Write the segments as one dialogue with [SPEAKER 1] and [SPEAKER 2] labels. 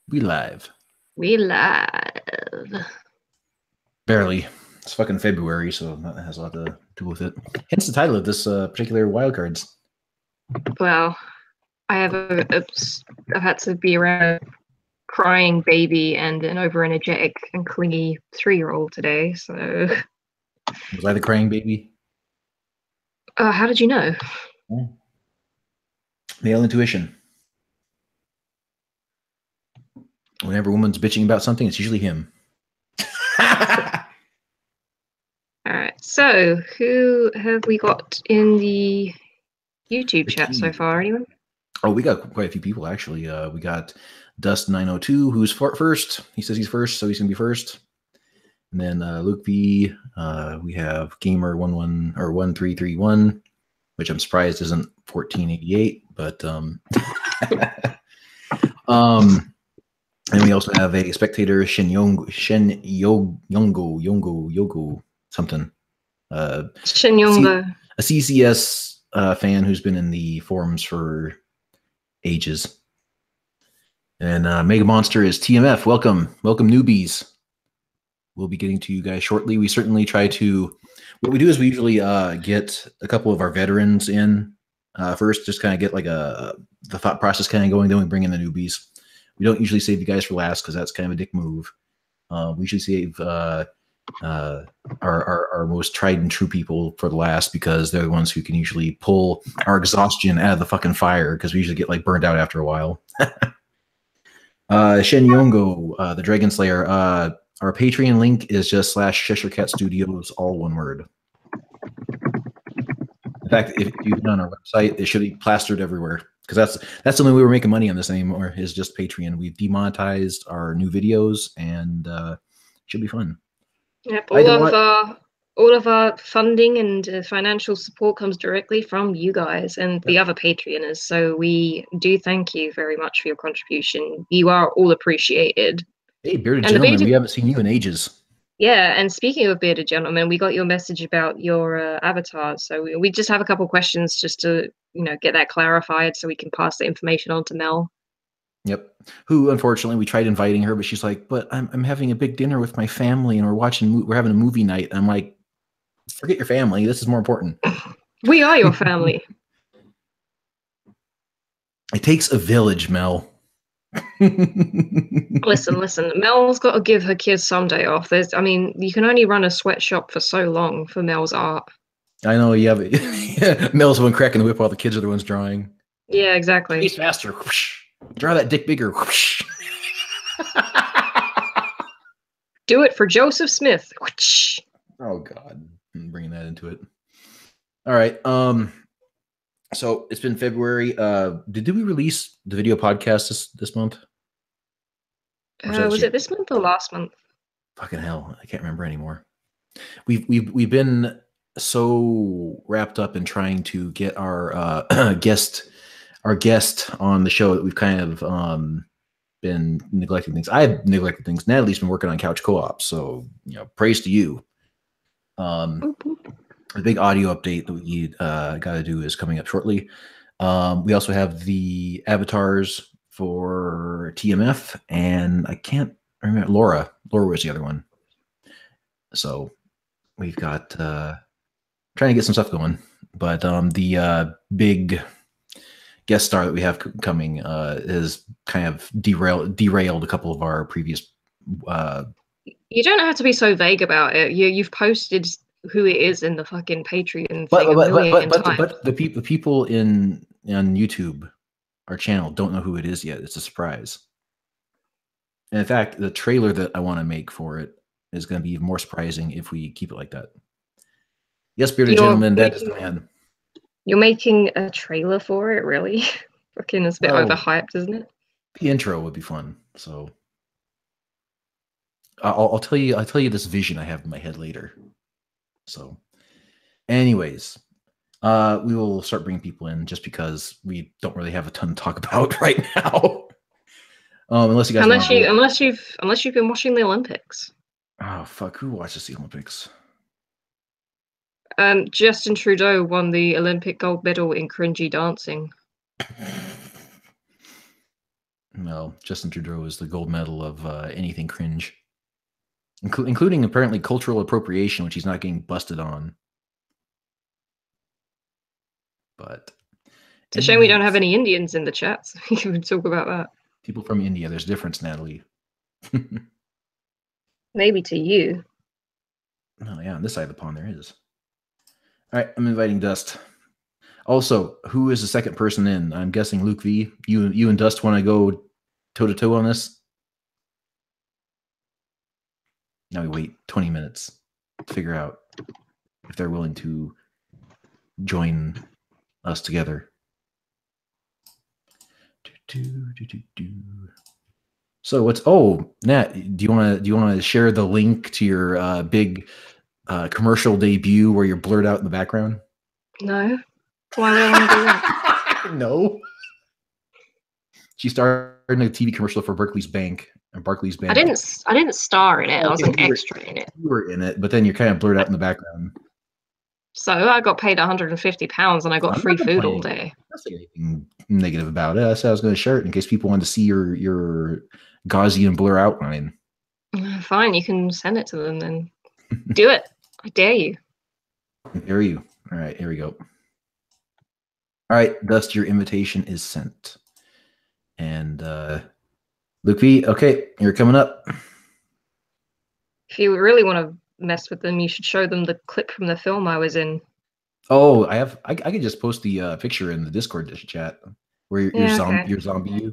[SPEAKER 1] We live.
[SPEAKER 2] We live.
[SPEAKER 1] Barely. It's fucking February, so that has a lot to do with it. Hence the title of this particular wildcards.
[SPEAKER 2] Well, I've had to be around a crying baby and an over-energetic and clingy 3-year-old today, so...
[SPEAKER 1] Was I the crying baby?
[SPEAKER 2] How did you know?
[SPEAKER 1] Male intuition. Whenever a woman's bitching about something, it's usually him.
[SPEAKER 2] Alright, so who have we got in the YouTube chat so far, anyone?
[SPEAKER 1] Oh, we got quite a few people, actually. We got Dust902, who's first. He says he's first, so he's going to be first. And then Luke V, we have Gamer11 or 1331, which I'm surprised isn't 1488, but and we also have a spectator, Shen Yogo, something.
[SPEAKER 2] Shen Yongo.
[SPEAKER 1] A CCS fan who's been in the forums for ages. And Mega Monster is TMF. Welcome newbies. We'll be getting to you guys shortly. We certainly try to, what we do is we usually get a couple of our veterans in first, just kind of get like the thought process kind of going, then we bring in the newbies. We don't usually save you guys for last because that's kind of a dick move. We usually save our most tried and true people for the last because they're the ones who can usually pull our exhaustion out of the fucking fire because we usually get like burned out after a while. Shen Yongo, the Dragon Slayer, our Patreon link is just /Cheshire Studios, all one word. In fact, if you've been on our website, it should be plastered everywhere because that's the only way we're making money on this anymore is just Patreon. We've demonetized our new videos and it should be fun.
[SPEAKER 2] Yep, all of our funding and financial support comes directly from you guys and the other Patreoners. So we do thank you very much for your contribution. You are all appreciated.
[SPEAKER 1] Hey, Bearded Gentleman, we haven't seen you in ages.
[SPEAKER 2] Yeah, and speaking of Bearded Gentleman, we got your message about your avatar. So we just have a couple questions just to, get that clarified so we can pass the information on to Mel.
[SPEAKER 1] Yep. Who, unfortunately, we tried inviting her, but she's like, but I'm having a big dinner with my family and we're having a movie night. I'm like, forget your family. This is more important.
[SPEAKER 2] We are your family.
[SPEAKER 1] It takes a village, Mel.
[SPEAKER 2] Listen. Mel's got to give her kids some day off. You can only run a sweatshop for so long for Mel's art.
[SPEAKER 1] I know, yeah, but Mel's the one cracking the whip while the kids are the ones drawing.
[SPEAKER 2] Yeah, exactly.
[SPEAKER 1] Chase faster. Draw that dick bigger.
[SPEAKER 2] Do it for Joseph Smith.
[SPEAKER 1] Oh God, I'm bringing that into it. All right. So it's been February. Did we release the video podcast this month?
[SPEAKER 2] Was it this month or last month?
[SPEAKER 1] Fucking hell, I can't remember anymore. We've been so wrapped up in trying to get our guest on the show that we've kind of been neglecting things. I've neglected things. Natalie's been working on Couch Co-op, so praise to you. The big audio update that we got to do is coming up shortly. We also have the avatars for TMF, and I can't remember Laura. Laura was the other one. So we've got trying to get some stuff going, but the big guest star that we have coming is kind of derailed a couple of our previous.
[SPEAKER 2] You don't have to be so vague about it. You've posted who it is in the fucking Patreon
[SPEAKER 1] but
[SPEAKER 2] thing.
[SPEAKER 1] The people on YouTube, our channel, don't know who it is yet. It's a surprise. And in fact, the trailer that I want to make for it is going to be even more surprising if we keep it like that. Yes, Bearded Gentleman, that is the man.
[SPEAKER 2] You're making a trailer for it, really? Fucking, it's a bit overhyped, isn't it?
[SPEAKER 1] The intro would be fun. So I'll tell you this vision I have in my head later. So, anyways, we will start bringing people in just because we don't really have a ton to talk about right now. Unless you guys
[SPEAKER 2] unless you've been watching the Olympics.
[SPEAKER 1] Oh fuck! Who watches the Olympics?
[SPEAKER 2] Justin Trudeau won the Olympic gold medal in cringy dancing.
[SPEAKER 1] Well, Justin Trudeau is the gold medal of anything cringe, including apparently cultural appropriation, which he's not getting busted on. But
[SPEAKER 2] it's a shame we don't have any Indians in the chat, so we can talk about that.
[SPEAKER 1] People from India, there's a difference, Natalie.
[SPEAKER 2] Maybe to you.
[SPEAKER 1] Oh yeah, on this side of the pond there is. All right, I'm inviting Dust. Also, who is the second person in? I'm guessing Luke V. You and Dust want to go toe-to-toe on this? Now we wait 20 minutes to figure out if they're willing to join us together. So what's Nat? Do you want to share the link to your big commercial debut where you're blurred out in the background?
[SPEAKER 2] No. Why would I want to do that?
[SPEAKER 1] No. She starred in a TV commercial for Barclays Bank.
[SPEAKER 2] I didn't star in it. I was an extra in it.
[SPEAKER 1] You were in it, but then you're kind of blurred out in the background.
[SPEAKER 2] So I got paid £150 and I got free food all day.
[SPEAKER 1] That's anything negative about it. I said I was going to share it in case people wanted to see your Gaussian blur outline.
[SPEAKER 2] Fine, you can send it to them then. Do it. I dare you.
[SPEAKER 1] I dare you. All right, here we go. All right, Dust, your invitation is sent. And Luke V, okay, you're coming up.
[SPEAKER 2] If you really want to mess with them, you should show them the clip from the film I was in.
[SPEAKER 1] Oh, I could just post the picture in the Discord chat where you're zombie you.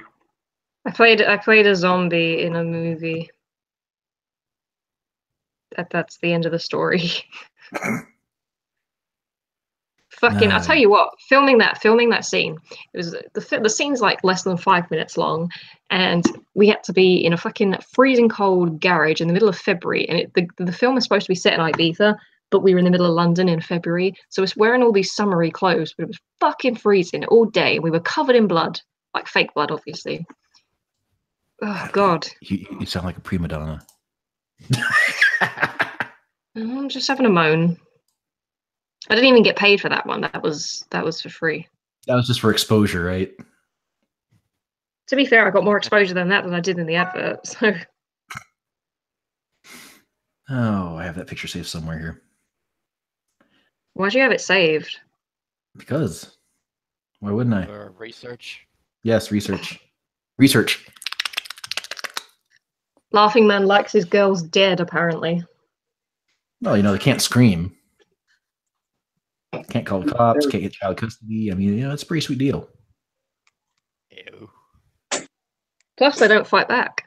[SPEAKER 2] I played a zombie in a movie. That's the end of the story. Fucking, I'll tell you what, filming that scene, it was the scene's like less than 5 minutes long, and we had to be in a fucking freezing cold garage in the middle of February, and the film is supposed to be set in Ibiza, but we were in the middle of London in February, so it's wearing all these summery clothes, but it was fucking freezing all day, and we were covered in blood, like fake blood, obviously. Oh God,
[SPEAKER 1] you sound like a prima donna.
[SPEAKER 2] I'm just having a moan. I didn't even get paid for that one. That was for free. That
[SPEAKER 1] was just for exposure, right?
[SPEAKER 2] To be fair, I got more exposure than I did in the advert. So.
[SPEAKER 1] Oh, I have that picture saved somewhere here.
[SPEAKER 2] Why'd you have it saved?
[SPEAKER 1] Because. Why wouldn't I?
[SPEAKER 3] For research.
[SPEAKER 1] Yes, research. Research.
[SPEAKER 2] LaughingMan likes his girls dead, apparently.
[SPEAKER 1] Well, they can't scream. Can't call the cops, can't get child custody. I mean, it's a pretty sweet deal.
[SPEAKER 3] Ew.
[SPEAKER 2] Plus, they don't fight back.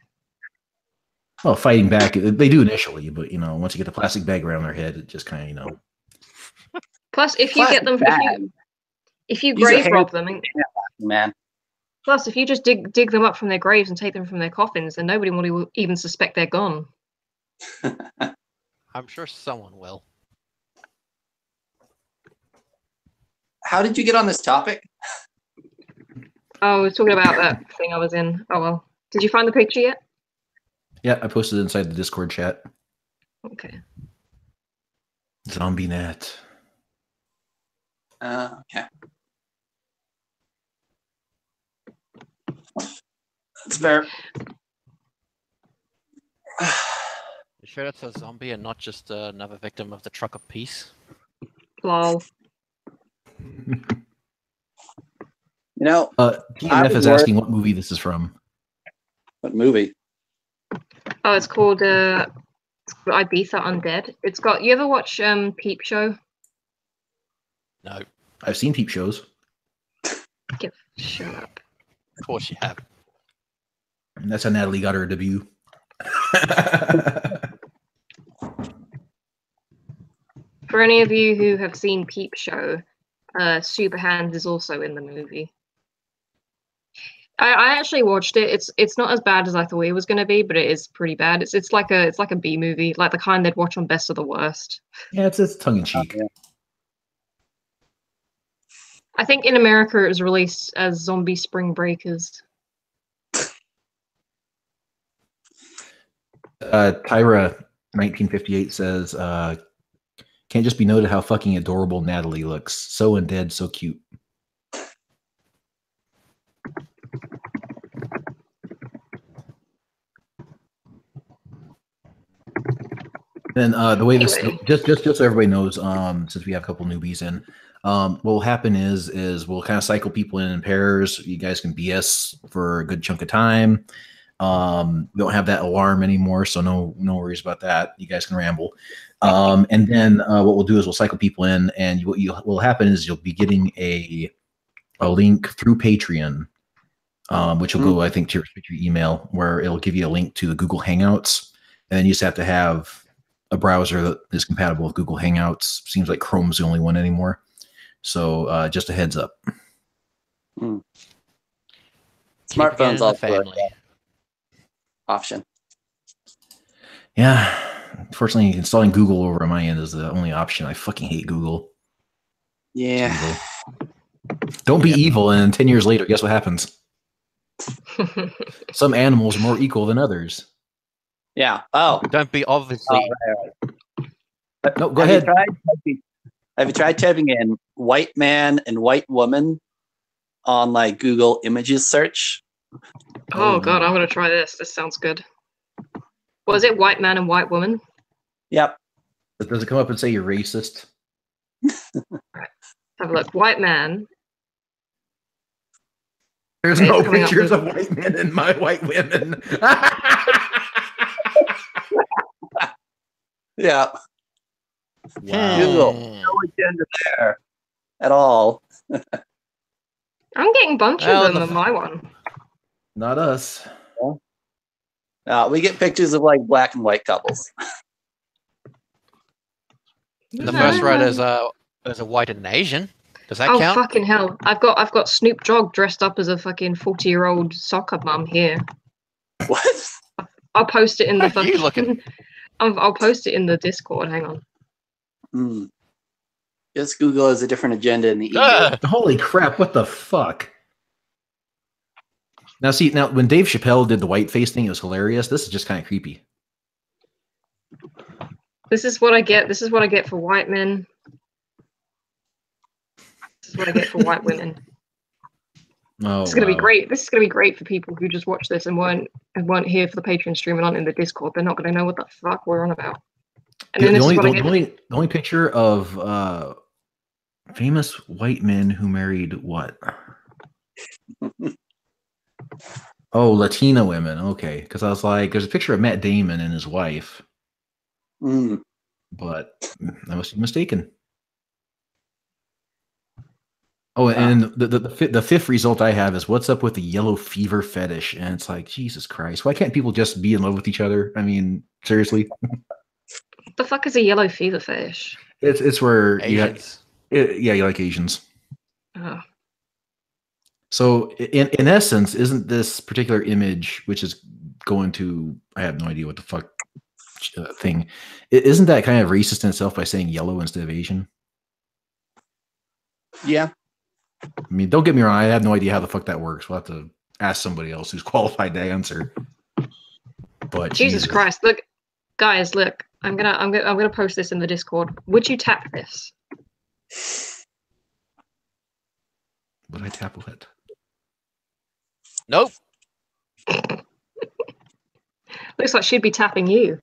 [SPEAKER 1] Well, fighting back, they do initially, but, once you get the plastic bag around their head, it just kind of,
[SPEAKER 2] Plus, if you get them, if you grave rob them,
[SPEAKER 4] man.
[SPEAKER 2] Plus, if you just dig them up from their graves and take them from their coffins, then nobody will even suspect they're gone.
[SPEAKER 3] I'm sure someone will.
[SPEAKER 4] How did you get on this topic?
[SPEAKER 2] Oh, we're talking about that thing I was in. Oh, well. Did you find the picture yet?
[SPEAKER 1] Yeah, I posted it inside the Discord chat.
[SPEAKER 2] Okay.
[SPEAKER 1] Zombie Nat.
[SPEAKER 4] Okay. That's fair.
[SPEAKER 3] You sure that's a zombie and not just another victim of the truck of peace?
[SPEAKER 2] Lol.
[SPEAKER 1] TMF is asking what movie this is from.
[SPEAKER 4] What movie?
[SPEAKER 2] Oh, it's called Ibiza Undead. It's got. You ever watch Peep Show?
[SPEAKER 3] No.
[SPEAKER 1] I've seen Peep Shows.
[SPEAKER 2] Shut up.
[SPEAKER 3] Of course you have.
[SPEAKER 1] And that's how Natalie got her debut.
[SPEAKER 2] For any of you who have seen Peep Show, Superhand is also in the movie. I actually watched it. It's not as bad as I thought it was going to be, but it is pretty bad. It's like a B movie, like the kind they'd watch on Best of the Worst.
[SPEAKER 1] Yeah, it's tongue in cheek.
[SPEAKER 4] Yeah.
[SPEAKER 2] I think in America it was released as Zombie Spring Breakers.
[SPEAKER 1] Tyra 1958 says, can't just be noted how fucking adorable Natalie looks. So undead, so cute. Then the way this just so everybody knows, since we have a couple newbies in, what will happen is we'll kind of cycle people in pairs. You guys can BS for a good chunk of time. We don't have that alarm anymore, so no worries about that. You guys can ramble. And then what we'll do is we'll cycle people in, and what will happen is you'll be getting a link through Patreon, which will go, I think, to your email, where it'll give you a link to the Google Hangouts, and then you just have to have a browser that is compatible with Google Hangouts. Seems like Chrome's the only one anymore. So just a heads up.
[SPEAKER 4] Smartphones also option.
[SPEAKER 1] Yeah. Unfortunately, installing Google over on my end is the only option. I fucking hate Google.
[SPEAKER 4] Yeah.
[SPEAKER 1] Don't be evil, and 10 years later, guess what happens? Some animals are more equal than others.
[SPEAKER 4] Yeah. Oh.
[SPEAKER 3] Don't be obviously.
[SPEAKER 4] Right.
[SPEAKER 1] No, go ahead.
[SPEAKER 4] Have you tried typing in white man and white woman on like Google Images search?
[SPEAKER 2] Oh god, I'm gonna try this. This sounds good. Was it white man and white woman?
[SPEAKER 4] Yep.
[SPEAKER 1] Does it come up and say you're racist?
[SPEAKER 2] Right. Have a look. White man.
[SPEAKER 1] There's no pictures of white men and my white women.
[SPEAKER 4] Yeah.
[SPEAKER 3] Wow.
[SPEAKER 4] Google. No agenda there at all.
[SPEAKER 2] I'm getting a bunch of them on my one.
[SPEAKER 1] Not us.
[SPEAKER 4] We get pictures of like black and white couples.
[SPEAKER 3] The first row there's a white and an Asian. Does that count?
[SPEAKER 2] Oh fucking hell! I've got Snoop Dogg dressed up as a fucking 40-year-old soccer mum here.
[SPEAKER 4] What?
[SPEAKER 2] I'll post it in the fucking.
[SPEAKER 3] You looking?
[SPEAKER 2] I'll post it in the Discord. Hang on.
[SPEAKER 4] Just Google has a different agenda in the EU.
[SPEAKER 1] Holy crap! What the fuck? Now, see, when Dave Chappelle did the whiteface thing, it was hilarious. This is just kind of creepy.
[SPEAKER 2] This is what I get. This is what I get for white men. This is what I get for white women.
[SPEAKER 1] Oh,
[SPEAKER 2] it's gonna be great. This is gonna be great for people who just watch this and weren't here for the Patreon stream and aren't in the Discord. They're not gonna know what the fuck we're on about. And then
[SPEAKER 1] the only picture of famous white men who married what? Oh, Latina women. Okay, because I was like, there's a picture of Matt Damon and his wife, but I must be mistaken. Oh, and the fifth result I have is what's up with the yellow fever fetish, and it's like, Jesus Christ, why can't people just be in love with each other? I mean, seriously.
[SPEAKER 2] What the fuck is a yellow fever fetish?
[SPEAKER 1] It's where
[SPEAKER 3] Asians.
[SPEAKER 1] you like Asians.
[SPEAKER 2] Oh.
[SPEAKER 1] So in essence, isn't this particular image, which is going to, I have no idea what the fuck thing, isn't that kind of racist in itself by saying yellow instead of Asian?
[SPEAKER 4] Yeah.
[SPEAKER 1] I mean, don't get me wrong, I have no idea how the fuck that works. We'll have to ask somebody else who's qualified to answer. But
[SPEAKER 2] Jesus Christ, look, guys, look, I'm gonna post this in the Discord. Would you tap this?
[SPEAKER 1] Would I tap what?
[SPEAKER 3] Nope.
[SPEAKER 2] Looks like she'd be tapping you.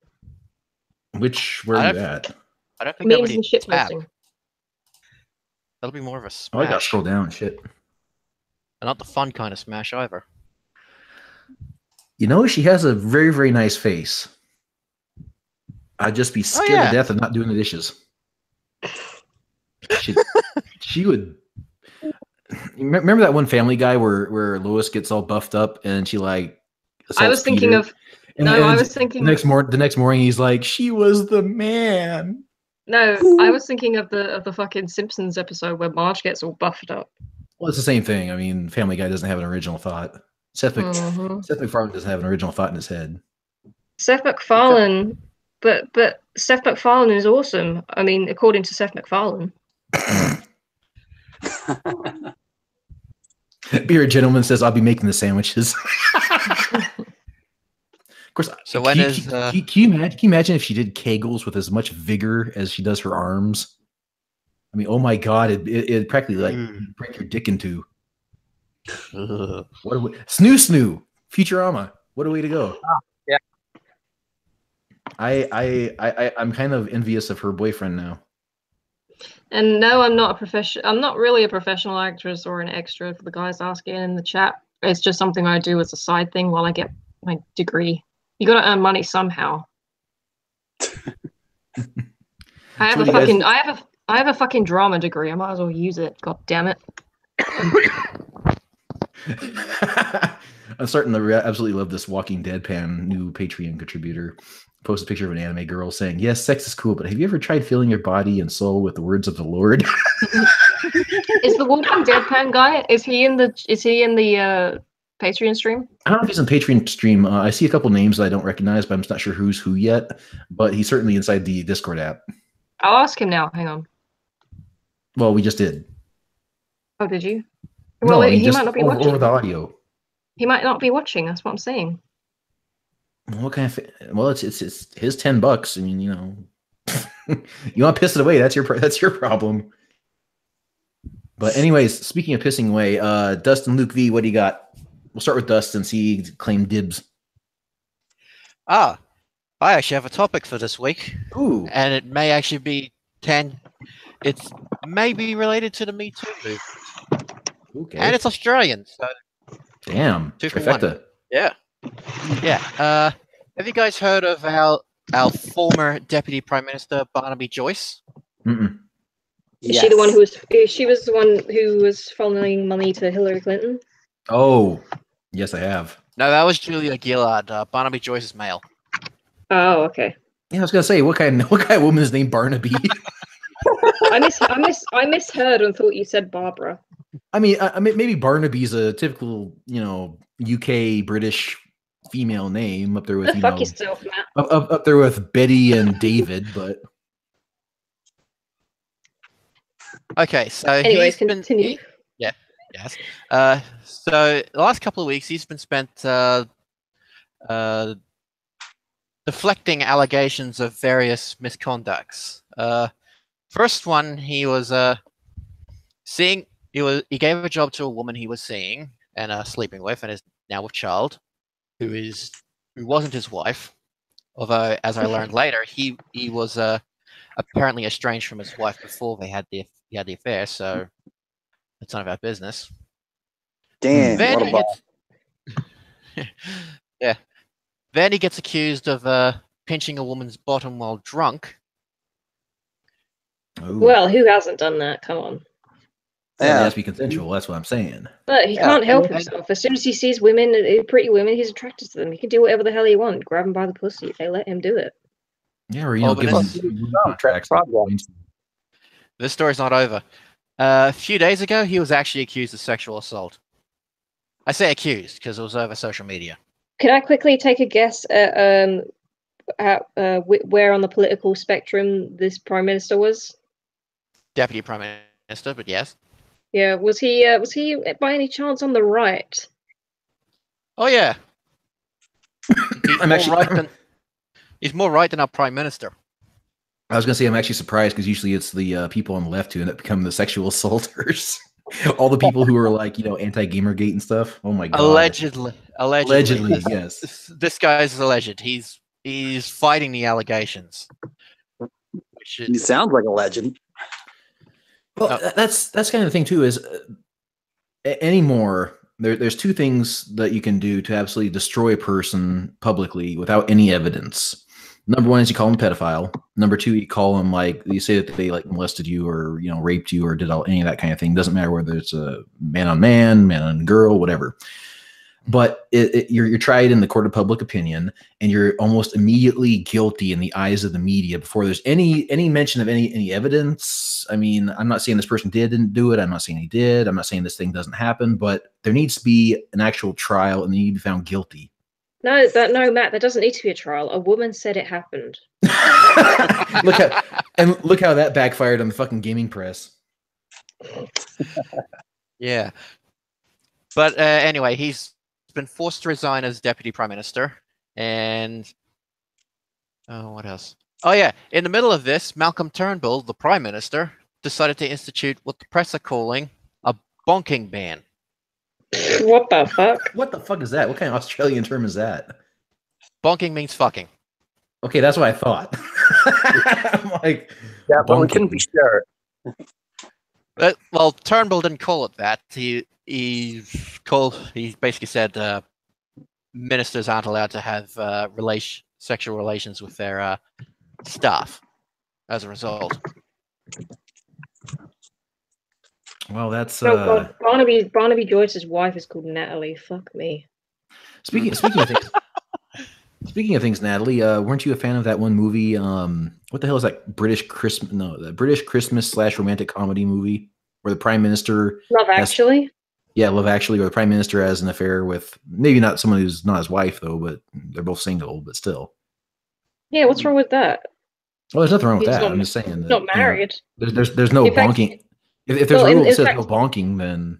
[SPEAKER 1] Where are you at?
[SPEAKER 3] I don't think
[SPEAKER 2] Memes and shit
[SPEAKER 3] tap.
[SPEAKER 2] posting.
[SPEAKER 3] That'll be more of a smash.
[SPEAKER 1] Oh, I gotta scroll down. Shit.
[SPEAKER 3] And not the fun kind of smash either.
[SPEAKER 1] You know, she has a very, very nice face. I'd just be scared to death of not doing the dishes. She would. Remember that one Family Guy where Lois gets all buffed up and she like.
[SPEAKER 2] I was thinking
[SPEAKER 1] Peter.
[SPEAKER 2] of. I was thinking.
[SPEAKER 1] The next morning, he's like, "She was the man."
[SPEAKER 2] No, I was thinking of the fucking Simpsons episode where Marge gets all buffed up.
[SPEAKER 1] Well, it's the same thing. I mean, Family Guy doesn't have an original thought. Seth MacFarlane doesn't have an original thought in his head.
[SPEAKER 2] Seth MacFarlane, but Seth MacFarlane is awesome. I mean, according to Seth MacFarlane.
[SPEAKER 1] Beer Gentleman says, "I'll be making the sandwiches." Of course.
[SPEAKER 3] So
[SPEAKER 1] can you imagine if she did Kegels with as much vigor as she does her arms? I mean, oh my god, it practically like break your dick in two. Snoo, Futurama. What a way to go!
[SPEAKER 4] Yeah.
[SPEAKER 1] I'm kind of envious of her boyfriend now.
[SPEAKER 2] And no, I'm not a professional. I'm not really a professional actress or an extra. For the guys asking in the chat, it's just something I do as a side thing while I get my degree. You got to earn money somehow. I have I have a fucking drama degree. I might as well use it. God damn it.
[SPEAKER 1] I'm starting to absolutely love this Walking Deadpan new Patreon contributor. Post a picture of an anime girl saying, "Yes, sex is cool, but have you ever tried filling your body and soul with the words of the Lord?"
[SPEAKER 2] Is the Walking Deadpan guy? Is he in the Patreon stream?
[SPEAKER 1] I don't know if he's on Patreon stream. I see a couple names that I don't recognize, but I'm just not sure who's who yet. But he's certainly inside the Discord app.
[SPEAKER 2] I'll ask him now. Hang on.
[SPEAKER 1] Well, we just did.
[SPEAKER 2] Oh, did you?
[SPEAKER 1] Well,
[SPEAKER 2] no,
[SPEAKER 1] he
[SPEAKER 2] might not be watching.
[SPEAKER 1] Over the audio.
[SPEAKER 2] He might not be watching. That's what I'm saying.
[SPEAKER 1] What kind of? Well, it's his $10. I mean, you know, you want to piss it away? That's your problem. But anyways, speaking of pissing away, Dustin, Luke V, what do you got? We'll start with Dustin. See, he claimed dibs.
[SPEAKER 3] I actually have a topic for this week.
[SPEAKER 1] Ooh,
[SPEAKER 3] and it may actually be It's maybe related to the Me Too movement.
[SPEAKER 1] okay.
[SPEAKER 3] And it's Australian, so
[SPEAKER 1] damn,
[SPEAKER 3] 2 for
[SPEAKER 1] trifecta.
[SPEAKER 3] 1. Yeah. Have you guys heard of our former Deputy Prime Minister Barnaby Joyce?
[SPEAKER 1] Mm-mm.
[SPEAKER 2] Is she the one who was? She was the one who was funneling money to Hillary Clinton.
[SPEAKER 1] Oh, yes, I have.
[SPEAKER 3] No, that was Julia Gillard. Barnaby Joyce is male.
[SPEAKER 2] Oh, okay.
[SPEAKER 1] Yeah, I was gonna say, what kind of woman is named Barnaby?
[SPEAKER 2] I misheard and thought you said Barbara.
[SPEAKER 1] I mean, maybe Barnaby's a typical, you know, UK British female name up there with
[SPEAKER 2] Fuck yourself, Matt.
[SPEAKER 1] up there with Betty and David, but
[SPEAKER 3] okay. So
[SPEAKER 2] anyways, continue.
[SPEAKER 3] Yes. So the last couple of weeks, he's been spent deflecting allegations of various misconducts. First one, he was seeing. He gave a job to a woman he was seeing and sleeping with, and is now with child, who wasn't his wife. Although, as I learned later, he was apparently estranged from his wife before he had the affair. So it's none of our business.
[SPEAKER 4] Damn,
[SPEAKER 3] Then
[SPEAKER 4] what a ball.
[SPEAKER 3] yeah. Then he gets accused of pinching a woman's bottom while drunk.
[SPEAKER 1] ooh.
[SPEAKER 2] Well, who hasn't done that? Come on.
[SPEAKER 1] Yeah, it has to be consensual. That's what I'm saying.
[SPEAKER 2] But he can't help himself. As soon as he sees women, pretty women, he's attracted to them. He can do whatever the hell he wants. Grab them by the pussy if they let him do it.
[SPEAKER 1] Yeah, or give them contracts.
[SPEAKER 3] This story's not over. A few days ago, he was actually accused of sexual assault. I say accused because it was over social media.
[SPEAKER 2] Can I quickly take a guess at where on the political spectrum this prime minister was?
[SPEAKER 3] Deputy Prime Minister, but yes.
[SPEAKER 2] Yeah, was he by any chance on the right?
[SPEAKER 3] Oh yeah. He's more right than our Prime Minister.
[SPEAKER 1] I was going to say I'm actually surprised because usually it's the people on the left who end up becoming the sexual assaulters. All the people who are like, you know, anti-Gamergate and stuff. Oh my god.
[SPEAKER 3] Allegedly,
[SPEAKER 1] yes.
[SPEAKER 3] This guy's alleged. He's fighting the allegations.
[SPEAKER 4] He sounds like a legend.
[SPEAKER 1] Well, that's kind of the thing too. Is anymore there's two things that you can do to absolutely destroy a person publicly without any evidence. Number one is you call them a pedophile. Number two, you call them you say that they like molested you or, you know, raped you or did any of that kind of thing. Doesn't matter whether it's a man on man, man on girl, whatever. But you're tried in the court of public opinion, and you're almost immediately guilty in the eyes of the media before there's any mention of any evidence. I mean, I'm not saying this person didn't do it. I'm not saying he did. I'm not saying this thing doesn't happen. But there needs to be an actual trial, and they need to be found guilty.
[SPEAKER 2] No, Matt, there doesn't need to be a trial. A woman said it happened.
[SPEAKER 1] Look how that backfired on the fucking gaming press.
[SPEAKER 3] Yeah. But anyway, he's been forced to resign as Deputy Prime Minister. And what else? Oh yeah, in the middle of this, Malcolm Turnbull, the Prime Minister, decided to institute what the press are calling a bonking ban.
[SPEAKER 2] What the fuck?
[SPEAKER 1] What the fuck is that? What kind of Australian term is that?
[SPEAKER 3] Bonking means fucking.
[SPEAKER 1] Okay, that's what I thought. I'm like,
[SPEAKER 4] Yeah, but we
[SPEAKER 1] bonking.
[SPEAKER 4] couldn't be sure.
[SPEAKER 3] Well, Turnbull didn't call it that. He basically said ministers aren't allowed to have sexual relations with their staff as a result.
[SPEAKER 1] Well, that's
[SPEAKER 2] Oh God, Barnaby Joyce's wife is called Natalie. Fuck me.
[SPEAKER 1] speaking of things. Speaking of things, Natalie, weren't you a fan of that one movie? What the hell is that British Christmas? No, the British Christmas / romantic comedy movie where the Prime Minister
[SPEAKER 2] Love Actually.
[SPEAKER 1] Yeah, Love Actually, where the Prime Minister has an affair with maybe not someone who's not his wife though, but they're both single, but still.
[SPEAKER 2] Yeah, what's wrong with that?
[SPEAKER 1] Well, there's nothing wrong with
[SPEAKER 2] He's
[SPEAKER 1] that.
[SPEAKER 2] not-
[SPEAKER 1] I'm just saying that,
[SPEAKER 2] Not married.
[SPEAKER 1] There's no
[SPEAKER 2] In fact-
[SPEAKER 1] bonking. If there's
[SPEAKER 2] Well,
[SPEAKER 1] a rule
[SPEAKER 2] in
[SPEAKER 1] that says
[SPEAKER 2] fact-
[SPEAKER 1] no bonking, then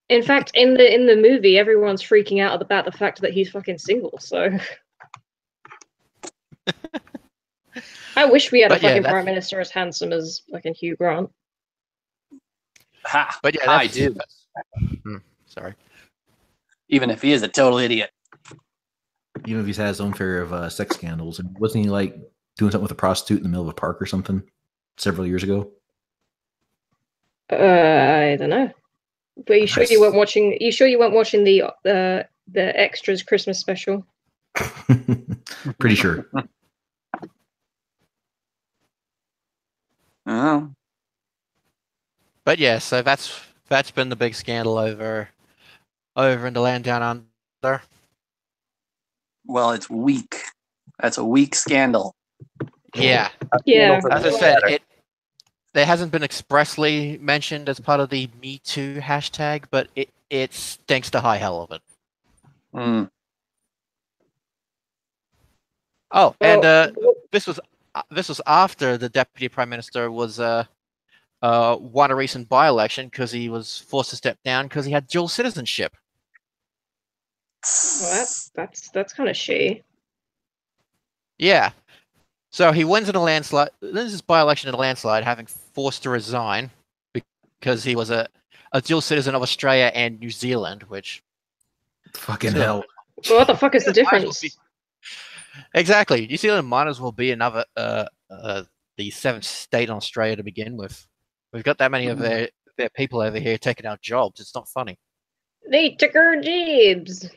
[SPEAKER 2] In fact, in the movie, everyone's freaking out about the fact that he's fucking single. So, I wish we had a
[SPEAKER 3] But yeah,
[SPEAKER 2] fucking
[SPEAKER 3] that's-
[SPEAKER 2] prime minister as handsome as fucking Hugh Grant.
[SPEAKER 4] Ha!
[SPEAKER 3] But yeah,
[SPEAKER 4] I do.
[SPEAKER 3] Sorry.
[SPEAKER 4] Even if he is a total idiot.
[SPEAKER 1] even if he's had his own share of sex scandals, and wasn't he like doing something with a prostitute in the middle of a park or something several years ago?
[SPEAKER 2] I don't know. But you sure you weren't watching? You sure you weren't watching the extras Christmas special?
[SPEAKER 1] Pretty sure.
[SPEAKER 4] Oh.
[SPEAKER 3] But yeah, so that's been the big scandal over in the land down under.
[SPEAKER 4] Well, it's weak. That's a weak scandal.
[SPEAKER 3] Yeah.
[SPEAKER 2] Yeah.
[SPEAKER 3] As I said, there hasn't been expressly mentioned as part of the Me Too hashtag, but it stinks to high hell of it.
[SPEAKER 4] Mm.
[SPEAKER 3] Oh, and
[SPEAKER 2] Well,
[SPEAKER 3] this was after the deputy prime minister was won a recent by-election because he was forced to step down because he had dual citizenship.
[SPEAKER 2] well, that's kind of shitty.
[SPEAKER 3] Yeah. So he wins in a landslide. This is by-election in a landslide, having forced to resign because he was a dual citizen of Australia and New Zealand, which
[SPEAKER 1] Fucking
[SPEAKER 3] So-
[SPEAKER 1] hell.
[SPEAKER 2] Well, what the fuck is the
[SPEAKER 3] Might as well
[SPEAKER 2] difference?
[SPEAKER 3] be- Exactly. New Zealand might as well be another the seventh state in Australia to begin with. We've got that many of their people over here taking our jobs. It's not funny.
[SPEAKER 2] They took our jibs.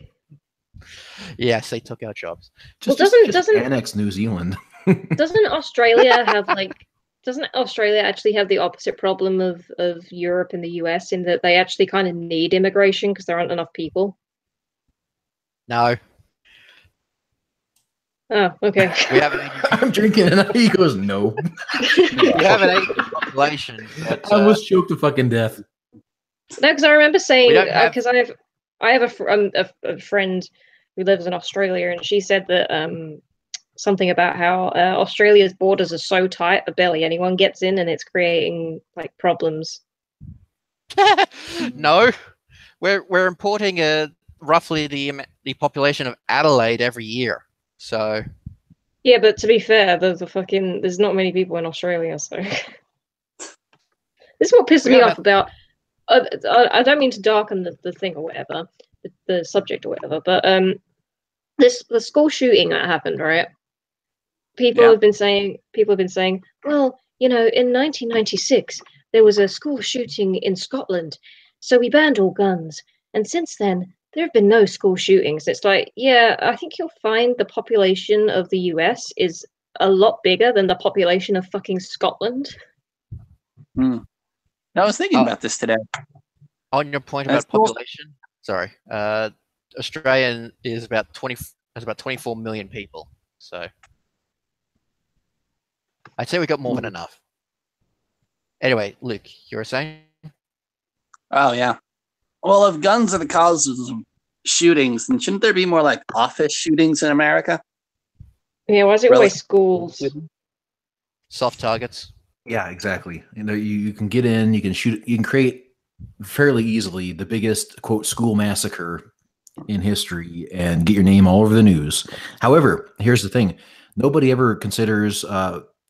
[SPEAKER 3] Yes, they took our jobs.
[SPEAKER 2] Well,
[SPEAKER 1] Just
[SPEAKER 2] doesn't-
[SPEAKER 1] annex New Zealand.
[SPEAKER 2] Doesn't Australia have Doesn't Australia actually have the opposite problem of Europe and the US in that they actually kind of need immigration because there aren't enough people?
[SPEAKER 3] No,
[SPEAKER 2] Oh, okay.
[SPEAKER 3] we have an
[SPEAKER 1] I'm drinking and he goes, no.
[SPEAKER 3] we have an aging population. But,
[SPEAKER 1] I almost choked to fucking death.
[SPEAKER 2] No, because I remember saying
[SPEAKER 3] We don't have-
[SPEAKER 2] because I have a friend who lives in Australia, and she said that something about how Australia's borders are so tight that barely anyone gets in, and it's creating like problems.
[SPEAKER 3] no, we're importing roughly the population of Adelaide every year. So
[SPEAKER 2] Yeah, but to be fair, there's not many people in Australia, so this is what pisses
[SPEAKER 3] We
[SPEAKER 2] me
[SPEAKER 3] have
[SPEAKER 2] off about. I don't mean to darken the thing or whatever, the subject or whatever, but the school shooting that happened, right? People
[SPEAKER 4] Yeah.
[SPEAKER 2] have been saying, well, you know, in 1996 there was a school shooting in Scotland, so we banned all guns, and since then there have been no school shootings. It's like, yeah, I think you'll find the population of the US is a lot bigger than the population of fucking Scotland.
[SPEAKER 4] I was thinking
[SPEAKER 3] Oh.
[SPEAKER 4] about this today.
[SPEAKER 3] on your point
[SPEAKER 4] That's
[SPEAKER 3] about
[SPEAKER 4] cool.
[SPEAKER 3] population, sorry, Australia is about 24 million people. So I'd say we got more than enough. Anyway, Luke, you were saying?
[SPEAKER 4] Oh, yeah. Well, if guns are the causes of shootings, then shouldn't there be more like office shootings in America?
[SPEAKER 2] Yeah, why is it
[SPEAKER 4] Really?
[SPEAKER 2] always schools?
[SPEAKER 3] Soft targets.
[SPEAKER 1] Yeah, exactly. You know, you can get in, you can shoot, you can create fairly easily the biggest quote school massacre in history and get your name all over the news. However, here's the thing: nobody ever considers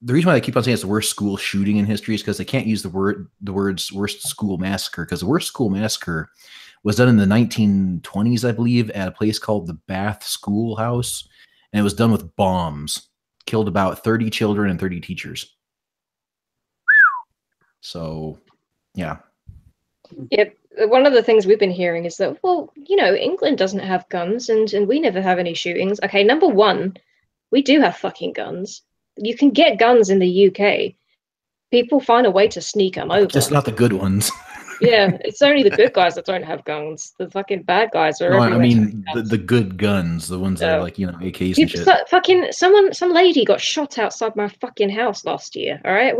[SPEAKER 1] the reason why they keep on saying it's the worst school shooting in history is because they can't use the words worst school massacre, because the worst school massacre was done in the 1920s, I believe, at a place called the Bath Schoolhouse, and it was done with bombs. killed about 30 children and 30 teachers. So, yeah.
[SPEAKER 2] Yep. One of the things we've been hearing is that, well, you know, England doesn't have guns and we never have any shootings. Okay, number one, we do have fucking guns. You can get guns in the UK. People find a way to sneak them over.
[SPEAKER 1] Just not the good ones.
[SPEAKER 2] Yeah, it's only the good guys that don't have guns. The fucking bad guys are everywhere.
[SPEAKER 1] I mean, the good guns, the ones that are like, you know, AKs and shit.
[SPEAKER 2] Some lady got shot outside my fucking house last year. All right,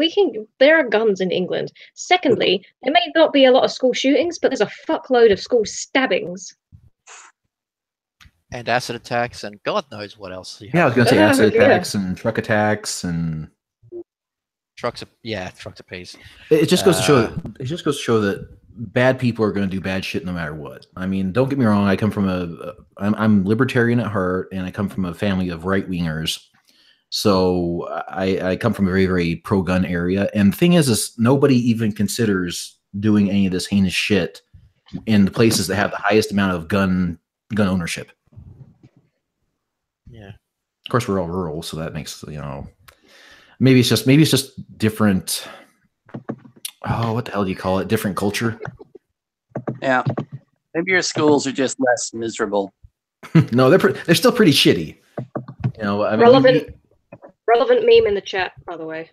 [SPEAKER 2] there are guns in England. Secondly, there may not be a lot of school shootings, but there's a fuckload of school stabbings.
[SPEAKER 3] And acid attacks, and God knows what else.
[SPEAKER 1] Yeah, I was gonna say acid attacks and truck attacks and
[SPEAKER 3] trucks. Trucks a piece.
[SPEAKER 1] It just goes to show. It just goes to show that bad people are going to do bad shit no matter what. I mean, don't get me wrong. I come from I'm libertarian at heart, and I come from a family of right wingers. So I come from a very, very pro-gun area. And the thing is nobody even considers doing any of this heinous shit in the places that have the highest amount of gun ownership.
[SPEAKER 3] Yeah.
[SPEAKER 1] Of course, we're all rural, so that makes, you know, maybe it's just different. Oh, what the hell do you call it? Different culture.
[SPEAKER 4] Yeah. Maybe your schools are just less miserable.
[SPEAKER 1] No, they're still pretty shitty. You know, I mean,
[SPEAKER 2] relevant meme in the chat, by the way,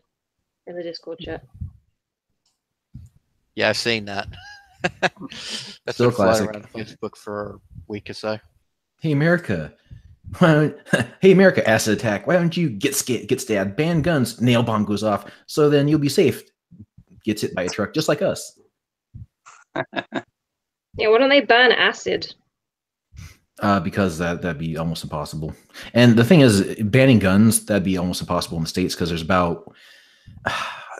[SPEAKER 2] in the Discord chat.
[SPEAKER 3] Yeah, I've seen that. That's
[SPEAKER 1] still
[SPEAKER 3] been floating
[SPEAKER 1] classic.
[SPEAKER 3] around Facebook for a week or so.
[SPEAKER 1] Hey, America. Hey, America, acid attack. Why don't you get stabbed? Ban guns. Nail bomb goes off. So then you'll be safe. Gets hit by a truck, just like us.
[SPEAKER 2] Yeah, why don't they ban acid?
[SPEAKER 1] Because that'd be almost impossible. And the thing is, banning guns, that'd be almost impossible in the States because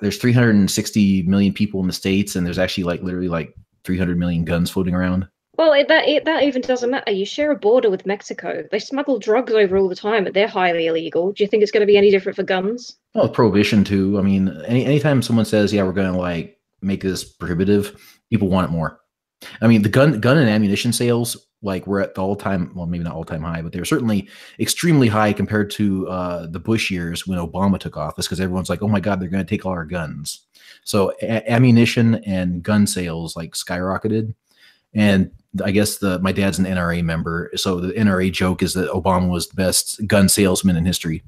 [SPEAKER 1] there's 360 million people in the States, and there's actually literally 300 million guns floating around.
[SPEAKER 2] Well, that even doesn't matter. You share a border with Mexico. They smuggle drugs over all the time, but they're highly illegal. Do you think it's going to be any different for guns?
[SPEAKER 1] Well, prohibition too. I mean, anytime someone says, "Yeah, we're going to make this prohibitive," people want it more. I mean, the gun and ammunition sales, we're at the all-time, well, maybe not all-time high, but they're certainly extremely high compared to the Bush years when Obama took office, because everyone's like, "Oh my God, they're going to take all our guns." So ammunition and gun sales skyrocketed. And I guess my dad's an NRA member, so the NRA joke is that Obama was the best gun salesman in history.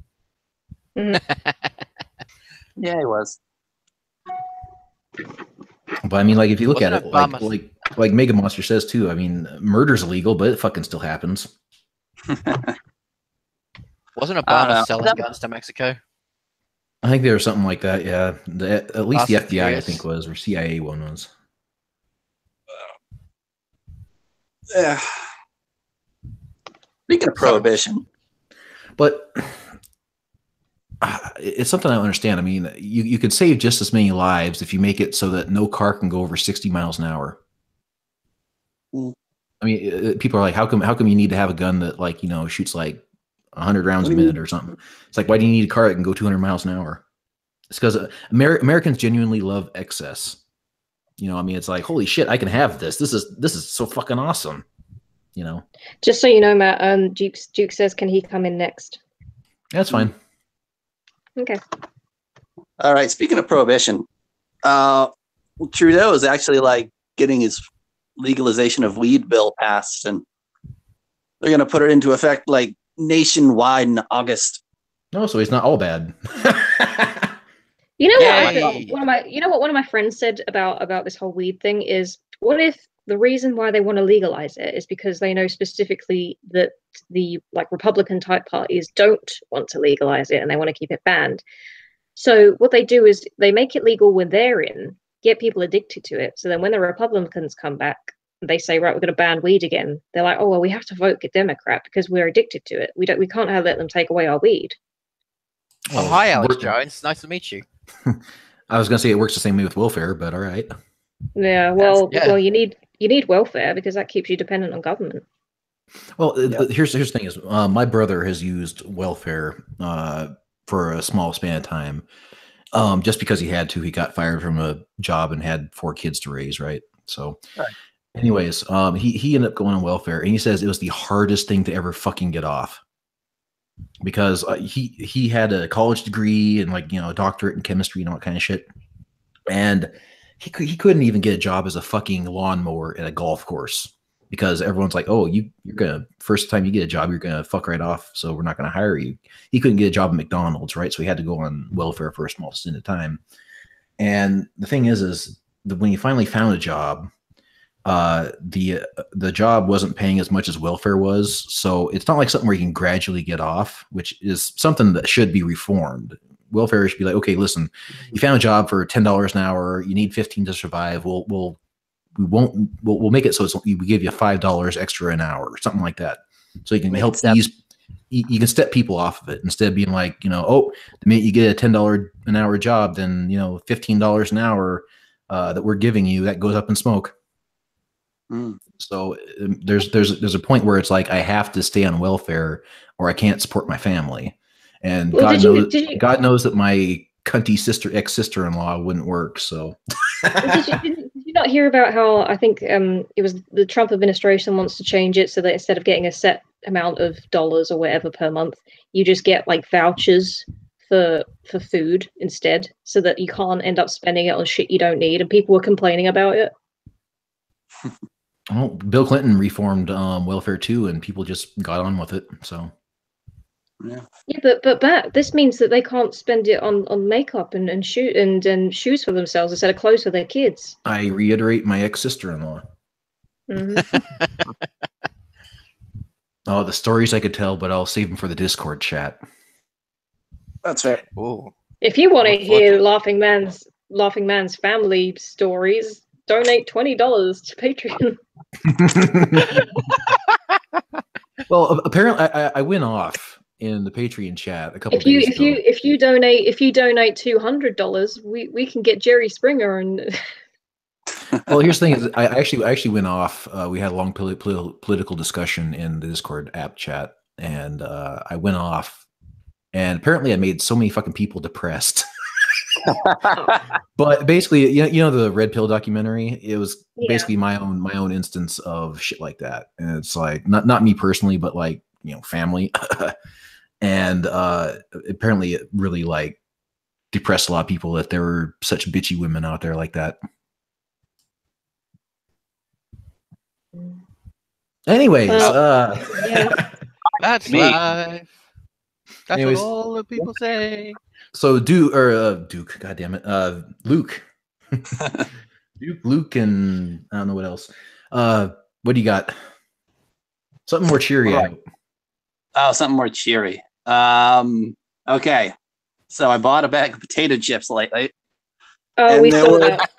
[SPEAKER 2] Mm-hmm.
[SPEAKER 4] Yeah, he was.
[SPEAKER 1] But I mean, if you look at it,
[SPEAKER 3] Obama?
[SPEAKER 1] like Mega Monster says too. I mean, murder's illegal, but it fucking still happens.
[SPEAKER 3] Wasn't Obama selling guns to Mexico?
[SPEAKER 1] I think there was something like that. Yeah, at least the FBI,
[SPEAKER 3] years.
[SPEAKER 1] I think, was, or CIA one was.
[SPEAKER 4] Speaking of prohibition,
[SPEAKER 1] but it's something I don't understand. I mean, you could save just as many lives if you make it so that no car can go over 60 miles an hour.
[SPEAKER 4] Mm.
[SPEAKER 1] I mean, people are like, how come you need to have a gun that shoots 100 rounds a minute or something? It's like, why do you need a car that can go 200 miles an hour? It's because Americans genuinely love excess. You know, I mean, it's like, holy shit, I can have this. This is so fucking awesome. You know.
[SPEAKER 2] Just so you know, Matt, Duke says, can he come in next?
[SPEAKER 1] That's fine.
[SPEAKER 2] Okay.
[SPEAKER 4] All right. Speaking of prohibition, Trudeau is actually getting his legalization of weed bill passed, and they're going to put it into effect nationwide in August.
[SPEAKER 1] No, so he's not all bad.
[SPEAKER 2] You know what one of my friends said about this whole weed thing is, what if the reason why they want to legalize it is because they know specifically that the Republican type parties don't want to legalize it and they want to keep it banned. So what they do is they make it legal when they're in, get people addicted to it. So then when the Republicans come back, they say, right, we're going to ban weed again. They're like, oh, well, we have to vote Democrat because we're addicted to it. We can't let them take away our weed.
[SPEAKER 3] Oh, hi, Alex Jones. Nice to meet you.
[SPEAKER 1] I was going to say it works the same way with welfare, but all right.
[SPEAKER 2] Yeah, well, you need welfare because that keeps you dependent on government.
[SPEAKER 1] Well, here's the thing is, my brother has used welfare for a small span of time, just because he had to. He got fired from a job and had 4 kids to raise, right? So, anyways, he ended up going on welfare, and he says it was the hardest thing to ever fucking get off. because he had a college degree and like a doctorate in chemistry and all that kind of shit, and he couldn't even get a job as a fucking lawnmower at a golf course because everyone's like, oh, you're gonna first time you get a job you're gonna fuck right off, so we're not gonna hire you. He couldn't get a job at McDonald's, right? So he had to go on welfare for a small stint of time. And the thing is that when he finally found a job, the job wasn't paying as much as welfare was, so it's not like something where you can gradually get off, which is something that should be reformed. Welfare should be like, okay, listen, you found a job for $10 an hour, you need 15 to survive. We'll make it so we give you $5 extra an hour, or something like that, so you can help ease. You can step people off of it instead of being like, oh, the minute you get a $10 an hour job, then $15 an hour that we're giving you that goes up in smoke. So there's a point where it's like I have to stay on welfare or I can't support my family, and God knows that my cunty ex-sister-in-law wouldn't work. So
[SPEAKER 2] did you not hear about how I think it was the Trump administration wants to change it so that instead of getting a set amount of dollars or whatever per month, you just get like vouchers for food instead, so that you can't end up spending it on shit you don't need, and people were complaining about it.
[SPEAKER 1] Well, Bill Clinton reformed welfare too, and people just got on with it. So,
[SPEAKER 2] yeah, but this means that they can't spend it on makeup and shoes for themselves instead of clothes for their kids.
[SPEAKER 1] I reiterate my ex-sister-in-law.
[SPEAKER 2] Mm-hmm.
[SPEAKER 1] Oh, the stories I could tell, but I'll save them for the Discord chat.
[SPEAKER 4] That's fair.
[SPEAKER 3] Ooh.
[SPEAKER 2] If you want to hear Laughing Man's family stories, donate $20 to Patreon.
[SPEAKER 1] Well, apparently I went off in the Patreon chat a couple days ago.
[SPEAKER 2] If you donate $200, we can get Jerry Springer and.
[SPEAKER 1] Well, here's the thing: is I actually went off. We had a long political discussion in the Discord app chat, and I went off. And apparently, I made so many fucking people depressed. But basically, you know the Red Pill documentary. It was basically my own instance of shit like that, and it's like not me personally, but like family. And apparently, it really like depressed a lot of people that there were such bitchy women out there like that. Anyways,
[SPEAKER 2] yeah.
[SPEAKER 3] That's life. That's
[SPEAKER 1] Anyways,
[SPEAKER 3] what all the people say.
[SPEAKER 1] So Duke, goddammit, Luke. Luke, and I don't know what else. What do you got? Something more cheery.
[SPEAKER 4] Oh, something more cheery. Okay. So I bought a bag of potato chips lately.
[SPEAKER 2] Oh, we saw that.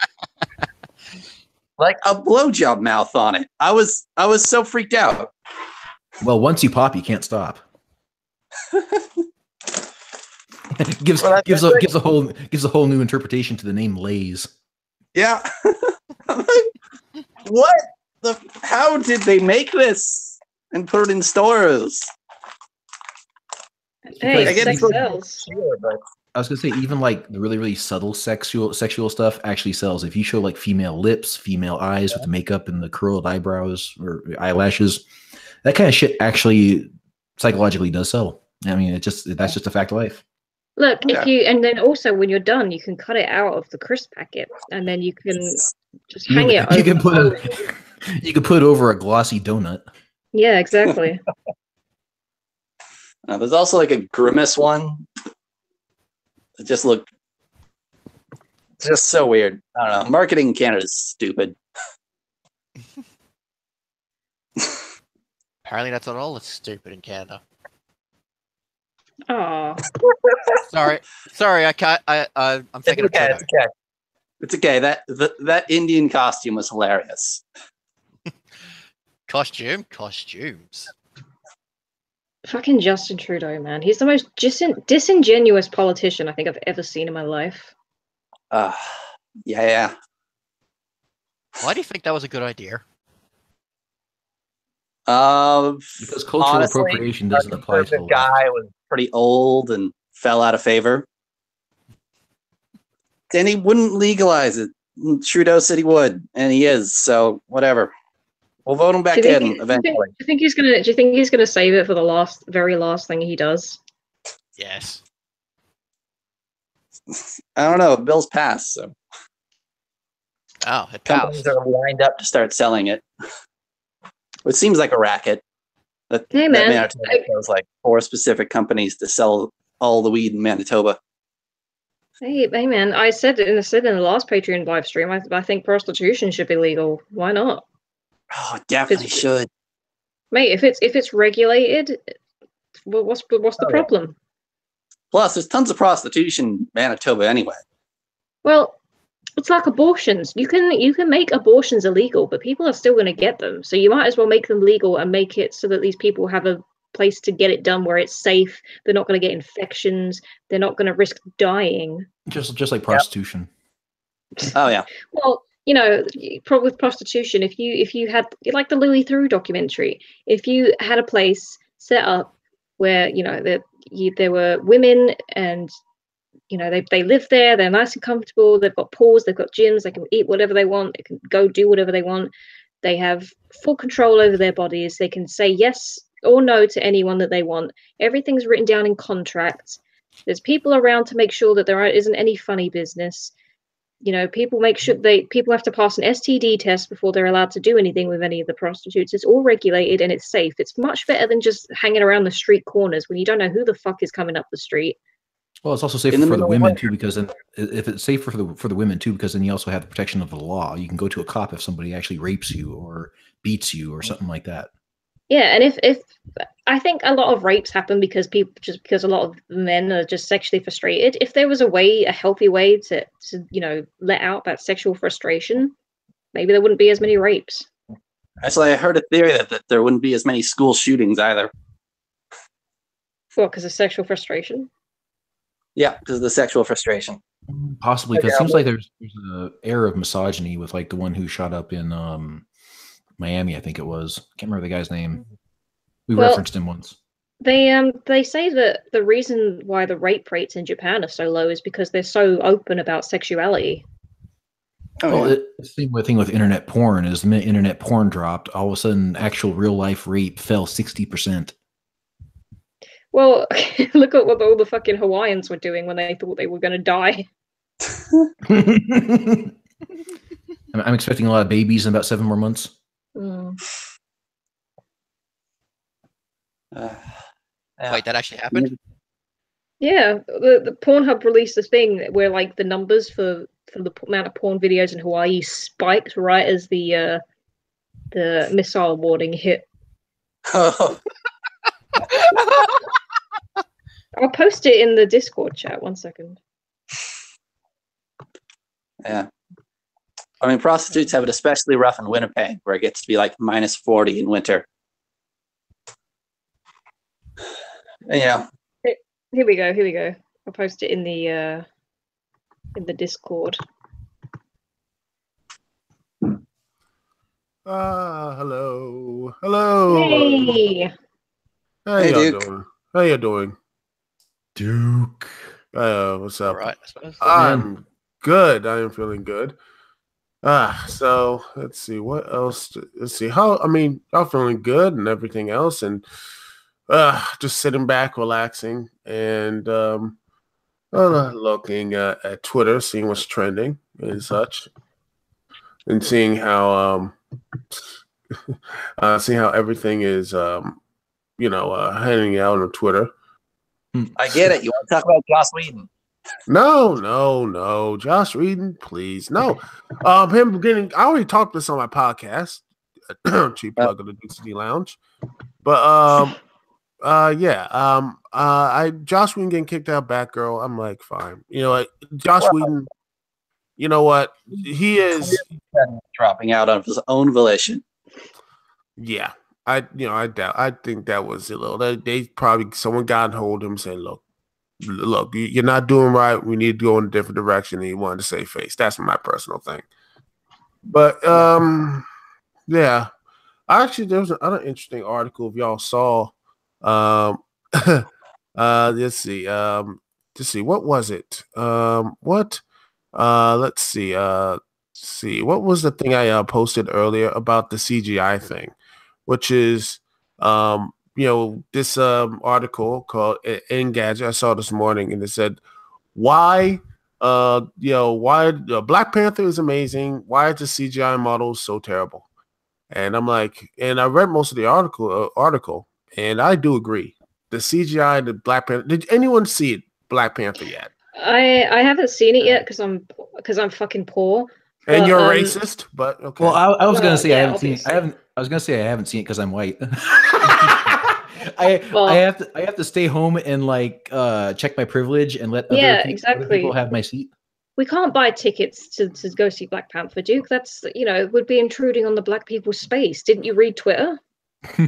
[SPEAKER 4] Like a blowjob mouth on it. I was so freaked out.
[SPEAKER 1] Well, once you pop, you can't stop. gives a whole new interpretation to the name Lay's.
[SPEAKER 4] Yeah. What how did they make this and put it in stores?
[SPEAKER 2] Hey, sex sells.
[SPEAKER 1] I was gonna say, even like the really, really subtle sexual stuff actually sells. If you show like female lips, female eyes with the makeup and the curled eyebrows or eyelashes, that kind of shit actually psychologically does sell. I mean, that's just a fact of life.
[SPEAKER 2] Look, and then also when you're done, you can cut it out of the crisp packet, and then you can just hang it.
[SPEAKER 1] You can put it over a glossy donut.
[SPEAKER 2] Yeah, exactly.
[SPEAKER 4] There's also like a grimace one. It just looked just so weird. I don't know. Marketing in Canada is stupid.
[SPEAKER 3] Apparently, that's not all that's stupid in Canada.
[SPEAKER 2] Oh,
[SPEAKER 3] sorry. I can't. I'm thinking of Trudeau.
[SPEAKER 4] It's okay. That Indian costume was hilarious.
[SPEAKER 3] Costumes.
[SPEAKER 2] fucking Justin Trudeau, man. He's the most disingenuous politician I think I've ever seen in my life.
[SPEAKER 4] Yeah.
[SPEAKER 3] Why do you think that was a good idea?
[SPEAKER 1] Because cultural appropriation doesn't apply to
[SPEAKER 4] the guy was pretty old and fell out of favor. Then he wouldn't legalize it. Trudeau said he would, and he is, so whatever. We'll vote him back in eventually.
[SPEAKER 2] Do you think he's gonna save it for the very last thing he does?
[SPEAKER 3] Yes.
[SPEAKER 4] I don't know. Bill's passed, so
[SPEAKER 3] Oh, it
[SPEAKER 4] companies
[SPEAKER 3] passed.
[SPEAKER 4] are lined up to start selling it. It seems like a racket.
[SPEAKER 2] Hey, man.
[SPEAKER 4] Manitoba has like 4 specific companies to sell all the weed in Manitoba.
[SPEAKER 2] Hey, man! I said in the last Patreon live stream, I think prostitution should be legal. Why not?
[SPEAKER 4] Oh, it definitely should.
[SPEAKER 2] Mate, if it's regulated, what's the problem?
[SPEAKER 4] Yeah. Plus, there's tons of prostitution in Manitoba anyway.
[SPEAKER 2] Well, it's like abortions. You can make abortions illegal, but people are still going to get them. So you might as well make them legal and make it so that these people have a place to get it done where it's safe. They're not going to get infections. They're not going to risk dying.
[SPEAKER 1] Just like prostitution.
[SPEAKER 4] Yep. Oh yeah.
[SPEAKER 2] Well, probably with prostitution, if you had like the Louis Theroux documentary, if you had a place set up where there were women and they live there, they're nice and comfortable, they've got pools, they've got gyms, they can eat whatever they want, they can go do whatever they want, they have full control over their bodies, they can say yes or no to anyone that they want, everything's written down in contracts, there's people around to make sure that there isn't any funny business. People have to pass an STD test before they're allowed to do anything with any of the prostitutes. It's all regulated and it's safe. It's much better than just hanging around the street corners when you don't know who the fuck is coming up the street.
[SPEAKER 1] Well, it's also safer for the women too, because if it's safer for the women too, because then you also have the protection of the law. You can go to a cop if somebody actually rapes you or beats you or something like that.
[SPEAKER 2] Yeah, and if I think a lot of rapes happen because a lot of men are just sexually frustrated. If there was a healthy way to let out that sexual frustration, maybe there wouldn't be as many rapes.
[SPEAKER 4] Actually, I heard a theory that there wouldn't be as many school shootings either.
[SPEAKER 2] What, because of sexual frustration?
[SPEAKER 4] Yeah, because of the sexual frustration.
[SPEAKER 1] Possibly, because it seems like there's an air of misogyny with like the one who shot up in Miami, I think it was. I can't remember the guy's name. We referenced him once.
[SPEAKER 2] They say that the reason why the rape rates in Japan are so low is because they're so open about sexuality.
[SPEAKER 1] Oh, yeah. The same thing with internet porn is the minute internet porn dropped, all of a sudden actual real life rape fell 60%.
[SPEAKER 2] Well, look at what all the fucking Hawaiians were doing when they thought they were going to die.
[SPEAKER 1] I'm expecting a lot of babies in about 7 more months.
[SPEAKER 2] Mm.
[SPEAKER 3] Wait, that actually happened?
[SPEAKER 2] Yeah, the Pornhub released this thing where like the numbers for the amount of porn videos in Hawaii spiked right as the missile warning hit.
[SPEAKER 4] Oh.
[SPEAKER 2] I'll post it in the Discord chat. 1 second.
[SPEAKER 4] Yeah. I mean, prostitutes have it especially rough in Winnipeg, where it gets to be like minus 40 in winter. Yeah.
[SPEAKER 2] Here we go. I'll post it in the Discord.
[SPEAKER 5] Hello.
[SPEAKER 2] Hey.
[SPEAKER 5] How you doing?
[SPEAKER 1] Duke.
[SPEAKER 5] What's up?
[SPEAKER 3] All right, I suppose.
[SPEAKER 5] I'm good. I am feeling good. So let's see what else. Let's see I'm feeling good and everything else, and just sitting back, relaxing, and looking at Twitter, seeing what's trending and such, and seeing how everything is heading out on Twitter.
[SPEAKER 4] I get it. You want to talk about Joss Whedon?
[SPEAKER 5] No. Joss Whedon, please. No. I already talked this on my podcast. Cheap plug of the Duke City Lounge. But Joss Whedon getting kicked out, Batgirl. I'm like, fine. Joss Whedon, you know what? He is
[SPEAKER 4] dropping out of his own volition.
[SPEAKER 5] Yeah. I think that was a little. They probably someone got hold of him saying, look, you're not doing right. We need to go in a different direction. And he wanted to save face. That's my personal thing. But yeah. Actually, there was another interesting article if y'all saw. Let's see. What was it? Let's see. see, what was the thing I posted earlier about the CGI thing, which is this article called Engadget I saw this morning, and it said why Black Panther is amazing, why is the CGI model so terrible? And I'm like, and I read most of the article, and I do agree. The CGI, the Black Panther. Did anyone see Black Panther yet?
[SPEAKER 2] I haven't seen it yet because I'm fucking poor.
[SPEAKER 5] And you're racist, but okay.
[SPEAKER 1] Well, I was gonna say
[SPEAKER 2] yeah,
[SPEAKER 1] I haven't seen it. I was gonna say I haven't seen it because I'm white. I have to stay home and like check my privilege and let other people have my seat.
[SPEAKER 2] We can't buy tickets to go see Black Panther, Duke. That's it would be intruding on the black people's space. Didn't you read Twitter?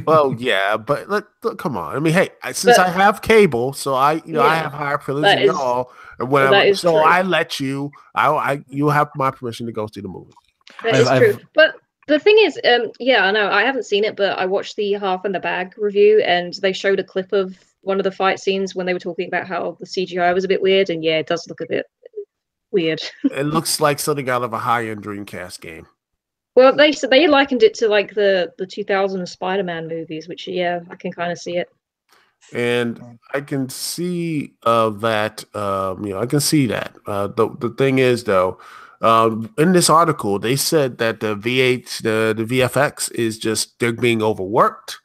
[SPEAKER 5] Well, yeah, but look, come on. I mean, hey, since I have cable, so I have higher privilege than y'all. And so I let you. You have my permission to go see the movie.
[SPEAKER 2] That is true. But the thing is, I know I haven't seen it, but I watched the Half in the Bag review, and they showed a clip of one of the fight scenes when they were talking about how the CGI was a bit weird, and yeah, it does look a bit weird.
[SPEAKER 5] It looks like something out of a high-end Dreamcast game.
[SPEAKER 2] Well, they likened it to like the 2000 Spider-Man movies, which I can kind of see it.
[SPEAKER 5] And I can see that. I can see that. The thing is, though, in this article, they said that the VFX is just they're being overworked,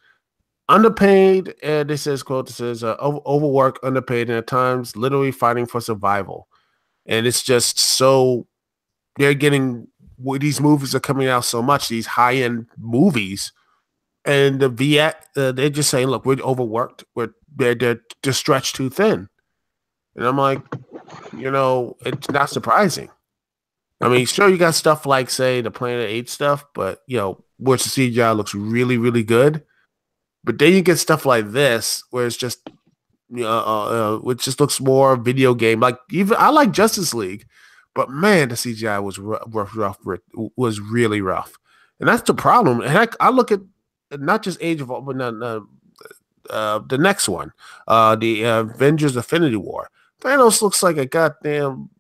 [SPEAKER 5] underpaid, and it says, overworked, underpaid, and at times literally fighting for survival. And it's just so they're getting. These movies are coming out so much, these high-end movies, and they're just saying, look, we're overworked, they're stretched too thin. And I'm like, it's not surprising. I mean, sure, you got stuff like, say, the Planet 8 stuff, but, where the CGI looks really, really good. But then you get stuff like this, where it's just, which just looks more video game. Like, even I like Justice League. But man, the CGI was rough, was really rough, and that's the problem. And I look at not just Age of Ultron, but the next one, the Avengers: Infinity War. Thanos looks like a goddamn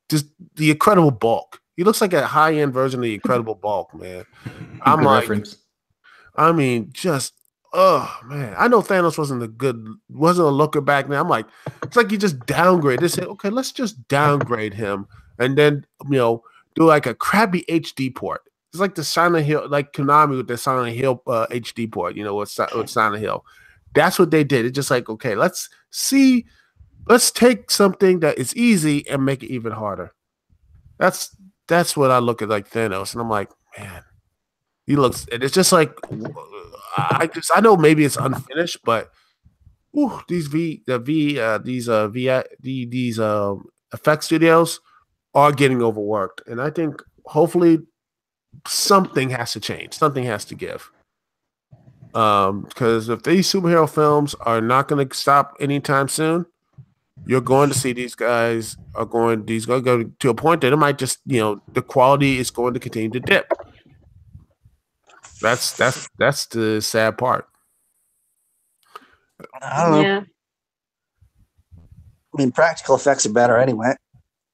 [SPEAKER 5] just the Incredible Bulk. He looks like a high-end version of the Incredible Bulk, man. I'm like, reference. I mean, just man, I know Thanos wasn't a looker back then. I'm like, it's like you just downgrade. They say, okay, let's just downgrade him. And then, do like a crappy HD port. It's like the Silent Hill, like Konami with the Silent Hill HD port, with Silent Hill. That's what they did. It's just like, okay, let's take something that is easy and make it even harder. That's what I look at like Thanos. And I'm like, man, he looks, and it's just like, I know maybe it's unfinished, but these effect studios are getting overworked, and I think hopefully something has to change, something has to give. Because if these superhero films are not going to stop anytime soon, you're going to see these guys are going to go to a point that it might just the quality is going to continue to dip. That's the sad part.
[SPEAKER 4] I don't know. Yeah. I mean, practical effects are better anyway.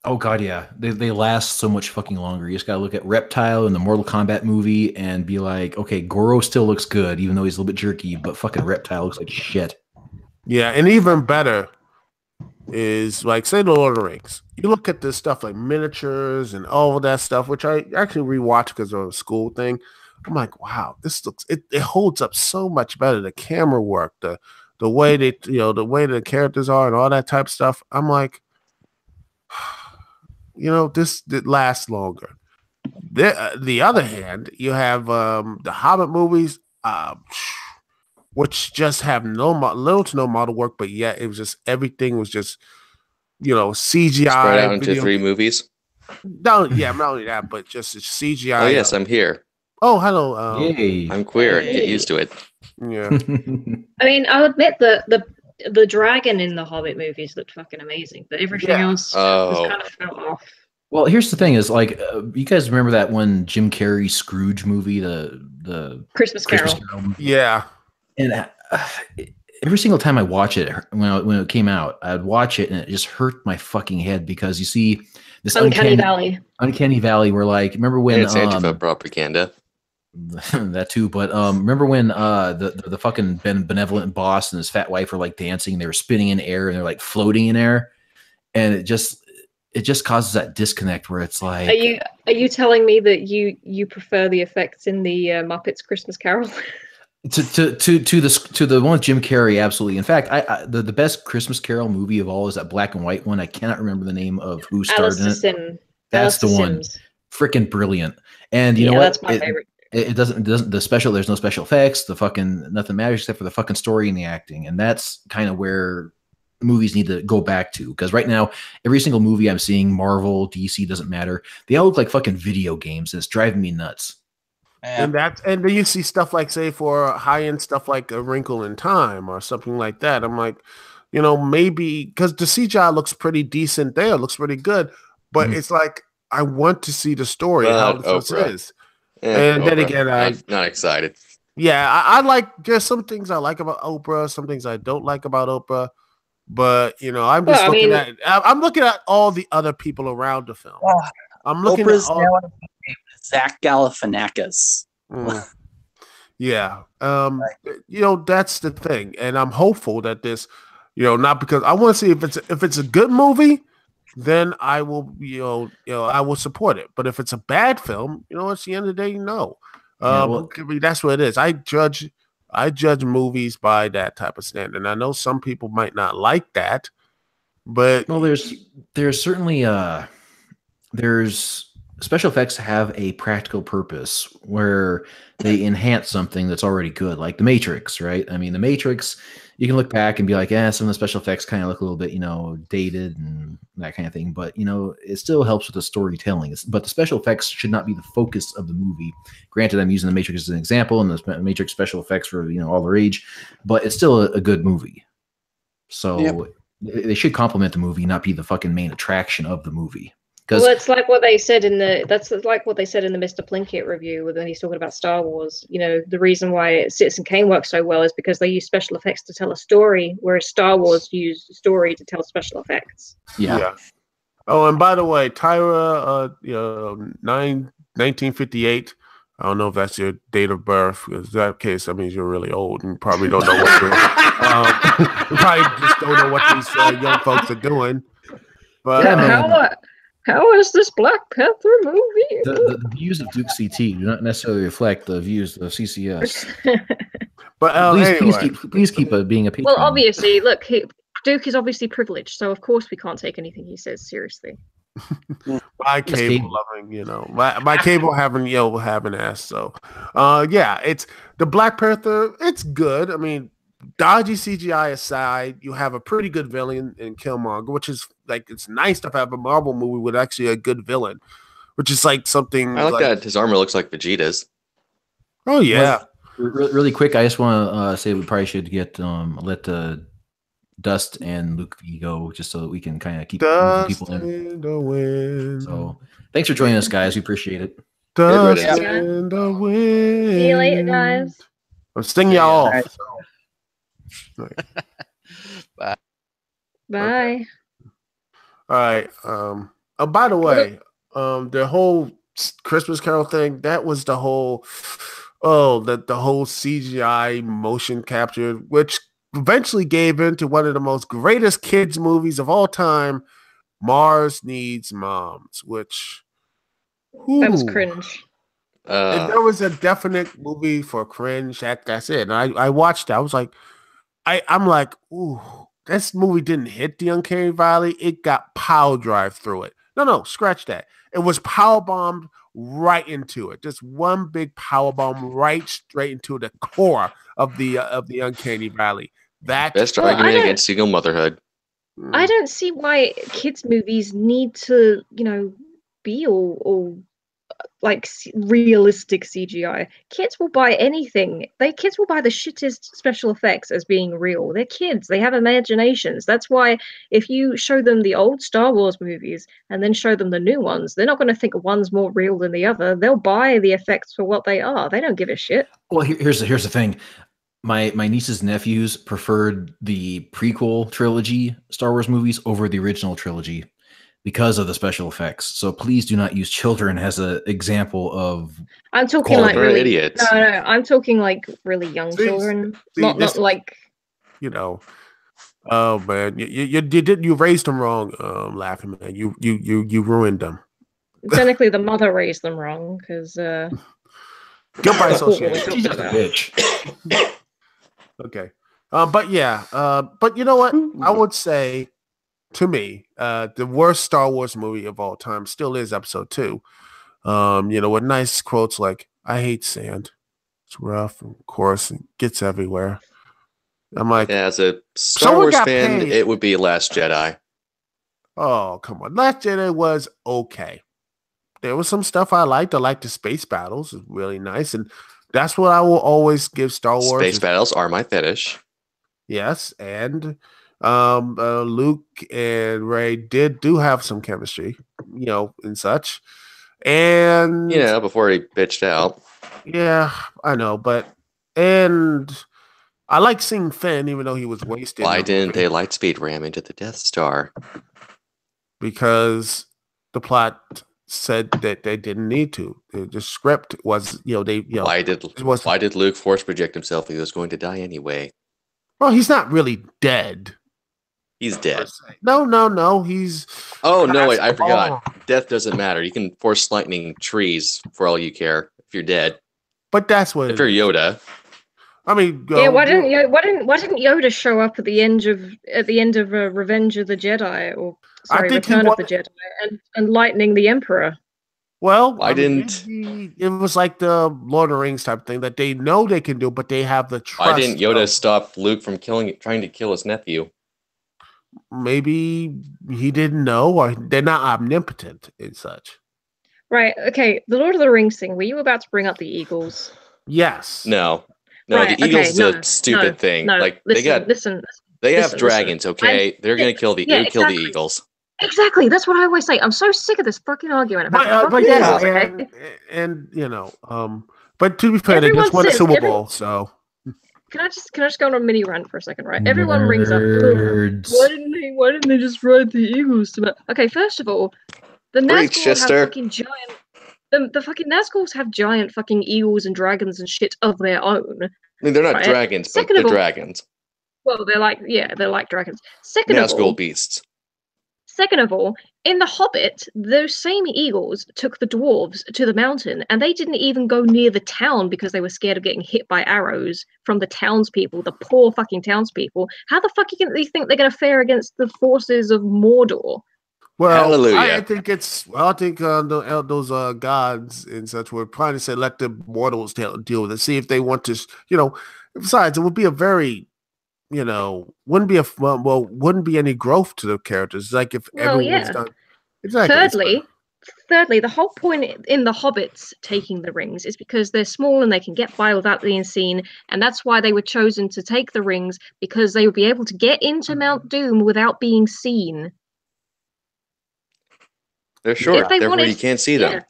[SPEAKER 1] Oh god, yeah. They last so much fucking longer. You just gotta look at Reptile in the Mortal Kombat movie and be like, okay, Goro still looks good, even though he's a little bit jerky, but fucking Reptile looks like shit.
[SPEAKER 5] Yeah, and even better is like, say, the Lord of the Rings. You look at this stuff like miniatures and all of that stuff, which I actually rewatched because of a school thing. I'm like, wow, this looks it holds up so much better. The camera work, the way they the way the characters are and all that type of stuff. I'm like, this lasts longer. The other hand, you have the Hobbit movies, which just have little to no model work, but yet it was just everything was just CGI.
[SPEAKER 6] Spread out into 3 movies.
[SPEAKER 5] No, yeah, not only that, but just CGI.
[SPEAKER 6] Oh yes, I'm here.
[SPEAKER 5] Oh, hello.
[SPEAKER 1] Yay.
[SPEAKER 6] I'm queer. Hey. Get used to it.
[SPEAKER 5] Yeah.
[SPEAKER 2] I mean, I'll admit that the dragon in the Hobbit movies looked fucking amazing, but everything else was kind of fell off.
[SPEAKER 1] Well, here's the thing: is like you guys remember that one Jim Carrey Scrooge movie, the
[SPEAKER 2] Christmas Carol?
[SPEAKER 5] Yeah,
[SPEAKER 1] and every single time I watch it, when it came out, I'd watch it and it just hurt my fucking head because you see this
[SPEAKER 2] Uncanny Valley.
[SPEAKER 1] Uncanny Valley, where like, remember when
[SPEAKER 6] And it's anti-propaganda.
[SPEAKER 1] that too, but remember when the fucking benevolent boss and his fat wife were like dancing, they were spinning in air and they're like floating in air, and it just causes that disconnect where it's like,
[SPEAKER 2] are you telling me that you prefer the effects in the Muppets Christmas Carol?
[SPEAKER 1] to the one with Jim Carrey? Absolutely. In fact, the best Christmas Carol movie of all is that black and white one. I cannot remember the name of who starred in it. That's the one. Freaking brilliant. And you know what?
[SPEAKER 2] That's my favorite.
[SPEAKER 1] It doesn't there's no special effects. The fucking nothing matters except for the fucking story and the acting. And that's kind of where movies need to go back to, because right now every single movie I'm seeing, Marvel, DC, doesn't matter, they all look like fucking video games, and it's driving me nuts.
[SPEAKER 5] And then you see stuff like, say, for high-end stuff like A Wrinkle in Time or something like that. I'm like, maybe because the CGI looks pretty decent there, looks pretty good, but it's like, I want to see the story, how this is. And then again, I'm
[SPEAKER 6] not excited.
[SPEAKER 5] Yeah, I like, there's some things I like about Oprah, some things I don't like about Oprah, but I'm just I'm looking at all the other people around the film. I'm looking
[SPEAKER 4] Oprah's
[SPEAKER 5] at all.
[SPEAKER 4] Zach Galifianakis.
[SPEAKER 5] Yeah, that's the thing, and I'm hopeful that this, not because I want to see if it's a good movie, then I will, I will support it. But if it's a bad film, it's the end of the day, no. That's what it is. I judge movies by that type of standard. And I know some people might not like that, but
[SPEAKER 1] there's certainly there's special effects have a practical purpose where they enhance something that's already good, like The Matrix, right? I mean, The Matrix, you can look back and be like, some of the special effects kind of look a little bit, dated and that kind of thing. But, it still helps with the storytelling. But the special effects should not be the focus of the movie. Granted, I'm using The Matrix as an example, and the Matrix special effects for, all their age, but it's still a good movie. So they should complement the movie, not be the fucking main attraction of the movie.
[SPEAKER 2] Well, it's like what they said in the Mr. Plinkett review when he's talking about Star Wars. The reason why Citizen Kane works so well is because they use special effects to tell a story, whereas Star Wars used story to tell special effects.
[SPEAKER 1] Yeah.
[SPEAKER 5] Oh, and by the way, Tyra, 1958. I don't know if that's your date of birth, because that case, that means you're really old and probably don't know what you're. You probably just don't know what these young folks are doing. But
[SPEAKER 2] how is this Black Panther movie?
[SPEAKER 1] The views of Duke CT do not necessarily reflect the views of CCS.
[SPEAKER 5] But
[SPEAKER 1] please keep being a patron.
[SPEAKER 2] Well, obviously, look, Duke is obviously privileged, so of course we can't take anything he says seriously.
[SPEAKER 5] My cable loving, my cable having ass. So, it's the Black Panther. It's good. I mean, dodgy CGI aside, you have a pretty good villain in Killmonger, which is like, it's nice to have a Marvel movie with actually a good villain, which is like something.
[SPEAKER 6] I like that his armor looks like Vegeta's.
[SPEAKER 5] Oh yeah.
[SPEAKER 1] Really quick, I just want to say we probably should get let Dust and Luke V go, just so that we can kind of keep people in
[SPEAKER 5] the wind.
[SPEAKER 1] So thanks for joining us, guys. We appreciate it.
[SPEAKER 5] Dust in the wind.
[SPEAKER 2] See you later, guys.
[SPEAKER 5] I'm stinging y'all off.
[SPEAKER 6] Bye.
[SPEAKER 2] Bye.
[SPEAKER 5] All right. By the way, the whole Christmas Carol thing, that was the whole the whole CGI motion capture, which eventually gave into one of the most greatest kids movies of all time, Mars Needs Moms, which
[SPEAKER 2] that was cringe.
[SPEAKER 5] If there was a definite movie for cringe, that's it. And I watched it. I was like, I'm like, ooh, this movie didn't hit the Uncanny Valley. It got power drive through it. No, scratch that. It was power bombed right into it. Just one big power bomb right straight into the core of the Uncanny Valley. That
[SPEAKER 6] best argument against single motherhood.
[SPEAKER 2] I don't see why kids' movies need to, be all like realistic CGI. Kids will buy anything. Kids will buy the shittest special effects as being real. They're kids. They have imaginations. That's why if you show them the old Star Wars movies and then show them the new ones, they're not going to think one's more real than the other. They'll buy the effects for what they are. They don't give a shit.
[SPEAKER 1] Well, here's the thing. my nieces and nephews preferred the prequel trilogy Star Wars movies over the original trilogy because of the special effects. So please do not use children as an example of.
[SPEAKER 2] I'm talking like really
[SPEAKER 6] idiots.
[SPEAKER 2] No, I'm talking like really young children, not like.
[SPEAKER 5] You know, oh man, you raised them wrong, laughing man. You ruined them.
[SPEAKER 2] Technically, the mother raised them wrong because.
[SPEAKER 5] Goodbye, association.
[SPEAKER 1] She's just a bitch.
[SPEAKER 5] Okay, but yeah, but you know what? I would say, to me, the worst Star Wars movie of all time still is Episode 2. You know, with nice quotes like, "I hate sand. It's rough, and coarse, and gets everywhere." I'm like,
[SPEAKER 6] yeah, as a Star Wars fan,
[SPEAKER 5] paid.
[SPEAKER 6] it would be Last Jedi.
[SPEAKER 5] Oh, come on. Last Jedi was okay. There was some stuff I liked. I liked the space battles. It was really nice. And that's what I will always give Star Wars.
[SPEAKER 6] Space battles are my fetish.
[SPEAKER 5] Yes. And Luke and Rey do have some chemistry, you know, and such. And
[SPEAKER 6] yeah, before he bitched out.
[SPEAKER 5] Yeah, I know, and I like seeing Finn, even though he was wasted.
[SPEAKER 6] Why didn't they lightspeed ram into the Death Star?
[SPEAKER 5] Because the plot said that they didn't need to. The script was,
[SPEAKER 6] why did Luke force project himself? He was going to die anyway.
[SPEAKER 5] Well, he's not really dead.
[SPEAKER 6] He's dead.
[SPEAKER 5] No. He's.
[SPEAKER 6] Oh no! Wait, I forgot. Death doesn't matter. You can force lightning trees for all you care if you're dead.
[SPEAKER 5] But that's what.
[SPEAKER 6] If you're Yoda.
[SPEAKER 5] I mean,
[SPEAKER 2] yeah. Why didn't Yoda show up at the end of Revenge of the Jedi, or sorry, Return of the Jedi, and lightning the Emperor?
[SPEAKER 5] Well,
[SPEAKER 6] why didn't
[SPEAKER 5] it was like the Lord of the Rings type thing that they know they can do, but they have the trust.
[SPEAKER 6] Why didn't Yoda stop Luke from trying to kill his nephew?
[SPEAKER 5] Maybe he didn't know, or they're not omnipotent and such.
[SPEAKER 2] Right. Okay. The Lord of the Rings thing. Were you about to bring up the Eagles?
[SPEAKER 5] Yes.
[SPEAKER 6] No.
[SPEAKER 2] Right,
[SPEAKER 6] the Eagles is a stupid thing.
[SPEAKER 2] No,
[SPEAKER 6] like
[SPEAKER 2] listen,
[SPEAKER 6] they have dragons. Okay, they're gonna kill the Eagles.
[SPEAKER 2] Exactly. That's what I always say. I'm so sick of this fucking argument about
[SPEAKER 5] but
[SPEAKER 2] Eagles. Okay?
[SPEAKER 5] And you know, but to be fair, they just won a Super Bowl, so.
[SPEAKER 2] Can I just go on a mini rant for a second, right? Everyone brings up, why didn't they just ride the Eagles to okay, first of all, the Nazgûl have fucking giant. The fucking Nazgûls have giant fucking eagles and dragons and shit of their own.
[SPEAKER 6] I mean, they're not dragons, but they're dragons.
[SPEAKER 2] Well, they're like dragons.
[SPEAKER 6] Nazgûl beasts.
[SPEAKER 2] Second of all, in The Hobbit, those same eagles took the dwarves to the mountain, and they didn't even go near the town because they were scared of getting hit by arrows from the townspeople, the poor fucking townspeople. How the fuck do you think they're going to fare against the forces of Mordor?
[SPEAKER 5] Well,
[SPEAKER 6] hallelujah.
[SPEAKER 5] I think those gods and such were trying to say let the mortals deal with it. See if they want to, Besides, it would be a very, wouldn't be any growth to the characters. It's like if everyone's done. Exactly.
[SPEAKER 2] Thirdly, the whole point in the Hobbits taking the rings is because they're small and they can get by without being seen, and that's why they were chosen to take the rings, because they would be able to get into Mount Doom without being seen.
[SPEAKER 6] They're short, therefore you can't see them.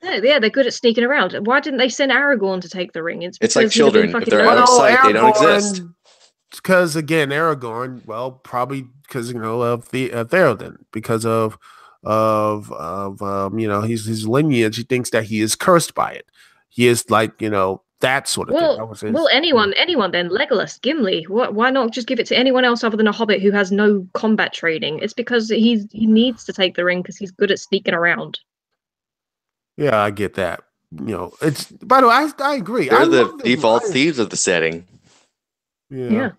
[SPEAKER 2] Yeah, they're good at sneaking around. Why didn't they send Aragorn to take the ring?
[SPEAKER 6] It's like children. If they're out of sight, they don't exist.
[SPEAKER 5] Because again, Aragorn, well, probably because of Theoden, because of his lineage. He thinks that he is cursed by it. He is like that sort of thing.
[SPEAKER 2] Well, anyone then, Legolas, Gimli. Why not just give it to anyone else other than a hobbit who has no combat training? It's because he needs to take the ring because he's good at sneaking around.
[SPEAKER 5] Yeah, I get that. It's, by the way, I agree.
[SPEAKER 6] They're the default thieves of the setting.
[SPEAKER 2] Yeah.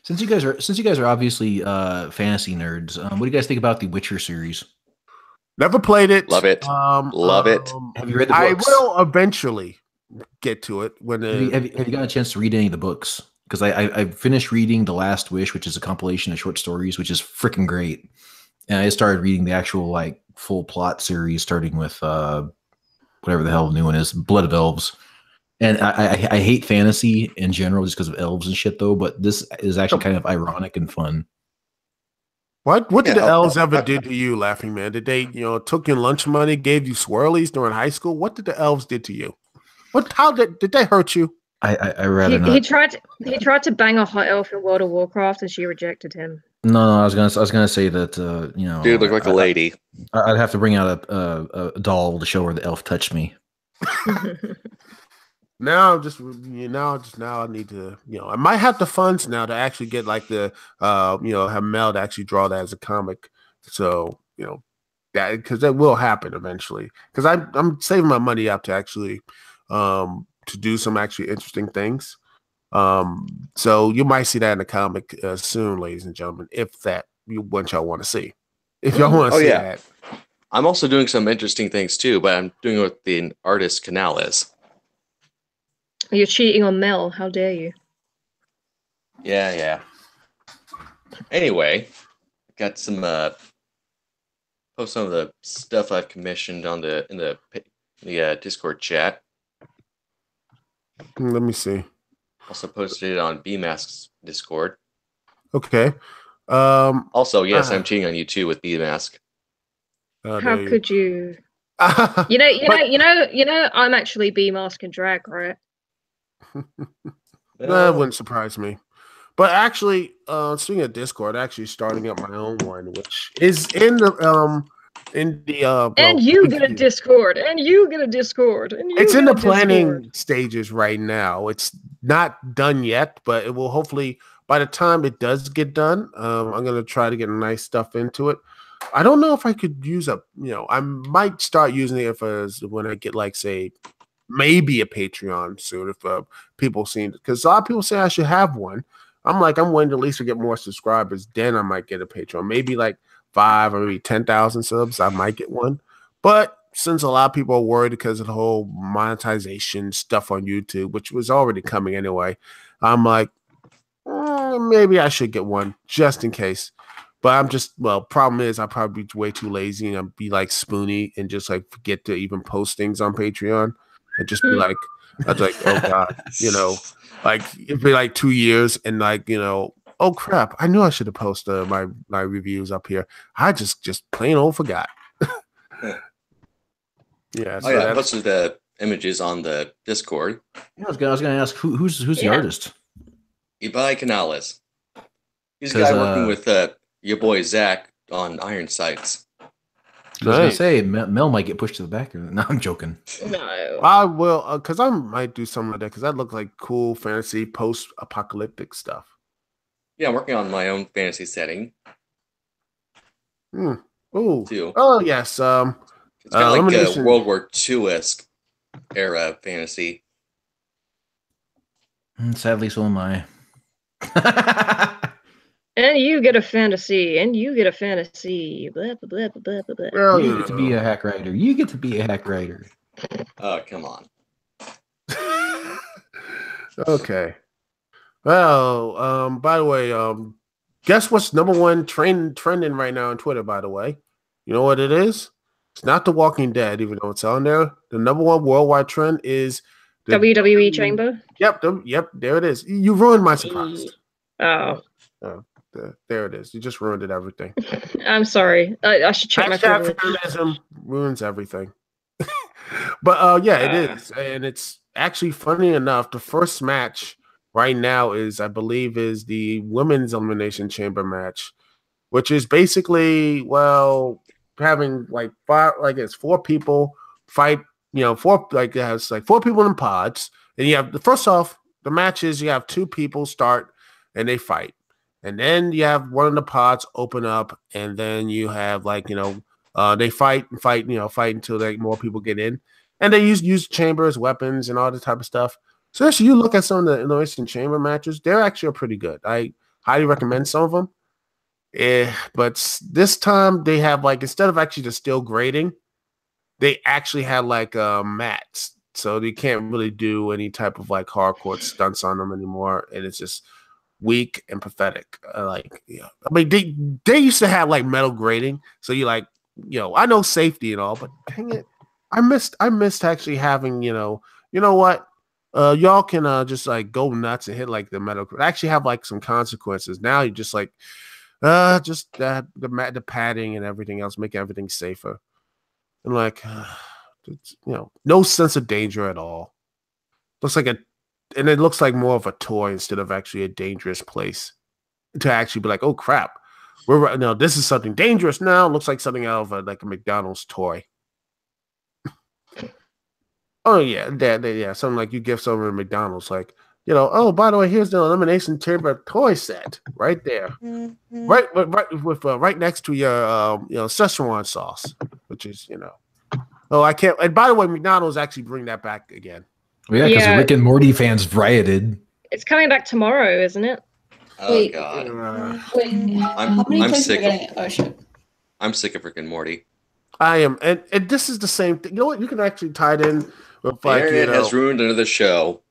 [SPEAKER 1] Since you guys are obviously fantasy nerds, what do you guys think about the Witcher series?
[SPEAKER 5] Never played it.
[SPEAKER 6] Love it. Love it.
[SPEAKER 1] Have you read the books?
[SPEAKER 5] I will eventually get to it. When
[SPEAKER 1] have you gotten a chance to read any of the books? Because I finished reading The Last Wish, which is a compilation of short stories, which is freaking great. And I started reading the actual full plot series, starting with whatever the hell the new one is, Blood of Elves. And I hate fantasy in general just because of elves and shit, though. But this is actually kind of ironic and fun.
[SPEAKER 5] What did the elves ever do to you, Laughing Man? Did they, took your lunch money, gave you swirlies during high school? What did the elves did to you? How did they hurt you?
[SPEAKER 1] I rather not.
[SPEAKER 2] He tried to bang a hot elf in World of Warcraft, and she rejected him.
[SPEAKER 1] No, I was gonna say that
[SPEAKER 6] Dude look like a lady.
[SPEAKER 1] I'd have to bring out a doll to show her the elf touched me.
[SPEAKER 5] Now I need to, I might have the funds now to actually get like the have Mel to actually draw that as a comic. So that, because that will happen eventually. Because I'm saving my money up to actually to do some actually interesting things. So you might see that in the comic soon, ladies and gentlemen, if that what y'all want to see. If y'all want to see that.
[SPEAKER 6] I'm also doing some interesting things too, but I'm doing it with the artist Canales.
[SPEAKER 2] You're cheating on Mel. How dare you?
[SPEAKER 6] Yeah. Anyway, got some post some of the stuff I've commissioned on in the Discord chat.
[SPEAKER 5] Let me see.
[SPEAKER 6] Also posted it on BMask's Discord.
[SPEAKER 5] Okay.
[SPEAKER 6] Also, yes, I'm cheating on you too with BMask.
[SPEAKER 2] How could you? You know, I'm actually BMask and drag, right?
[SPEAKER 5] That wouldn't surprise me. But actually, speaking of Discord, actually starting up my own one, which is in the
[SPEAKER 2] and you get a Discord, and you get a Discord, and you
[SPEAKER 5] it's in the planning
[SPEAKER 2] Discord
[SPEAKER 5] stages right now. It's not done yet, but it will hopefully by the time it does get done. I'm gonna try to get nice stuff into it. I don't know if I could use I might start using it when I get like say maybe a Patreon soon if people see it, because a lot of people say I should have one. I'm waiting to at least get more subscribers, then I might get a Patreon. Maybe like 5 or maybe 10,000 subs, I might get one. But since a lot of people are worried because of the whole monetization stuff on YouTube, which was already coming anyway, I'm like, maybe I should get one just in case. But problem is I'll probably be way too lazy and I'll be like Spoonie and just like forget to even post things on Patreon and just be like, oh God, like it'd be like 2 years and like, oh crap, I knew I should have posted my reviews up here. I just plain old forgot. Yeah. So
[SPEAKER 6] I posted the images on the Discord.
[SPEAKER 1] Yeah, I was gonna ask who's the artist?
[SPEAKER 6] Ibai Canales. He's a guy working with your boy Zach on Iron Sights.
[SPEAKER 1] I was gonna say Mel might get pushed to the back. No, I'm joking.
[SPEAKER 2] No,
[SPEAKER 5] I will, because I might do something like that because that looks like cool fantasy post-apocalyptic stuff.
[SPEAKER 6] Yeah, I'm working on my own fantasy setting.
[SPEAKER 5] Oh,
[SPEAKER 6] too.
[SPEAKER 5] Oh yes.
[SPEAKER 6] It's kind of like a World War II-esque era fantasy.
[SPEAKER 1] Sadly, so am I.
[SPEAKER 2] And you get a fantasy, and you get a fantasy. Blah, blah, blah, blah, blah, blah.
[SPEAKER 1] Well, you get to be a hack writer. You get to be a hack writer.
[SPEAKER 6] Oh, come on.
[SPEAKER 5] Okay. Well, by the way, guess what's number one trending right now on Twitter, by the way? You know what it is? It's not The Walking Dead, even though it's on there. The number one worldwide trend is
[SPEAKER 2] the WWE Chamber?
[SPEAKER 5] Yep, there it is. You ruined my surprise.
[SPEAKER 2] Oh.
[SPEAKER 5] There it is. You just ruined everything.
[SPEAKER 2] I'm sorry. I should check my privilege.
[SPEAKER 5] Feminism ruins everything. But yeah, it is. And it's actually funny enough, the first match right now is, I believe, is the women's elimination chamber match, which is basically, having like it's 4 people fight, it has like 4 people in pods. And you have first off, the match is you have 2 people start and they fight. And then you have one of the pods open up, and then you have they fight until like more people get in, and they use chambers, weapons, and all the type of stuff. So actually, you look at some of the elimination chamber matches; they're actually pretty good. I highly recommend some of them. But this time they have instead of actually just still grading, they actually had mats, so they can't really do any type of hardcore stunts on them anymore, and it's just weak and pathetic. I mean, they used to have metal grading, so I know safety and all, but dang it, I missed actually having y'all can just go nuts and hit the metal. Actually have some consequences. Now you just just the padding and everything else, make everything safer, and no sense of danger at all. Looks like a and it looks like more of a toy instead of actually a dangerous place to actually be like, oh crap, this is something dangerous now. It looks like something out of like a McDonald's toy. Oh yeah, yeah, something like you give someone at McDonald's, like, oh, by the way, here's the elimination chamber toy set right there, right next to your Szechuan sauce, which is Oh, I can't. And by the way, McDonald's actually bring that back again.
[SPEAKER 1] Well, yeah, because Rick and Morty fans rioted.
[SPEAKER 2] It's coming back tomorrow, isn't it?
[SPEAKER 6] Oh
[SPEAKER 7] wait,
[SPEAKER 6] God.
[SPEAKER 7] I'm sick of. Oh shit.
[SPEAKER 6] I'm sick of Rick and Morty.
[SPEAKER 5] I am, and this is the same thing. You know what? You can actually tie it in with like
[SPEAKER 6] It has ruined another show.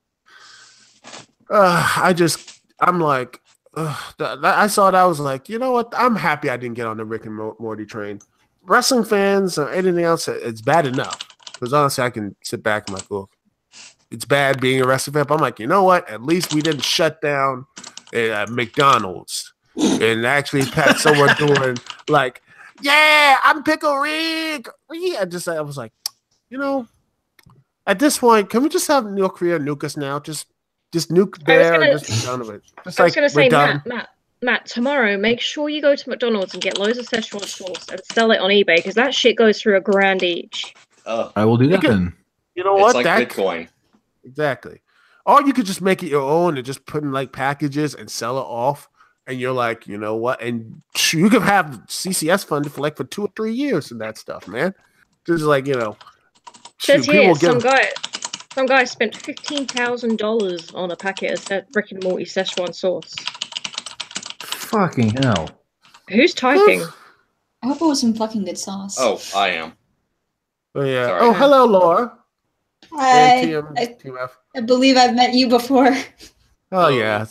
[SPEAKER 5] I'm like, I saw that. I was like, you know what? I'm happy I didn't get on the Rick and Morty train. Wrestling fans or anything else, it's bad enough. Because honestly, I can sit back and like, oh, it's bad being a wrestling fan. But I'm like, you know what? At least we didn't shut down McDonald's and actually had someone doing like, yeah, I'm Pickle Rick. I was like, at this point, can we just have North Korea nuke us now? Just nuke there and just be done with it.
[SPEAKER 2] I was going to say, Matt, tomorrow, make sure you go to McDonald's and get loads of Szechuan sauce and sell it on eBay, because that shit goes for $1,000 each.
[SPEAKER 6] Oh,
[SPEAKER 1] I will do that then.
[SPEAKER 5] You know what?
[SPEAKER 6] It's like Bitcoin.
[SPEAKER 5] Exactly. Or you could just make it your own and just put in like packages and sell it off. And you're like, you know what? And you can have CCS funded for 2 or 3 years and that stuff, man. Just like,
[SPEAKER 2] Says here, some guy spent $15,000 on a packet of Rick and Morty Szechuan sauce.
[SPEAKER 1] Fucking hell.
[SPEAKER 2] Who's typing?
[SPEAKER 7] I hope it was some fucking good sauce.
[SPEAKER 6] Oh, I am.
[SPEAKER 5] Oh, yeah.
[SPEAKER 6] Sorry.
[SPEAKER 5] Oh, hello, Laura.
[SPEAKER 7] Hi.
[SPEAKER 5] TMF.
[SPEAKER 7] I believe I've met you before.
[SPEAKER 5] Oh, yeah.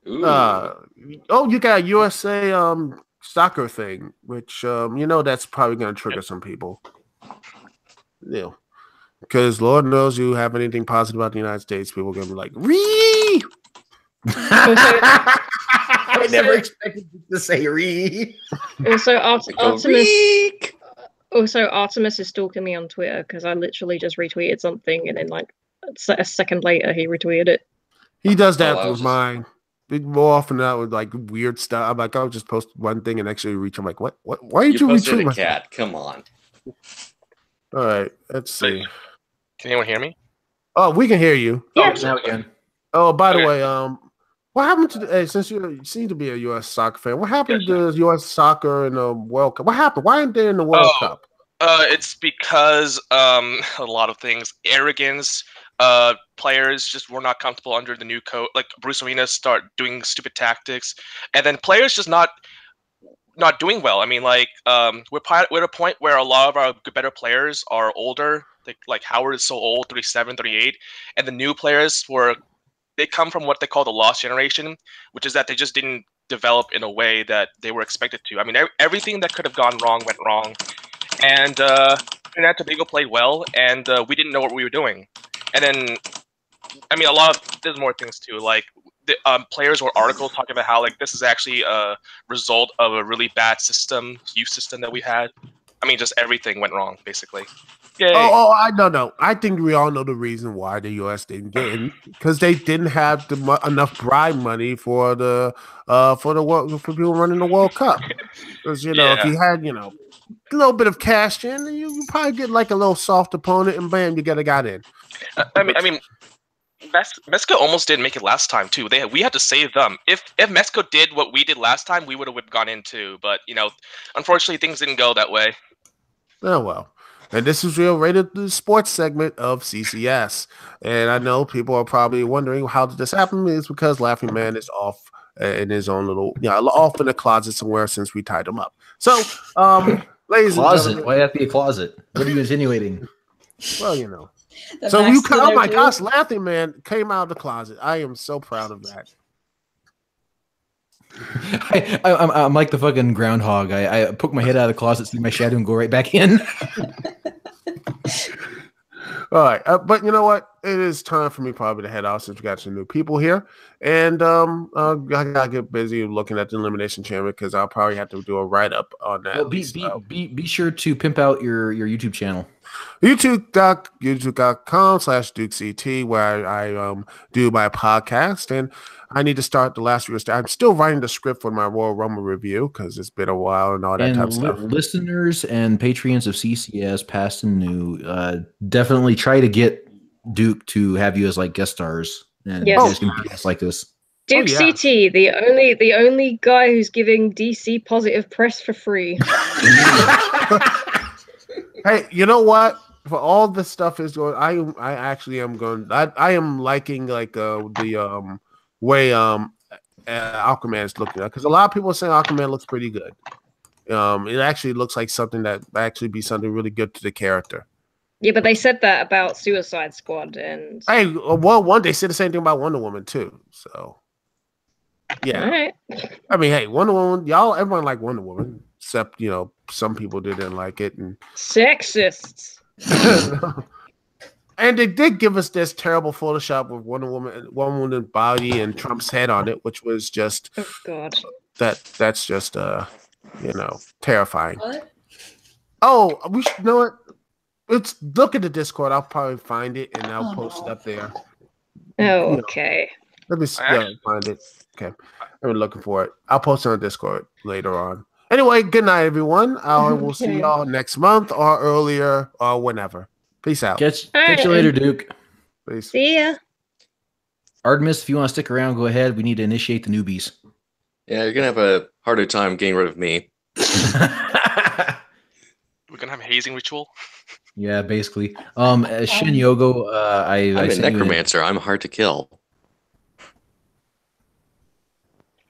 [SPEAKER 5] You got a USA soccer thing, which that's probably going to trigger some people. Yeah. Because Lord knows you have anything positive about the United States, people are going to be like, "Ree!"
[SPEAKER 1] I never expected you to say "ree."
[SPEAKER 2] Also, Artemis is stalking me on Twitter because I literally just retweeted something, and then a second later he retweeted it.
[SPEAKER 5] He does that with mine. More often than not with weird stuff. I'm like, I'll just post one thing and actually reach. I'm like, what? Why did you retweet
[SPEAKER 6] a cat? Come on.
[SPEAKER 5] All right, let's see.
[SPEAKER 8] Can anyone hear me?
[SPEAKER 5] Oh, we can hear you.
[SPEAKER 2] Yeah.
[SPEAKER 1] Now again.
[SPEAKER 5] Oh, by the way, what happened to since you seem to be a U.S. soccer fan? What happened to U.S. soccer in the World Cup? What happened? Why aren't they in the World Cup?
[SPEAKER 8] It's because a lot of things. Arrogance. Players just were not comfortable under the new code. Like Bruce Arena start doing stupid tactics, and then players just not doing well. I mean, we're at a point where a lot of our better players are older. Like Howard is so old, 37, 38, and the new players they come from what they call the lost generation, which is that they just didn't develop in a way that they were expected to. I mean, everything that could have gone wrong went wrong, and Trinidad and Tobago played well, and we didn't know what we were doing. And then, I mean, there's more things too. Like the players wrote articles talking about how this is actually a result of a really bad youth system that we had. I mean, just everything went wrong, basically. Yay.
[SPEAKER 5] I don't know. I think we all know the reason why the U.S. didn't get in, because they didn't have enough bribe money for people running the World Cup. Because if you had a little bit of cash in, you probably get a little soft opponent, and bam, you got in.
[SPEAKER 8] I mean, Mexico almost didn't make it last time too. We had to save them. If Mexico did what we did last time, we would have gone in too. But unfortunately, things didn't go that way.
[SPEAKER 5] Oh well. And this is Real Rated, the sports segment of CCS. And I know people are probably wondering how did this happen. It's because LaughingMan is off in his own little, off in a closet somewhere since we tied him up. So, ladies and gentlemen.
[SPEAKER 1] Why have to be a closet? What are you insinuating?
[SPEAKER 5] Well, So oh my gosh, LaughingMan came out of the closet. I am so proud of that.
[SPEAKER 1] I'm like the fucking groundhog. I poke my head out of the closet, see my shadow, and go right back in.
[SPEAKER 5] All right, but you know what? It is time for me probably to head out since we got some new people here, and I gotta get busy looking at the Elimination Chamber because I'll probably have to do a write up on that.
[SPEAKER 1] Well, be sure to pimp out your YouTube channel. YouTube.com/DukeCT, where I do my podcast, and I need to start the last review. I'm still writing the script for my Royal Rumble review because it's been a while and all that type of stuff. Listeners and patrons of CCS, past and new, definitely try to get Duke to have you as like guest stars, and it's gonna be just like this.
[SPEAKER 2] Duke CT, the only guy who's giving DC positive press for free.
[SPEAKER 5] Hey, you know what? For all the stuff is going, I actually am going. I am liking like the way Aquaman is looking at, because a lot of people are saying Aquaman looks pretty good. It actually looks like something that actually be something really good to the character.
[SPEAKER 2] Yeah, but they said that about Suicide Squad, and
[SPEAKER 5] they said the same thing about Wonder Woman too. So yeah,
[SPEAKER 2] all right.
[SPEAKER 5] I mean, hey, Wonder Woman, everyone like Wonder Woman, except some people didn't like it, and
[SPEAKER 2] sexists.
[SPEAKER 5] And they did give us this terrible Photoshop with Wonder Woman's body and Trump's head on it, which was just that's just terrifying.
[SPEAKER 7] What?
[SPEAKER 5] Oh, we should know it. Let's look at the Discord. I'll probably find it and I'll post it up there.
[SPEAKER 2] Oh, okay.
[SPEAKER 5] Let me find it. Okay, I've been looking for it. I'll post it on Discord later on. Anyway, good night, everyone. We'll see y'all next month or earlier or whenever. Peace out.
[SPEAKER 1] Catch you later, Duke.
[SPEAKER 5] Peace.
[SPEAKER 2] See ya.
[SPEAKER 1] Artemis, if you want to stick around, go ahead. We need to initiate the newbies.
[SPEAKER 6] Yeah, you're gonna have a harder time getting rid of me.
[SPEAKER 8] We're gonna have a hazing ritual.
[SPEAKER 1] Yeah, basically. Shin Yogo, I'm
[SPEAKER 6] a necromancer. I'm hard to kill.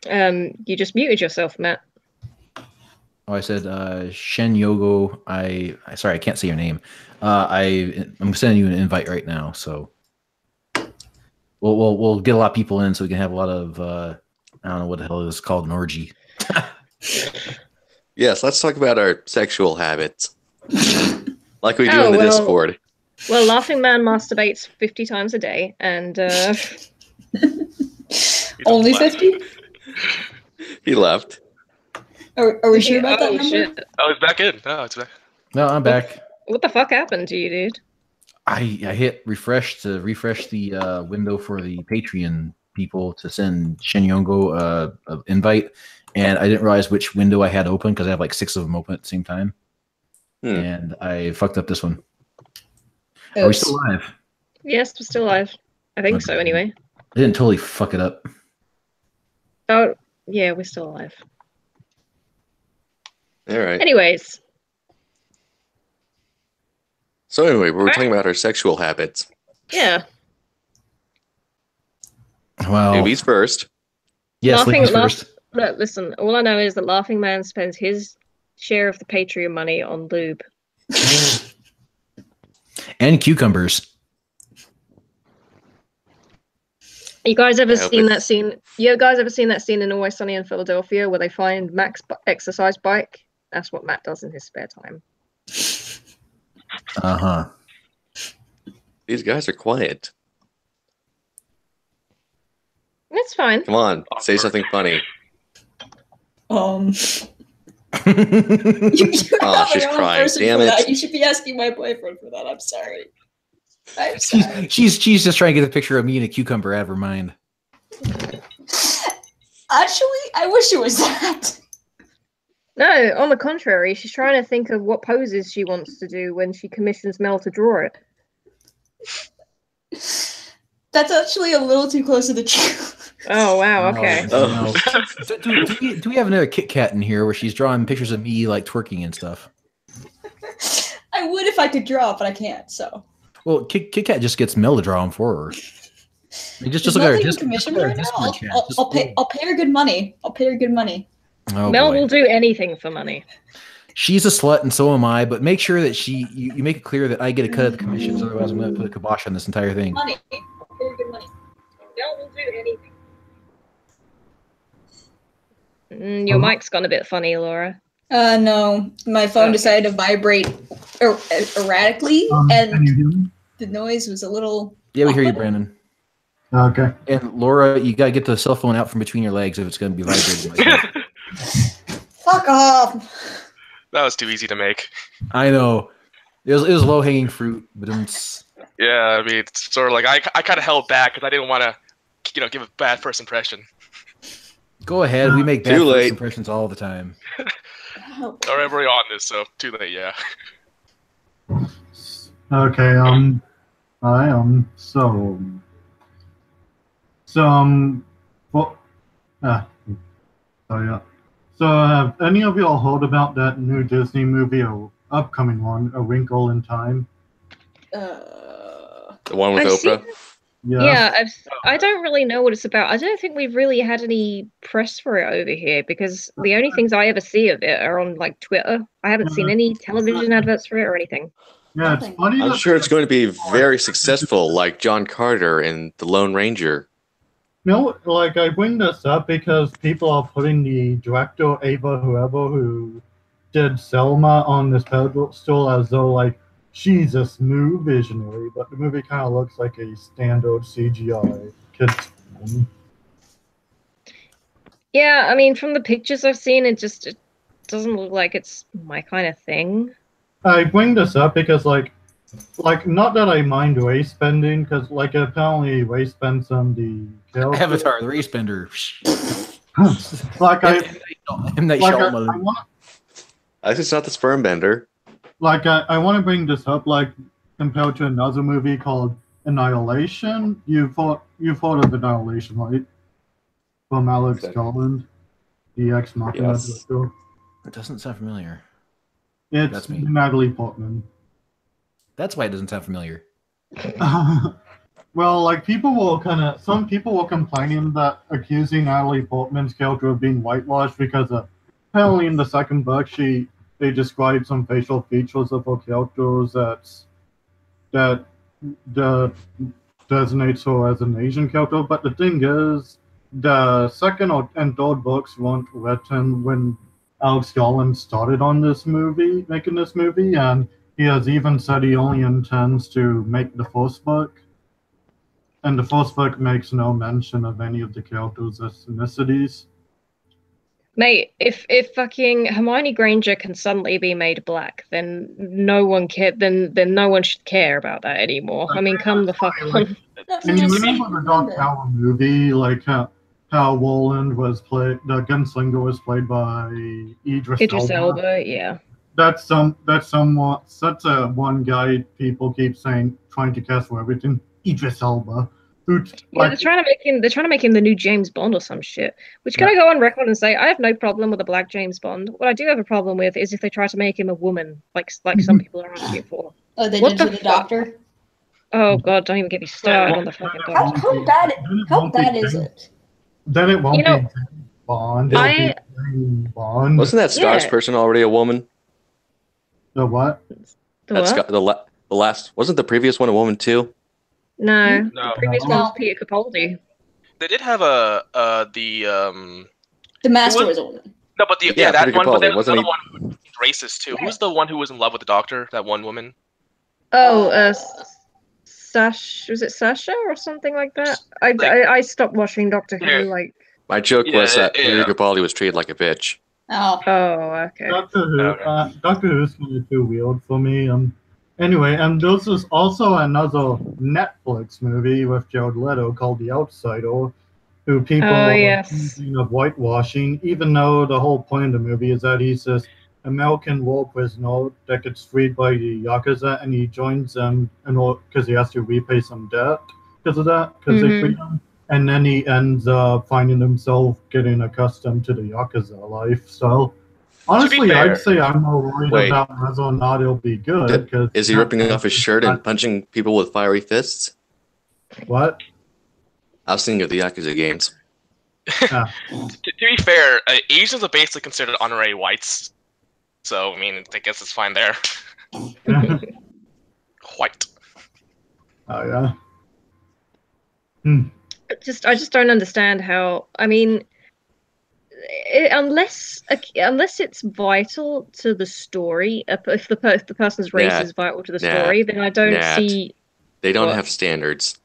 [SPEAKER 2] You just muted yourself, Matt.
[SPEAKER 1] Oh, I said Shen Yogo. Sorry, I can't say your name. I'm sending you an invite right now, so we'll get a lot of people in, so we can have a lot of I don't know what the hell it is called, an orgy.
[SPEAKER 6] Yes, let's talk about our sexual habits, like we do in the Discord.
[SPEAKER 2] Well, Laughing Man masturbates 50 times a day, and
[SPEAKER 7] only 50.
[SPEAKER 6] He left.
[SPEAKER 7] Are we sure about that number?
[SPEAKER 2] Shit.
[SPEAKER 8] Oh, it's back in. No, it's back.
[SPEAKER 1] No, I'm back.
[SPEAKER 2] What the fuck happened to you, dude?
[SPEAKER 1] I hit refresh to refresh the window for the Patreon people to send Shenyongo an invite, and I didn't realize which window I had open because I have like 6 of them open at the same time, and I fucked up this one. Oops. Are we still live?
[SPEAKER 2] Yes, we're still live. I think so, anyway.
[SPEAKER 1] I didn't totally fuck it up.
[SPEAKER 2] Oh, yeah, we're still alive.
[SPEAKER 6] All right.
[SPEAKER 2] Anyways.
[SPEAKER 6] So anyway, we were talking about our sexual habits.
[SPEAKER 2] Yeah.
[SPEAKER 1] Well,
[SPEAKER 6] Newbies first.
[SPEAKER 1] Yes, ladies first.
[SPEAKER 2] Look, listen, all I know is that Laughing Man spends his share of the Patreon money on lube.
[SPEAKER 1] And cucumbers.
[SPEAKER 2] You guys ever seen that scene? You guys ever seen that scene in Always Sunny in Philadelphia where they find Mac's exercise bike? That's what Matt does in his spare time.
[SPEAKER 1] Uh-huh.
[SPEAKER 6] These guys are quiet.
[SPEAKER 2] That's fine.
[SPEAKER 6] Come on, say something funny.
[SPEAKER 7] Oh,
[SPEAKER 6] she's crying. Damn it!
[SPEAKER 7] That. You should be asking my boyfriend for that. I'm sorry.
[SPEAKER 1] She's just trying to get a picture of me and a cucumber out of her mind.
[SPEAKER 7] Actually, I wish it was that.
[SPEAKER 2] No, on the contrary, she's trying to think of what poses she wants to do when she commissions Mel to draw it.
[SPEAKER 7] That's actually a little too close to the truth.
[SPEAKER 2] Oh, wow, okay.
[SPEAKER 1] No. So do we have another Kit Kat in here where she's drawing pictures of me like twerking and stuff?
[SPEAKER 7] I would if I could draw, but I can't, so.
[SPEAKER 1] Well, Kit Kat just gets Mel to draw them for her. I mean, just look at her Discord chat.
[SPEAKER 7] I'll pay her good money. I'll pay her good money.
[SPEAKER 1] Oh,
[SPEAKER 2] Mel will do anything for money.
[SPEAKER 1] She's a slut and so am I, but make sure that you make it clear that I get a cut of the commissions, otherwise I'm going to put a kibosh on this entire thing.
[SPEAKER 7] Money. I'll pay her good money.
[SPEAKER 2] Mel will do anything. Your mic's gone a bit funny, Laura.
[SPEAKER 7] No. My phone decided to vibrate erratically, and The noise was a little...
[SPEAKER 1] Yeah, we hear you, Brandon.
[SPEAKER 9] Okay.
[SPEAKER 1] And Laura, you gotta get the cell phone out from between your legs if it's gonna be vibrating like that.
[SPEAKER 7] Fuck off!
[SPEAKER 8] That was too easy to make.
[SPEAKER 1] I know. It was low hanging fruit, but it's...
[SPEAKER 8] Yeah, I mean, it's sort of like I kind of held back because I didn't want to, give a bad first impression.
[SPEAKER 1] Go ahead. We make bad
[SPEAKER 6] Too
[SPEAKER 1] first
[SPEAKER 6] late.
[SPEAKER 1] impressions all the time.
[SPEAKER 7] Oh.
[SPEAKER 8] All right, we're on this, so too late. Yeah.
[SPEAKER 9] Okay. So have any of y'all heard about that new Disney movie or upcoming one, A Wrinkle in Time?
[SPEAKER 6] The one with
[SPEAKER 2] I've
[SPEAKER 6] Oprah?
[SPEAKER 2] Yeah, I don't really know what it's about. I don't think we've really had any press for it over here because the only things I ever see of it are on like Twitter. I haven't seen any television adverts for it or anything.
[SPEAKER 9] Yeah, it's funny.
[SPEAKER 6] I'm sure it's going to be very successful, like John Carter in The Lone Ranger.
[SPEAKER 9] No, like I bring this up because people are putting the director Ava whoever who did Selma on this pedestal as though like she's a smooth visionary, but the movie kind of looks like a standard CGI kids film.
[SPEAKER 2] Yeah, I mean, from the pictures I've seen, it doesn't look like it's my kind of thing.
[SPEAKER 9] I bring this up because like not that I mind race spending, because like apparently race spends on the character.
[SPEAKER 1] Avatar, the race bender.
[SPEAKER 9] Like I
[SPEAKER 6] guess it's not the sperm bender.
[SPEAKER 9] Like I want to bring this up, like compared to another movie called Annihilation. You've heard of Annihilation, right? From Alex Garland, the Ex Machina director.
[SPEAKER 1] It doesn't sound familiar.
[SPEAKER 9] It's Natalie Portman.
[SPEAKER 1] That's why it doesn't sound familiar.
[SPEAKER 9] Well, like some people were complaining that accusing Natalie Portman's character of being whitewashed because apparently in the second book they described some facial features of her characters that designates her as an Asian character. But the thing is, the second and third books weren't written when Alex Garland started on making this movie, and he has even said he only intends to make the first book. And the first book makes no mention of any of the characters' ethnicities.
[SPEAKER 2] Mate, if fucking Hermione Granger can suddenly be made black, then no one should care about that anymore. I mean, come the fuck on.
[SPEAKER 9] And you remember the Dark Tower movie, like how Roland was played, the gunslinger was played by Idris
[SPEAKER 2] Elba, yeah.
[SPEAKER 9] That's one guy people keep saying, trying to cast for everything. Idris Elba.
[SPEAKER 2] They're trying to make him the new James Bond or some shit. Which can I go on record and say I have no problem with a black James Bond. What I do have a problem with is if they try to make him a woman, like some people are asking for.
[SPEAKER 7] Oh, they did to the Doctor?
[SPEAKER 2] Oh god, don't even get me started on the fucking Doctor.
[SPEAKER 7] How bad is it?
[SPEAKER 9] Then it won't be Bond. Bond.
[SPEAKER 6] Wasn't that Scottish person already a woman?
[SPEAKER 9] The what?
[SPEAKER 2] The
[SPEAKER 6] last wasn't the previous one a woman too?
[SPEAKER 2] No, the previous one was Peter Capaldi.
[SPEAKER 8] They did have the
[SPEAKER 7] Master was a woman.
[SPEAKER 8] No, but that one,
[SPEAKER 6] Capaldi,
[SPEAKER 8] but then
[SPEAKER 6] wasn't
[SPEAKER 8] another one was racist too. Who's the one who was in love with the Doctor? That one woman.
[SPEAKER 2] Oh, was it Sasha or something like that? I stopped watching Doctor Who. Like
[SPEAKER 6] my joke was that Peter Capaldi was treated like a bitch.
[SPEAKER 2] Oh, okay.
[SPEAKER 9] Doctor Who's kind of too weird for me. Anyway, and this is also another Netflix movie with Jared Leto called The Outsider, who people are accusing of whitewashing, even though the whole point of the movie is that he's this American war prisoner that gets freed by the Yakuza, and he joins them because he has to repay some debt because of that, because they freed him. And then he ends up finding himself getting accustomed to the Yakuza life. So, honestly, I'd say I'm more worried about whether or not it'll be good.
[SPEAKER 6] Is he ripping off his shirt and punching people with fiery fists?
[SPEAKER 9] What?
[SPEAKER 6] I was thinking of the Yakuza games.
[SPEAKER 8] To be fair, Asians are basically considered honorary whites. So, I mean, I guess it's fine there. White.
[SPEAKER 9] Oh, yeah.
[SPEAKER 2] I just don't understand how. I mean, unless it's vital to the story, if the person's race is vital to the story, then I don't see
[SPEAKER 6] They don't have standards.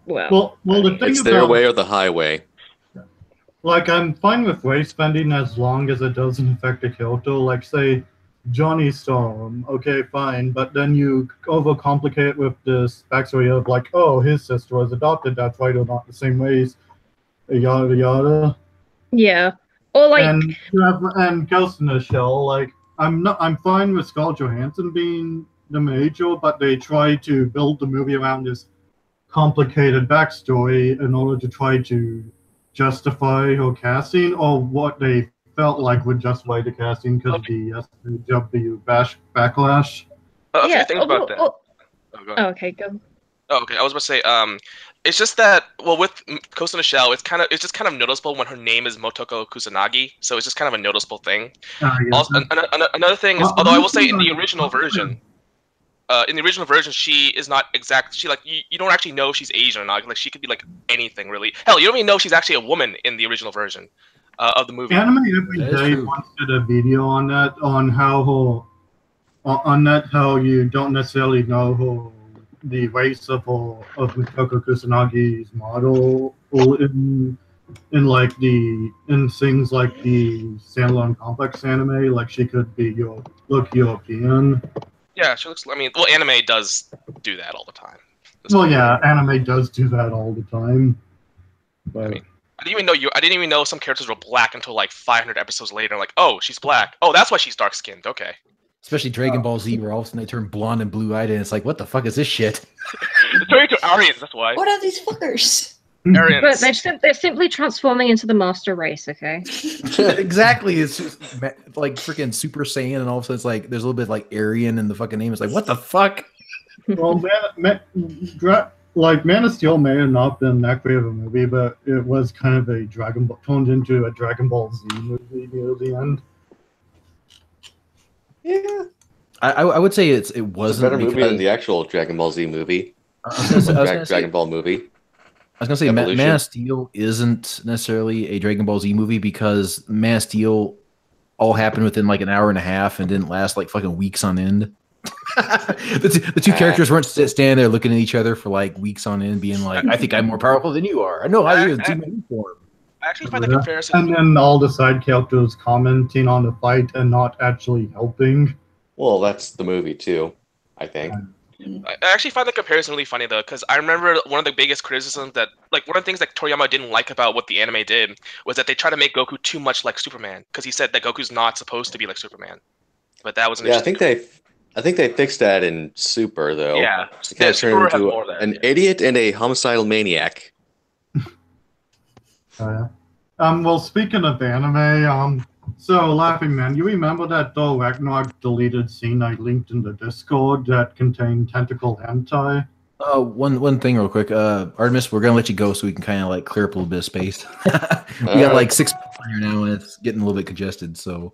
[SPEAKER 9] Well, the thing
[SPEAKER 6] it's their way or the highway.
[SPEAKER 9] Like, I'm fine with race bending as long as it doesn't affect the character. Like, say, Johnny Storm, okay, fine, but then you overcomplicate it with this backstory of, like, oh, his sister was adopted, that's why they're not the same race, yada yada.
[SPEAKER 2] Yeah. Or, like...
[SPEAKER 9] And Ghost in the Shell, like, I'm fine with Scarlett Johansson being the major, but they try to build the movie around this complicated backstory in order to try to justify her casting, or what they felt like would justify the casting because of the SJW backlash.
[SPEAKER 8] A few things about that.
[SPEAKER 2] Okay, go.
[SPEAKER 8] Oh, okay, I was about to say, it's just that, well, with Ghost in the Shell, it's just kind of noticeable when her name is Motoko Kusanagi, so it's just kind of a noticeable thing.
[SPEAKER 9] Yeah.
[SPEAKER 8] Also, another thing is, although I will say in the original version, she is not exact. She, like, you don't actually know if she's Asian or not. Like, she could be like anything, really. Hell, you don't even know if she's actually a woman in the original version of the movie.
[SPEAKER 9] Anime Every Day once did a video on that, on how you don't necessarily know the race of Motoko Kusanagi's model in things like the standalone complex anime. Like, she could be look European.
[SPEAKER 8] Yeah, she looks. I mean, well, anime does do that all the time.
[SPEAKER 9] Anime does do that all the time. But
[SPEAKER 8] I mean, I didn't even know some characters were black until like 500 episodes later. I'm like, oh, she's black. Oh, that's why she's dark skinned. Okay.
[SPEAKER 1] Especially Dragon Ball Z, where all of a sudden they turn blonde and blue-eyed, and it's like, what the fuck is this shit?
[SPEAKER 8] They're turning to Aryans, that's why.
[SPEAKER 7] What are these fuckers?
[SPEAKER 8] Aryans.
[SPEAKER 2] But they're simply transforming into the master race, okay?
[SPEAKER 1] Exactly. It's just like freaking Super Saiyan, and all of a sudden it's like there's a little bit like Aryan in the fucking name. It's like, what the fuck?
[SPEAKER 9] Well, Man of Steel may have not been that great of a movie, but it was kind of turned into a Dragon Ball Z movie near the end.
[SPEAKER 6] Yeah,
[SPEAKER 1] I would say it wasn't
[SPEAKER 6] a better movie than the actual Dragon Ball Z movie. Dragon Ball movie.
[SPEAKER 1] I was gonna say Man of Steel isn't necessarily a Dragon Ball Z movie because Man of Steel all happened within like an hour and a half and didn't last like fucking weeks on end. the two characters weren't standing there looking at each other for like weeks on end, being like, "I think I'm more powerful than you are. I know how you see my uniform."
[SPEAKER 8] I actually find the comparison.
[SPEAKER 9] And then all the side characters commenting on the fight and not actually helping.
[SPEAKER 6] Well, that's the movie too, I think.
[SPEAKER 8] I actually find the comparison really funny though, because I remember one of the biggest criticisms that, like, one of the things that Toriyama didn't like about what the anime did was that they try to make Goku too much like Superman, because he said that Goku's not supposed to be like Superman. But that was an
[SPEAKER 6] I think they fixed that in Super though.
[SPEAKER 8] Yeah,
[SPEAKER 6] to kind of turn into an idiot and a homicidal maniac.
[SPEAKER 9] Well, speaking of anime, so Laughing Man, you remember that Thor Ragnarok deleted scene I linked in the Discord that contained tentacle hentai?
[SPEAKER 1] One thing real quick. Artemis, we're gonna let you go so we can kind of like clear up a little bit of space. We got like 6 people here now, and it's getting a little bit congested. So,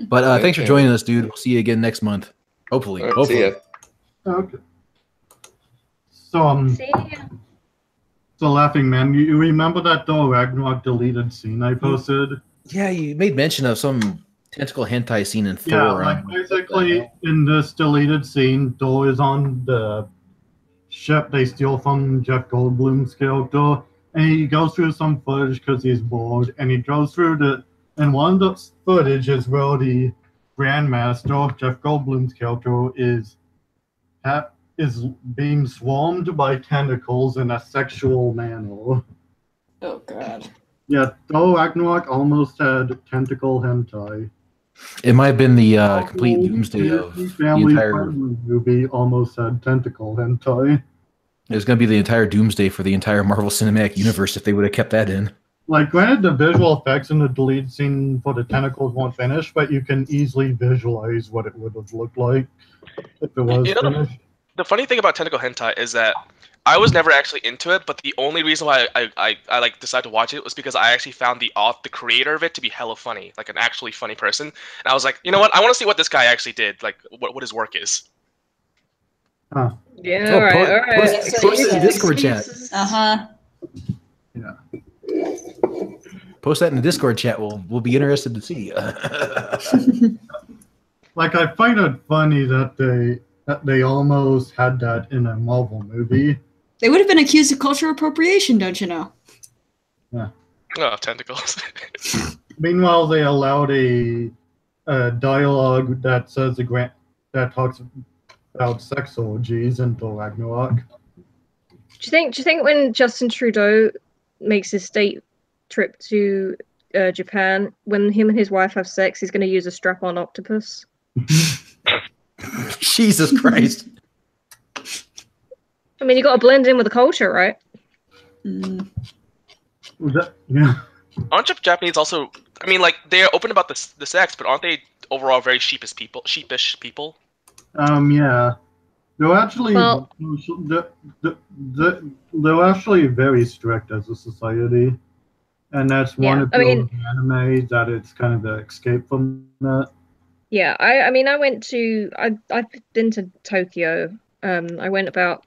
[SPEAKER 1] but thanks for joining us, dude. We'll see you again next month. Hopefully.
[SPEAKER 6] Right,
[SPEAKER 1] hopefully.
[SPEAKER 6] See ya.
[SPEAKER 9] Okay. So
[SPEAKER 2] See ya.
[SPEAKER 9] So Laughing Man, you remember that Thor Ragnarok deleted scene I posted?
[SPEAKER 1] Yeah, you made mention of some tentacle hentai scene in Thor.
[SPEAKER 9] Yeah, like basically in this deleted scene, Thor is on the ship they steal from Jeff Goldblum's character, and he goes through some footage because he's bored, and he goes through and one of the footage is where the Grandmaster, Jeff Goldblum's character, is being swarmed by tentacles in a sexual manner.
[SPEAKER 7] Oh god.
[SPEAKER 9] Yeah, Thor Ragnarok almost had tentacle hentai.
[SPEAKER 1] It might have been the complete doomsday of the entire
[SPEAKER 9] movie. Almost had tentacle hentai.
[SPEAKER 1] It was going to be the entire doomsday for the entire Marvel Cinematic Universe if they would have kept that in.
[SPEAKER 9] Like, granted, the visual effects in the deleted scene for the tentacles weren't finished, but you can easily visualize what it would have looked like if it was finished.
[SPEAKER 8] The funny thing about tentacle hentai is that I was never actually into it, but the only reason why I like decided to watch it was because I actually found the creator of it to be hella funny, like an actually funny person. And I was like, you know what? I want to see what this guy actually did, like what his work is.
[SPEAKER 9] Huh.
[SPEAKER 2] Yeah, all right.
[SPEAKER 1] Post it in the Discord chat.
[SPEAKER 9] Yeah.
[SPEAKER 1] Post that in the Discord chat. We'll be interested to see.
[SPEAKER 9] Like, I find it funny that they almost had that in a Marvel movie.
[SPEAKER 7] They would have been accused of cultural appropriation, don't you know?
[SPEAKER 9] Yeah.
[SPEAKER 8] Oh, tentacles.
[SPEAKER 9] Meanwhile, they allowed a dialogue that says that talks about sex orgies in Thor Ragnarok.
[SPEAKER 2] Do you think when Justin Trudeau makes his state trip to Japan, when him and his wife have sex, he's going to use a strap-on octopus?
[SPEAKER 1] Jesus Christ!
[SPEAKER 2] I mean, you got to blend in with the culture, right?
[SPEAKER 9] Yeah.
[SPEAKER 8] Aren't Japanese also? I mean, like they're open about the sex, but aren't they overall very sheepish people?
[SPEAKER 9] Yeah. They're actually they're actually very strict as a society, and that's one of those animes that it's kind of the escape from that.
[SPEAKER 2] Yeah, I mean, I've been to Tokyo. I went about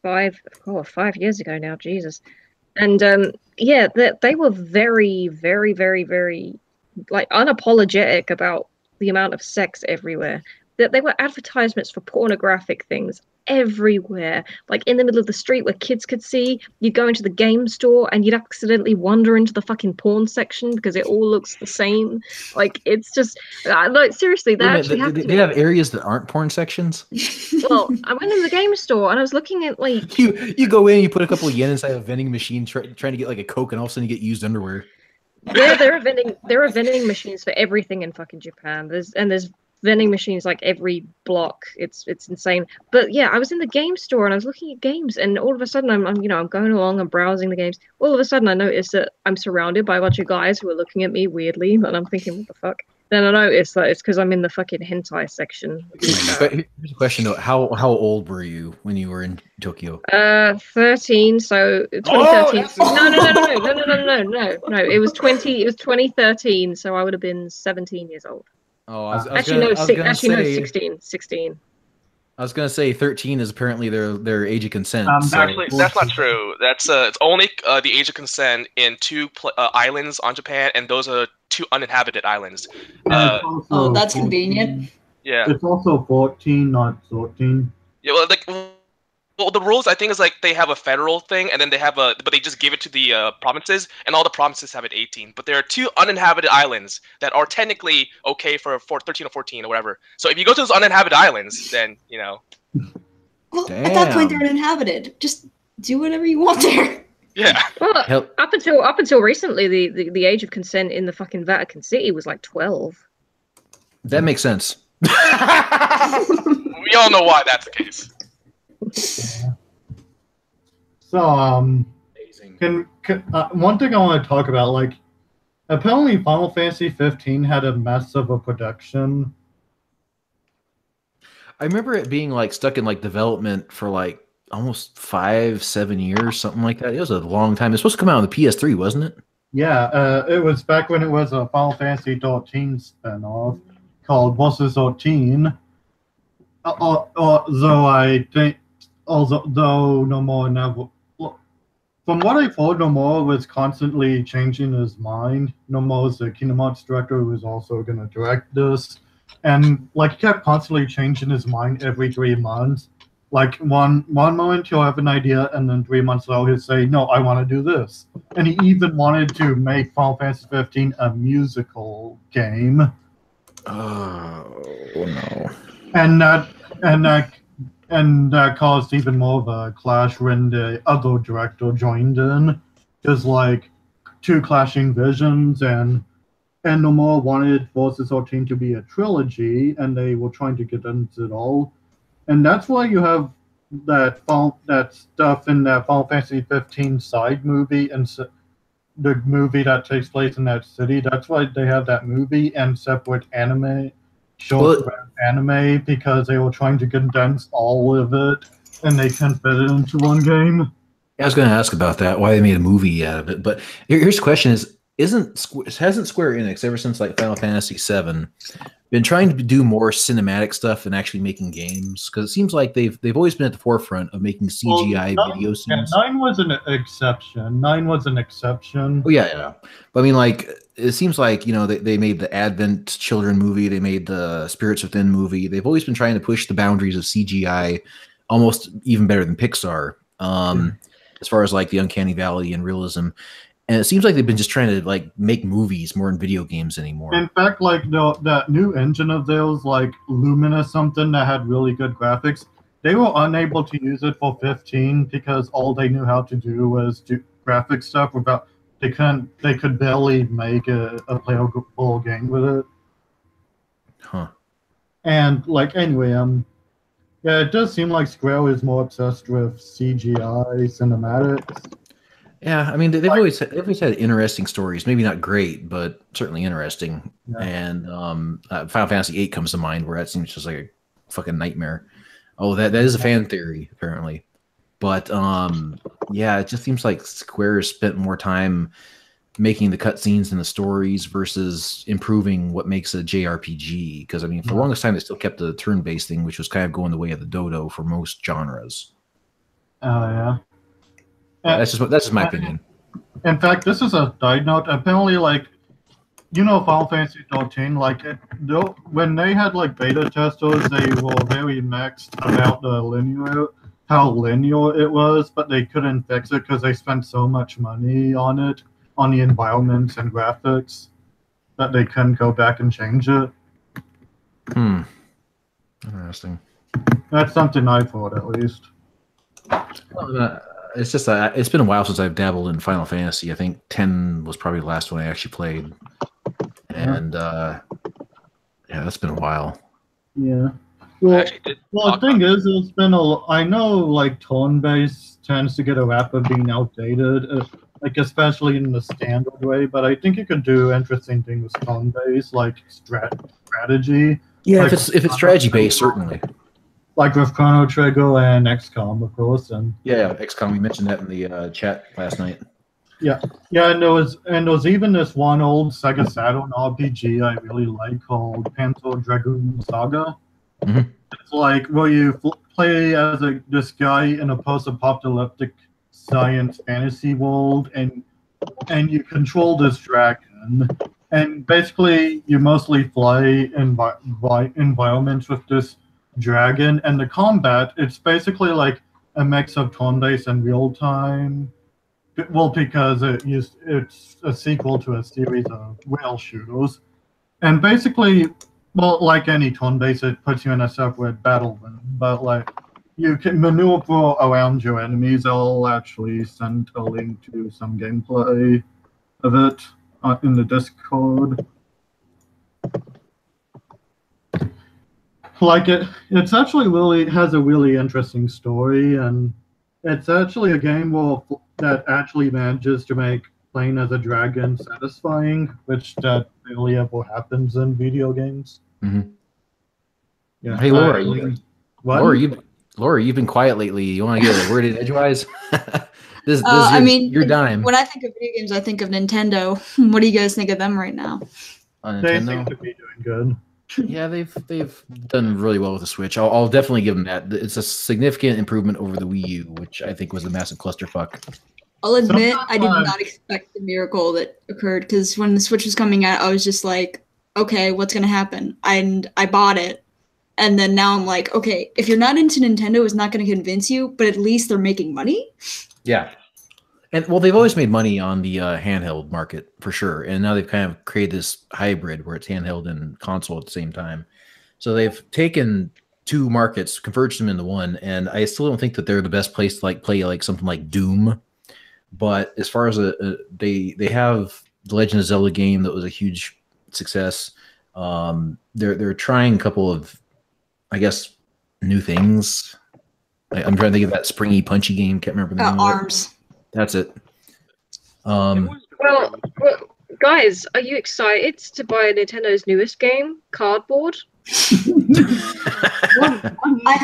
[SPEAKER 2] 5 years ago now. Jesus, and yeah, they were very, very, very, very like unapologetic about the amount of sex everywhere. That they were advertisements for pornographic things everywhere, like in the middle of the street where kids could see. You'd go into the game store and you'd accidentally wander into the fucking porn section because it all looks the same. Like it's just like seriously, they actually have.
[SPEAKER 1] They have areas that aren't porn sections.
[SPEAKER 2] Well, I went in the game store and I was looking at like
[SPEAKER 1] you go in, you put a couple of yen inside a vending machine, trying to get like a Coke, and all of a sudden you get used underwear.
[SPEAKER 2] There are vending machines for everything in fucking Japan. There's vending machines like every block. It's insane. But yeah, I was in the game store and I was looking at games, and all of a sudden I'm going along, I'm browsing the games. All of a sudden I noticed that I'm surrounded by a bunch of guys who are looking at me weirdly, and I'm thinking, what the fuck? Then I noticed that it's because I'm in the fucking hentai section.
[SPEAKER 1] But here's a question though: How old were you when you were in Tokyo?
[SPEAKER 2] 13. So 2013. No. It was 2013. So I would have been 17 years old.
[SPEAKER 1] Oh, I was
[SPEAKER 2] actually,
[SPEAKER 1] gonna say
[SPEAKER 2] 16.
[SPEAKER 1] I was gonna say 13 is apparently their age of consent.
[SPEAKER 8] Actually, that's not true. That's it's only the age of consent in 2 islands on Japan, and those are 2 uninhabited islands.
[SPEAKER 7] That's 14. Convenient.
[SPEAKER 8] Yeah.
[SPEAKER 9] It's also 14, not 14.
[SPEAKER 8] Yeah, well, the rules I think is like they have a federal thing, and then but they just give it to the provinces, and all the provinces have it 18. But there are 2 uninhabited islands that are technically okay for 13 or 14 or whatever. So if you go to those uninhabited islands, then
[SPEAKER 7] Well, at that point they're uninhabited. Just do whatever you want there.
[SPEAKER 8] Yeah.
[SPEAKER 2] Well, up until recently, the age of consent in the fucking Vatican City was like 12.
[SPEAKER 1] That makes sense.
[SPEAKER 8] We all know why that's the case.
[SPEAKER 9] So, one thing I want to talk about, like, apparently Final Fantasy 15 had a mess of a production.
[SPEAKER 1] I remember it being like stuck in like development for like almost 5-7 years, something like that. It was a long time. It's supposed to come out on the PS3, wasn't it?
[SPEAKER 9] Yeah, it was back when it was a Final Fantasy 13 spinoff called Versus 13. Though I think, though Nomura never, from what I've heard, Nomura was constantly changing his mind. Nomura's the Kingdom Hearts director who was also going to direct this, and like he kept constantly changing his mind every 3 months. Like one moment he'll have an idea, and then 3 months later he'll say, "No, I want to do this." And he even wanted to make Final Fantasy 15 a musical game.
[SPEAKER 1] Oh no!
[SPEAKER 9] And that caused even more of a clash when the other director joined in. Just like 2 clashing visions, and Nomura wanted Versus 13 to be a trilogy, and they were trying to get into it all. And that's why you have that stuff in that Final Fantasy 15 side movie, and the movie that takes place in that city. That's why they have that movie and separate anime. Anime, because they were trying to condense all of it and they couldn't fit it into one game.
[SPEAKER 1] I was going to ask about that, why they made a movie out of it. But here's the question: hasn't Square Enix ever since like Final Fantasy VII been trying to do more cinematic stuff and actually making games? Because it seems like they've always been at the forefront of making CGI video scenes.
[SPEAKER 9] Yeah, 9 was an exception. 9 was an exception.
[SPEAKER 1] Oh yeah. But I mean, like, it seems like, you know, they made the Advent Children movie, they made the Spirits Within movie. They've always been trying to push the boundaries of CGI almost even better than Pixar. As far as like the uncanny valley and realism. And it seems like they've been just trying to like make movies more than video games anymore.
[SPEAKER 9] In fact, like that new engine of theirs, like Lumina something that had really good graphics, they were unable to use it for 15 because all they knew how to do was do graphic stuff without they could barely make a playable game with it.
[SPEAKER 1] Huh.
[SPEAKER 9] And like anyway, yeah, it does seem like Square is more obsessed with CGI cinematics.
[SPEAKER 1] Yeah, I mean, they've always had interesting stories. Maybe not great, but certainly interesting. Yeah. And Final Fantasy VIII comes to mind, where that seems just like a fucking nightmare. Oh, that is a fan theory, apparently. But yeah, it just seems like Square has spent more time making the cutscenes and the stories versus improving what makes a JRPG. Because I mean, for the longest time, they still kept the turn-based thing, which was kind of going the way of the dodo for most genres.
[SPEAKER 9] Oh yeah.
[SPEAKER 1] That's just my opinion.
[SPEAKER 9] In fact, this is a side note. Apparently, like, you know, Final Fantasy 13, like, when they had like beta testers, they were very mixed about how linear it was, but they couldn't fix it because they spent so much money on it, on the environments and graphics, that they couldn't go back and change it.
[SPEAKER 1] Interesting.
[SPEAKER 9] That's something I thought, at least.
[SPEAKER 1] It's just it's been a while since I've dabbled in Final Fantasy. I think 10 was probably the last one I actually played, and yeah, that's been a while.
[SPEAKER 9] Yeah. Well, the thing is, it's been I know like Turnbased tends to get a rap of being outdated, like especially in the standard way. But I think you could do interesting things with Turnbased, like strategy.
[SPEAKER 1] Yeah,
[SPEAKER 9] like,
[SPEAKER 1] if it's strategy based, certainly.
[SPEAKER 9] Like with Chrono Trigger and XCOM, of course, and
[SPEAKER 1] yeah, XCOM. We mentioned that in the chat last night.
[SPEAKER 9] Yeah, and there was even this one old Sega Saturn RPG I really like called Panzer Dragoon Saga.
[SPEAKER 1] Mm-hmm.
[SPEAKER 9] It's like where you play as this guy in a post-apocalyptic science fantasy world, and you control this dragon, and basically you mostly fly in environments with this dragon, and the combat, it's basically like a mix of turn-based and real-time. Well, because it's a sequel to a series of rail shooters, and basically, well, like any turn-based, it puts you in a separate battle room, but like you can maneuver around your enemies. I'll actually send a link to some gameplay of it in the Discord. Like it's actually really has a really interesting story, and it's actually a game that actually manages to make playing as a dragon satisfying, which that really ever happens in video games.
[SPEAKER 1] Mm-hmm.
[SPEAKER 9] Yeah.
[SPEAKER 1] Hey, Laura, Laura, you've been quiet lately. You want to get a word in edgewise? this
[SPEAKER 7] I mean,
[SPEAKER 1] your dime.
[SPEAKER 7] When I think of video games, I think of Nintendo. What do you guys think of them right now?
[SPEAKER 9] They seem to be doing good.
[SPEAKER 1] Yeah, they've done really well with the Switch. I'll definitely give them that. It's a significant improvement over the Wii U, which I think was a massive clusterfuck.
[SPEAKER 7] I'll admit, I did not expect the miracle that occurred, because when the Switch was coming out, I was just like, okay, what's going to happen? And I bought it. And then now I'm like, okay, if you're not into Nintendo, it's not going to convince you, but at least they're making money.
[SPEAKER 1] Yeah. And well, they've always made money on the handheld market for sure, and now they've kind of created this hybrid where it's handheld and console at the same time. So they've taken two markets, converged them into one, and I still don't think that they're the best place to like play like something like Doom. But as far as they have the Legend of Zelda game that was a huge success. They're trying a couple of, I guess, new things. I'm trying to think of that springy, punchy game. Can't remember the name
[SPEAKER 7] Arms.
[SPEAKER 1] of it. That's it.
[SPEAKER 2] Well, guys, are you excited to buy Nintendo's newest game, Cardboard?
[SPEAKER 7] I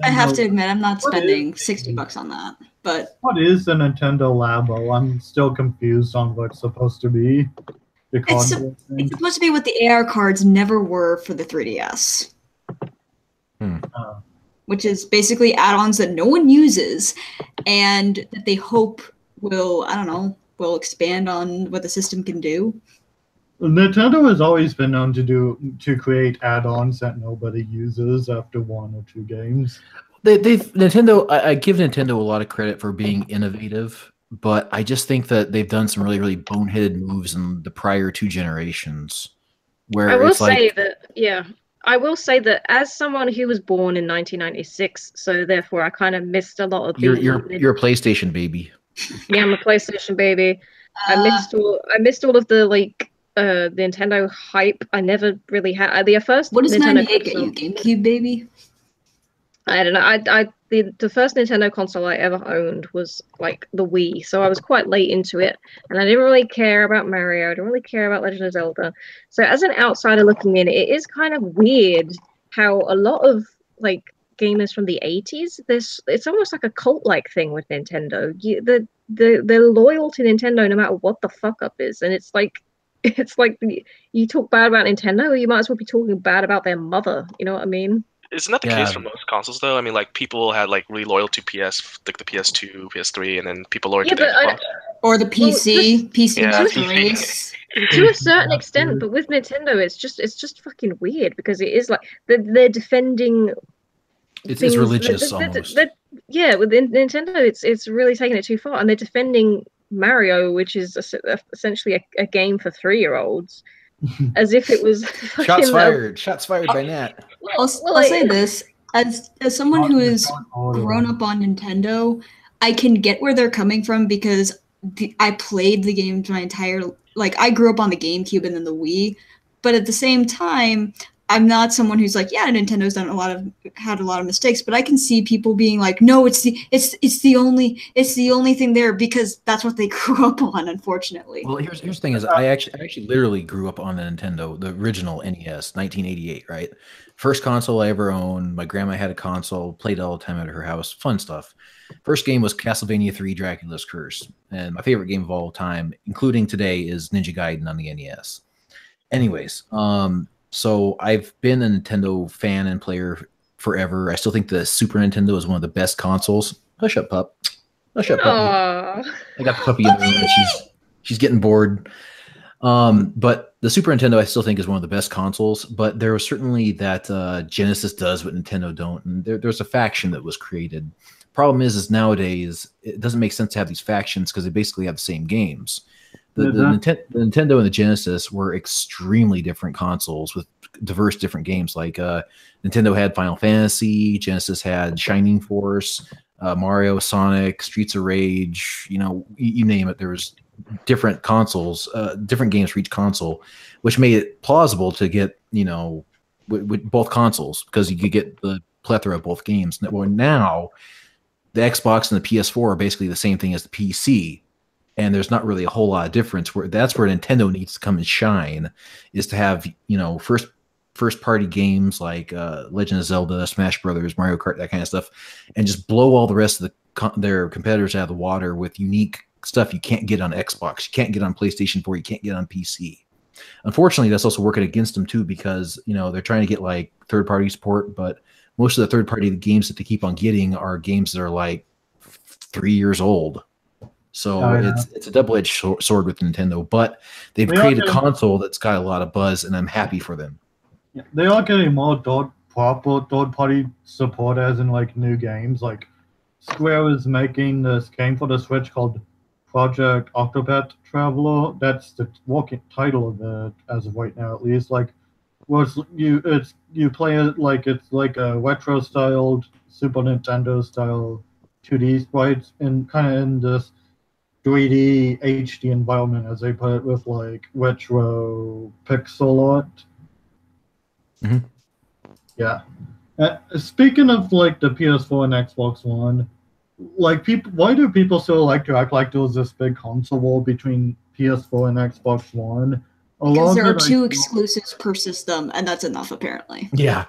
[SPEAKER 7] have to admit, I'm not spending $60 on that. But
[SPEAKER 9] what is the Nintendo Labo? I'm still confused on what it's supposed to be.
[SPEAKER 7] It's supposed to be what the AR cards never were for the 3DS. Which is basically add-ons that no one uses and that they hope will, I don't know, will expand on what the system can do.
[SPEAKER 9] Nintendo has always been known to create add-ons that nobody uses after 1 or 2 games.
[SPEAKER 1] Nintendo. I give Nintendo a lot of credit for being innovative, but I just think that they've done some really, really boneheaded moves in the prior 2 generations. Where
[SPEAKER 2] I will say that as someone who was born in 1996, so therefore I kind of missed a lot of the.
[SPEAKER 1] You're a PlayStation baby.
[SPEAKER 2] Yeah, I'm a PlayStation baby. I missed all of the the Nintendo hype. I never really had the first.
[SPEAKER 7] What does
[SPEAKER 2] Nintendo
[SPEAKER 7] 98 get you, GameCube baby?
[SPEAKER 2] I don't know. The first Nintendo console I ever owned was like the Wii, so I was quite late into it, and I didn't really care about Mario. I didn't really care about Legend of Zelda. So as an outsider looking in, it is kind of weird how a lot of gamers from the 80s, it's almost like a cult-like thing with Nintendo. They're loyal to Nintendo no matter what the fuck up is, and it's like you talk bad about Nintendo, or you might as well be talking bad about their mother. You know what I mean?
[SPEAKER 8] Isn't that the case for most consoles, though? I mean, people had really loyal to the PS2, PS3, and then people loyal to the Xbox.
[SPEAKER 7] Or the PC,
[SPEAKER 8] PC.
[SPEAKER 2] To a certain extent, but with Nintendo, it's just fucking weird because it is they're defending.
[SPEAKER 1] It's religious almost.
[SPEAKER 2] Yeah, with Nintendo, it's really taking it too far, and they're defending Mario, which is essentially a game for 3-year-olds. As if it was
[SPEAKER 1] shots fired. Shots fired by Nat.
[SPEAKER 7] I'll say this as someone who has grown up on Nintendo, I can get where they're coming from because I played the games my entire I grew up on the GameCube and then the Wii, but at the same time, I'm not someone who's Nintendo's had a lot of mistakes, but I can see people being like, no, it's the only thing there because that's what they grew up on, unfortunately.
[SPEAKER 1] Well, here's the thing is I actually literally grew up on the Nintendo, the original NES, 1988, right? First console I ever owned. My grandma had a console, played it all the time at her house, fun stuff. First game was Castlevania 3 Dracula's Curse, and my favorite game of all time, including today, is Ninja Gaiden on the NES. Anyways, so I've been a Nintendo fan and player forever. I still think the Super Nintendo is one of the best consoles. Hush up, pup. Hush up, puppy. I got the puppy in the room, and she's getting bored. But the Super Nintendo I still think is one of the best consoles. But there was certainly that Genesis does what Nintendo don't, and there's a faction that was created. Problem is nowadays it doesn't make sense to have these factions because they basically have the same games. The Nintendo and the Genesis were extremely different consoles with diverse different games. Nintendo had Final Fantasy, Genesis had Shining Force, Mario, Sonic, Streets of Rage. You name it. There was different consoles, different games for each console, which made it plausible to get with both consoles because you could get the plethora of both games. Well, now the Xbox and the PS4 are basically the same thing as the PC. And there's not really a whole lot of difference. That's where Nintendo needs to come and shine, is to have first party games like Legend of Zelda, Smash Brothers, Mario Kart, that kind of stuff, and just blow all the rest of their competitors out of the water with unique stuff you can't get on Xbox, you can't get on PlayStation 4, you can't get on PC. Unfortunately, that's also working against them too because they're trying to get third party support, but most of the third party games that they keep on getting are games that are 3 years old. So it's a double-edged sword with Nintendo, but they've created a console that's got a lot of buzz, and I'm happy for them.
[SPEAKER 9] Yeah, they are getting more proper third-party support, as in new games. Square is making this game for the Switch called Project Octopath Traveler. That's the working title of it as of right now, at least. You play it it's a retro-styled Super Nintendo-style 2D sprites, and kind of in this 3D HD environment, as they put it, with retro pixel art.
[SPEAKER 1] Mm-hmm.
[SPEAKER 9] Yeah. Speaking of the PS4 and Xbox One, why do people still like to act like there was this big console war between PS4 and Xbox One?
[SPEAKER 7] Because there are 2 exclusives per system, and that's enough, apparently.
[SPEAKER 1] Yeah.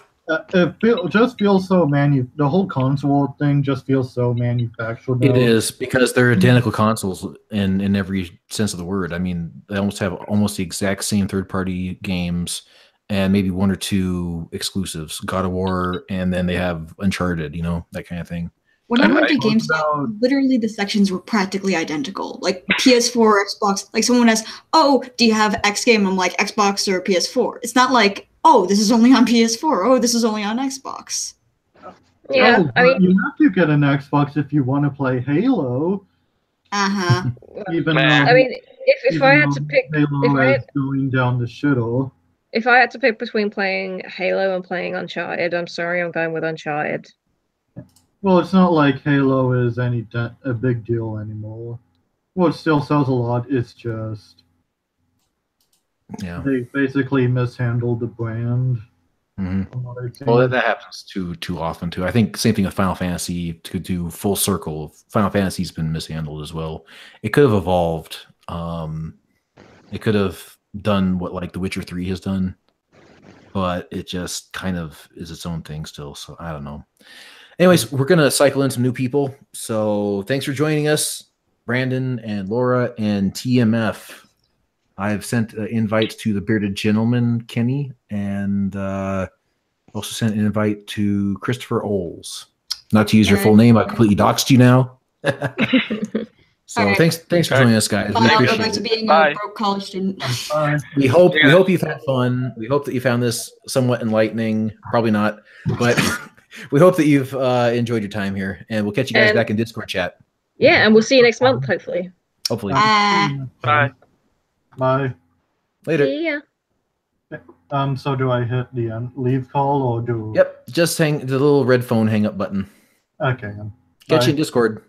[SPEAKER 9] just feels so the whole console thing just feels so manufactured.
[SPEAKER 1] It is, because they're identical consoles in every sense of the word. I mean, they almost have the exact same third-party games and maybe one or two exclusives, God of War, and then they have Uncharted, that kind of thing.
[SPEAKER 7] When I went to GameStop, literally the sections were practically identical. Like PS4, Xbox, like someone asks, oh, do you have X game? I'm like, Xbox or PS4. It's not like, oh, this is only on PS4. Oh, this is only on Xbox.
[SPEAKER 2] Yeah,
[SPEAKER 9] you have to get an Xbox if you want to play Halo.
[SPEAKER 7] Uh-huh.
[SPEAKER 2] If I had to pick,
[SPEAKER 9] going down the shittle.
[SPEAKER 2] If I had to pick between playing Halo and playing Uncharted, I'm sorry, I'm going with Uncharted.
[SPEAKER 9] Well, it's not like Halo is a big deal anymore. Well, it still sells a lot. It's just they basically mishandled the brand.
[SPEAKER 1] Mm-hmm. Well, that happens too often too. I think same thing with Final Fantasy. To do full circle, Final Fantasy's been mishandled as well. It could have evolved. It could have done what like The Witcher 3 has done, but it just kind of is its own thing still. So I don't know. Anyways, we're going to cycle in some new people. So thanks for joining us, Brandon and Laura and TMF. I've sent invites to the Bearded Gentleman, Kenny, and also sent an invite to Christopher Oles. Not to use your full name. I completely doxed you now. So thanks for joining us, guys.
[SPEAKER 7] Bye. I'll go back to being a broke college student.
[SPEAKER 1] We hope you've had fun. We hope that you found this somewhat enlightening. Probably not, but... We hope that you've enjoyed your time here, and we'll catch you guys back in Discord chat.
[SPEAKER 2] Yeah, and we'll see you next month, hopefully.
[SPEAKER 7] Bye.
[SPEAKER 9] Bye.
[SPEAKER 1] Later.
[SPEAKER 2] Yeah.
[SPEAKER 9] So do I hit the leave call or do?
[SPEAKER 1] Yep. Just hang the little red phone hang up button.
[SPEAKER 9] Okay.
[SPEAKER 1] Catch you in Discord.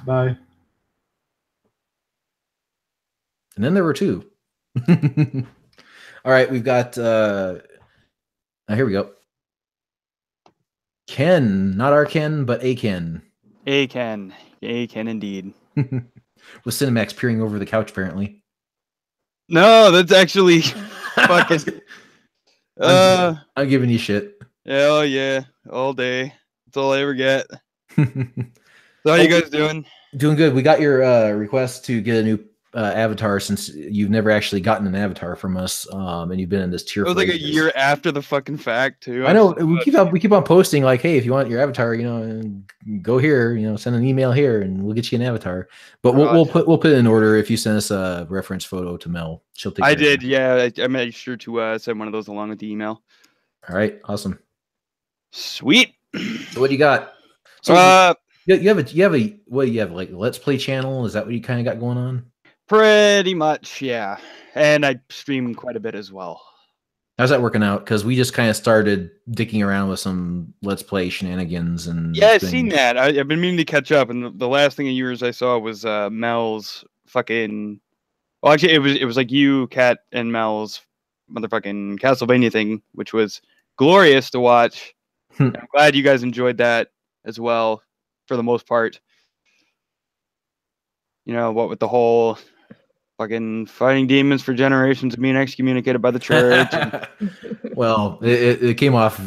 [SPEAKER 9] Bye.
[SPEAKER 1] And then there were two. All right, we've got. Here we go. Ken, not our Ken, but a Ken.
[SPEAKER 10] A Ken indeed.
[SPEAKER 1] With Cinemax peering over the couch, apparently.
[SPEAKER 10] No, that's actually fucking.
[SPEAKER 1] I'm giving you shit.
[SPEAKER 10] Hell yeah, all day. That's all I ever get. So how you guys doing?
[SPEAKER 1] Doing good. We got your request to get a new avatar, since you've never actually gotten an avatar from us, and you've been in this tier.
[SPEAKER 10] It was like a year after the fucking fact too.
[SPEAKER 1] I know. We keep on posting like, hey, if you want your avatar, go here. Send an email here, and we'll get you an avatar. But we'll put it in order if you send us a reference photo to Mel. She'll take.
[SPEAKER 10] I did. Yeah, I made sure to send one of those along with the email.
[SPEAKER 1] All right. Awesome.
[SPEAKER 10] Sweet.
[SPEAKER 1] So what do you got? So you have like a Let's Play channel? Is that what you kind of got going on?
[SPEAKER 10] Pretty much, yeah. And I stream quite a bit as well.
[SPEAKER 1] How's that working out? Because we just kind of started dicking around with some Let's Play shenanigans and
[SPEAKER 10] I've seen that. I've been meaning to catch up, and the last thing of yours I saw was Mel's fucking. Well, actually, it was like you, Kat, and Mel's motherfucking Castlevania thing, which was glorious to watch. I'm glad you guys enjoyed that as well, for the most part. What with the whole fucking fighting demons for generations and being excommunicated by the church.
[SPEAKER 1] Well, it came off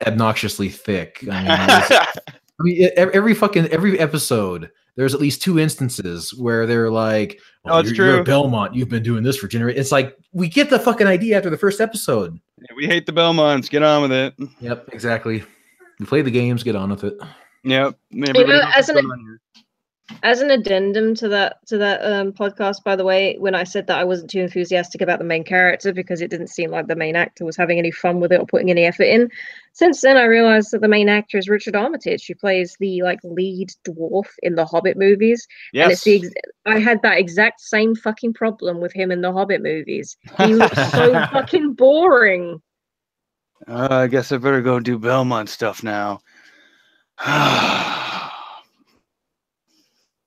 [SPEAKER 1] obnoxiously thick. I mean, every episode, there's at least 2 instances where they're like,
[SPEAKER 10] it's true.
[SPEAKER 1] You're Belmont. You've been doing this for generations. It's like, we get the fucking idea after the first episode.
[SPEAKER 10] Yeah, we hate the Belmonts. Get on with it.
[SPEAKER 1] Yep, exactly. We play the games. Get on with it.
[SPEAKER 10] Yep.
[SPEAKER 2] As an addendum to that podcast, by the way, when I said that I wasn't too enthusiastic about the main character because it didn't seem like the main actor was having any fun with it or putting any effort in, since then I realized that the main actor is Richard Armitage, who plays the lead dwarf in the Hobbit movies.
[SPEAKER 10] Yes.
[SPEAKER 2] And I had that exact same fucking problem with him in the Hobbit movies. He looks so fucking boring.
[SPEAKER 10] I guess I better go do Belmont stuff now.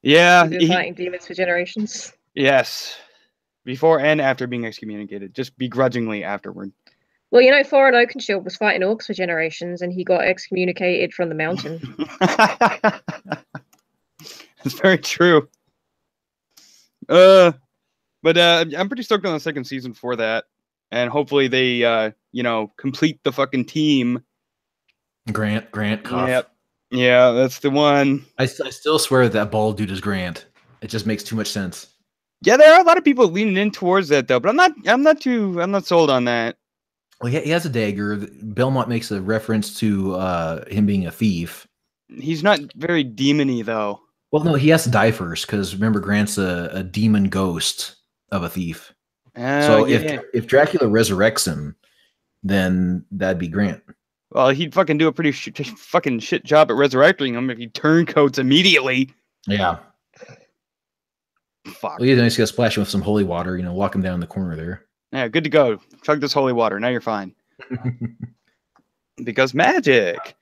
[SPEAKER 10] Yeah,
[SPEAKER 2] He's been fighting demons for generations.
[SPEAKER 10] Yes, before and after being excommunicated, just begrudgingly afterward.
[SPEAKER 2] Well, Thorin Oakenshield was fighting orcs for generations, and he got excommunicated from the mountain.
[SPEAKER 10] It's very true. But I'm pretty stoked on the second season for that. and hopefully they complete the fucking team.
[SPEAKER 1] Grant Cough.
[SPEAKER 10] Yep. Yeah, that's the one.
[SPEAKER 1] I still swear that bald dude is Grant. It just makes too much sense.
[SPEAKER 10] Yeah, there are a lot of people leaning in towards that though, but I'm not sold on that.
[SPEAKER 1] Well, he has a dagger. Belmont makes a reference to him being a thief.
[SPEAKER 10] He's not very demony though.
[SPEAKER 1] Well, no, he has to die first because remember, Grant's a demon ghost of a thief. So if Dracula resurrects him, then that'd be Grant.
[SPEAKER 10] Well, he'd fucking do a pretty fucking shit job at resurrecting him if he turncoats immediately.
[SPEAKER 1] Yeah.
[SPEAKER 10] Fuck.
[SPEAKER 1] Well, you just gotta splash him with some holy water, walk him down the corner there.
[SPEAKER 10] Yeah, good to go. Chug this holy water. Now you're fine. Because magic.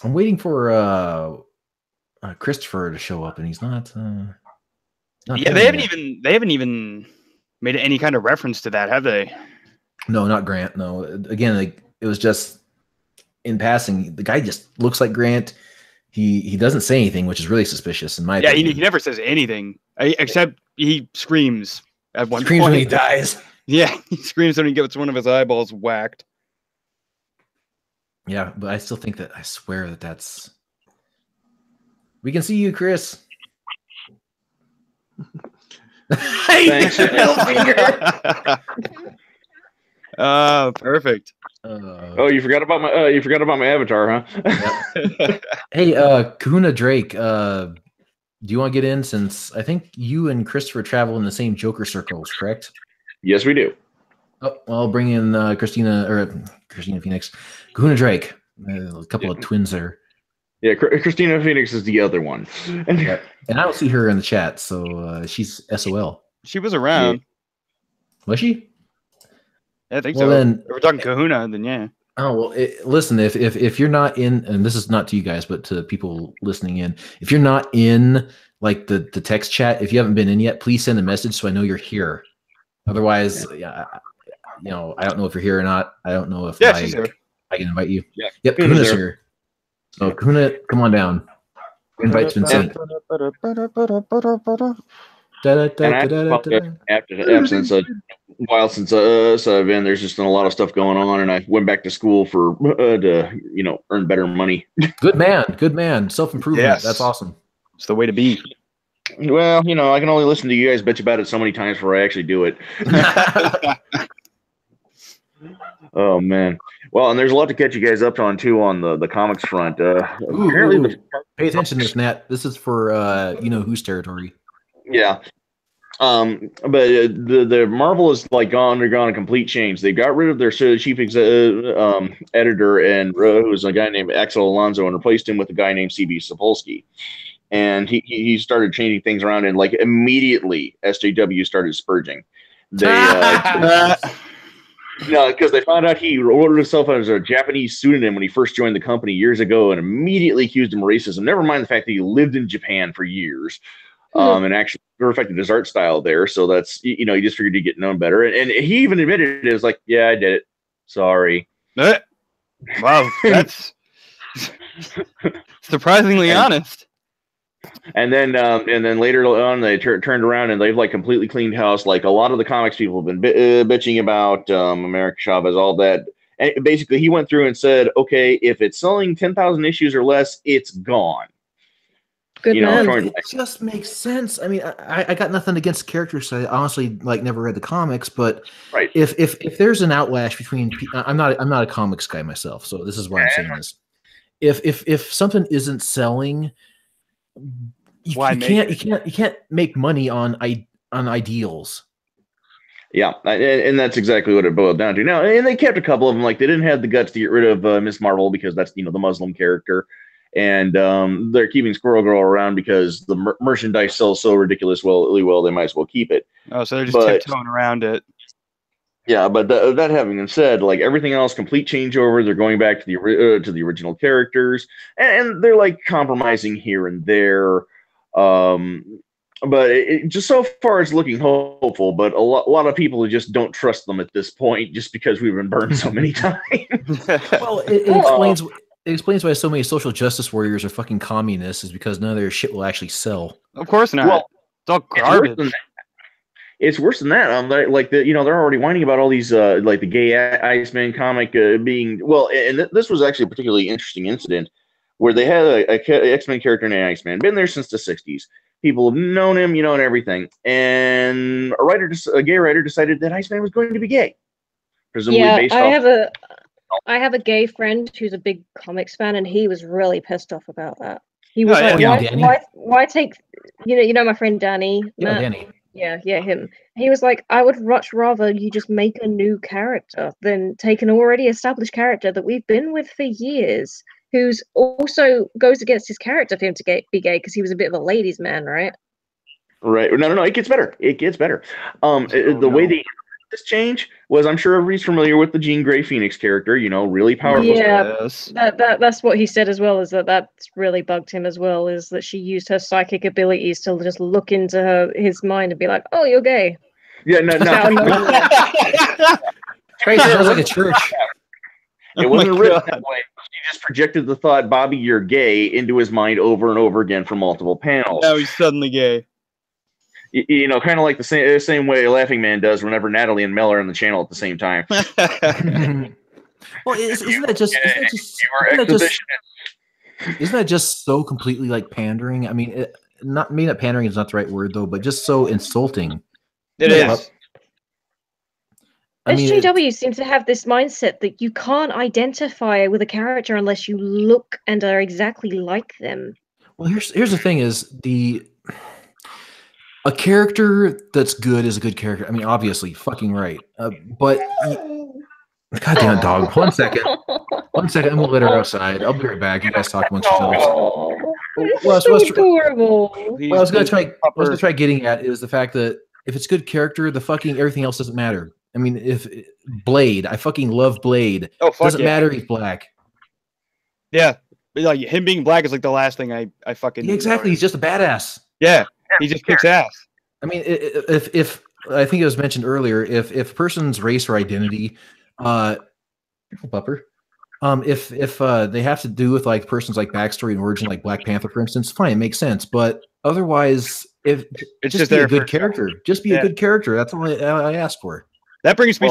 [SPEAKER 1] I'm waiting for Christopher to show up, and he's not.
[SPEAKER 10] Yeah, they haven't even made any kind of reference to that, have they?
[SPEAKER 1] No, not Grant. No, again, it was just in passing. The guy just looks like Grant. He doesn't say anything, which is really suspicious in my opinion.
[SPEAKER 10] He never says anything except he screams at one point.
[SPEAKER 1] Screams when he dies.
[SPEAKER 10] Yeah, he screams when he gets one of his eyeballs whacked.
[SPEAKER 1] Yeah, but I still think I swear that's. We can see you, Chris.
[SPEAKER 11] Thanks.
[SPEAKER 1] Middle finger.
[SPEAKER 10] Perfect.
[SPEAKER 11] Oh, you forgot about my avatar, huh?
[SPEAKER 1] Hey, Kahuna Drake, do you want to get in since I think you and Christopher travel in the same Joker circles, correct?
[SPEAKER 11] Yes, we do.
[SPEAKER 1] Oh, well, I'll bring in Christina Phoenix. Kahuna Drake, a couple of twins there.
[SPEAKER 11] Yeah, Christina Phoenix is the other one.
[SPEAKER 1] Yeah. And I don't see her in the chat, so she's SOL.
[SPEAKER 10] She was around.
[SPEAKER 1] Yeah. Was she?
[SPEAKER 10] Yeah, I think so.
[SPEAKER 1] Then,
[SPEAKER 10] if we're talking Kahuna, then yeah.
[SPEAKER 1] Oh, well, listen, if you're not in, and this is not to you guys, but to people listening in, if you're not in like the text chat, if you haven't been in yet, please send a message so I know you're here. Otherwise, I don't know if you're here or not. I don't know if I can invite you.
[SPEAKER 11] Yeah.
[SPEAKER 1] Yep, Kahuna's here. So Kahuna, come on down. Invite's been sent.
[SPEAKER 11] After the absence a while since I've been, there's just been a lot of stuff going on, and I went back to school for to earn better money.
[SPEAKER 1] Good man. Self-improvement. Yes. That's awesome.
[SPEAKER 10] It's the way to be.
[SPEAKER 11] Well, I can only listen to you guys bitch about it so many times before I actually do it. Oh man. Well, and there's a lot to catch you guys up on too on the comics front. Apparently,
[SPEAKER 1] pay attention to this, Nat. This is for whose territory.
[SPEAKER 11] Yeah. But the Marvel has undergone a complete change. They got rid of their chief editor and who's a guy named Axel Alonso and replaced him with a guy named C.B. Sapolsky. And he started changing things around, and immediately SJW started spurging. They because they found out he ordered himself as a Japanese pseudonym when he first joined the company years ago, and immediately accused him of racism. Never mind the fact that he lived in Japan for years. And actually affected his art style there. So that's, he just figured he'd get known better. And he even admitted it was like, yeah, I did it. Sorry.
[SPEAKER 10] Wow. That's surprisingly honest.
[SPEAKER 11] And then later on, they turned around and they've completely cleaned house. Like a lot of the comics people have been bitching about America Chavez, all that. And basically he went through and said, okay, if it's selling 10,000 issues or less, it's gone.
[SPEAKER 2] Good man.
[SPEAKER 1] It just makes sense. I mean, I got nothing against characters. I honestly never read the comics, but
[SPEAKER 11] right.
[SPEAKER 1] If there's an outlash between, I'm not a comics guy myself, so this is why I'm saying this. If something isn't selling, you can't make money on ideals.
[SPEAKER 11] Yeah, and that's exactly what it boiled down to. Now, and they kept a couple of them. They didn't have the guts to get rid of Miss Marvel because that's the Muslim character. And they're keeping Squirrel Girl around because the merchandise sells so ridiculously well, they might as well keep it.
[SPEAKER 10] Oh, so they're just tiptoeing around it.
[SPEAKER 11] Yeah, but that having been said, everything else, complete changeover. They're going back to the original characters, and they're compromising here and there. But it just so far it's looking hopeful. But a lot of people just don't trust them at this point, just because we've been burned so many times.
[SPEAKER 1] Well, it explains why so many social justice warriors are fucking communists, is because none of their shit will actually sell.
[SPEAKER 10] Of course not. Well, it's all garbage.
[SPEAKER 11] It's worse than that. Like they're already whining about all these like the gay Iceman comic being well, and this was actually a particularly interesting incident where they had a X-Men character named Iceman, been there since the '60s. People have known him, and everything. And a gay writer, decided that Iceman was going to be gay, presumably based off.
[SPEAKER 2] I have a gay friend who's a big comics fan, and he was really pissed off about that. He was why take my friend Danny?
[SPEAKER 1] Yeah, Danny.
[SPEAKER 2] Yeah, him. He was like, I would much rather you just make a new character than take an already established character that we've been with for years, who's also goes against his character for him to be gay because he was a bit of a ladies' man, right?
[SPEAKER 11] Right. No. It gets better. The way they this change was, I'm sure everybody's familiar with the Jean Grey Phoenix character. Really powerful.
[SPEAKER 2] Yeah, that's what he said as well. Is that's really bugged him as well. Is that she used her psychic abilities to just look into his mind and be like, "Oh, you're gay."
[SPEAKER 11] Yeah, no.
[SPEAKER 1] Crazy. Sounds like a church.
[SPEAKER 11] It wasn't written that way. She just projected the thought, "Bobby, you're gay," into his mind over and over again for multiple panels.
[SPEAKER 10] Now he's suddenly gay.
[SPEAKER 11] Kind of like the same way LaughingMan does whenever Natalie and Mel are on the channel at the same time.
[SPEAKER 1] Well, isn't that just so completely like pandering? I mean, not pandering is not the right word though, but just so insulting.
[SPEAKER 10] It is.
[SPEAKER 2] SJW seems to have this mindset that you can't identify with a character unless you look and are exactly like them.
[SPEAKER 1] Well, here's the thing: a character that's good is a good character. I mean, obviously, fucking right. But goddamn dog. 1 second. 1 second, and we'll let her outside. I'll be right back. You guys talk amongst yourselves.
[SPEAKER 2] It's so adorable.
[SPEAKER 1] What I was gonna try getting at is the fact that if it's good character, the fucking everything else doesn't matter. I mean, if Blade, I fucking love Blade. Doesn't matter he's black.
[SPEAKER 10] Yeah, like him being black is like the last thing I fucking.
[SPEAKER 1] Yeah, exactly, he's just a badass.
[SPEAKER 10] Yeah, he just kicks ass.
[SPEAKER 1] I mean, if I think it was mentioned earlier, if a person's race or identity, Bupper, if they have to do with like person's like backstory and origin, like Black Panther, for instance, fine, it makes sense. But otherwise, if it's just be a good character, just be a good character. That's all I ask for.
[SPEAKER 10] That brings me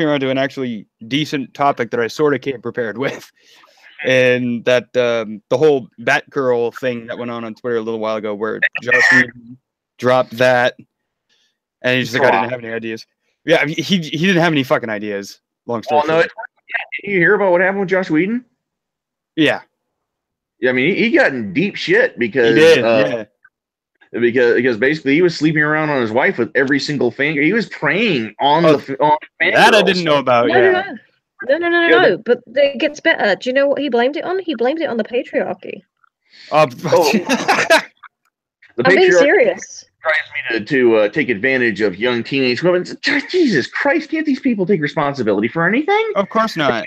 [SPEAKER 10] around to an actually decent topic that I sort of came prepared with, and that the whole Batgirl thing that went on Twitter a little while ago, where Joss Whedon dropped that, and he's just like, I didn't have any ideas. Yeah, I mean, he didn't have any fucking ideas. Long story short.
[SPEAKER 11] Did you hear about what happened with Joss Whedon?
[SPEAKER 10] Yeah.
[SPEAKER 11] I mean, he got in deep shit because
[SPEAKER 10] he did.
[SPEAKER 11] Because basically he was sleeping around on his wife with every single finger. He was preying on the fan
[SPEAKER 10] that
[SPEAKER 11] girls.
[SPEAKER 10] I didn't know about.
[SPEAKER 2] No. But it gets better. Do you know what he blamed it on? He blamed it on the patriarchy.
[SPEAKER 11] I'm
[SPEAKER 2] being serious.
[SPEAKER 11] Tries me to take advantage of young teenage women. Jesus Christ, can't these people take responsibility for anything?
[SPEAKER 10] Of course not.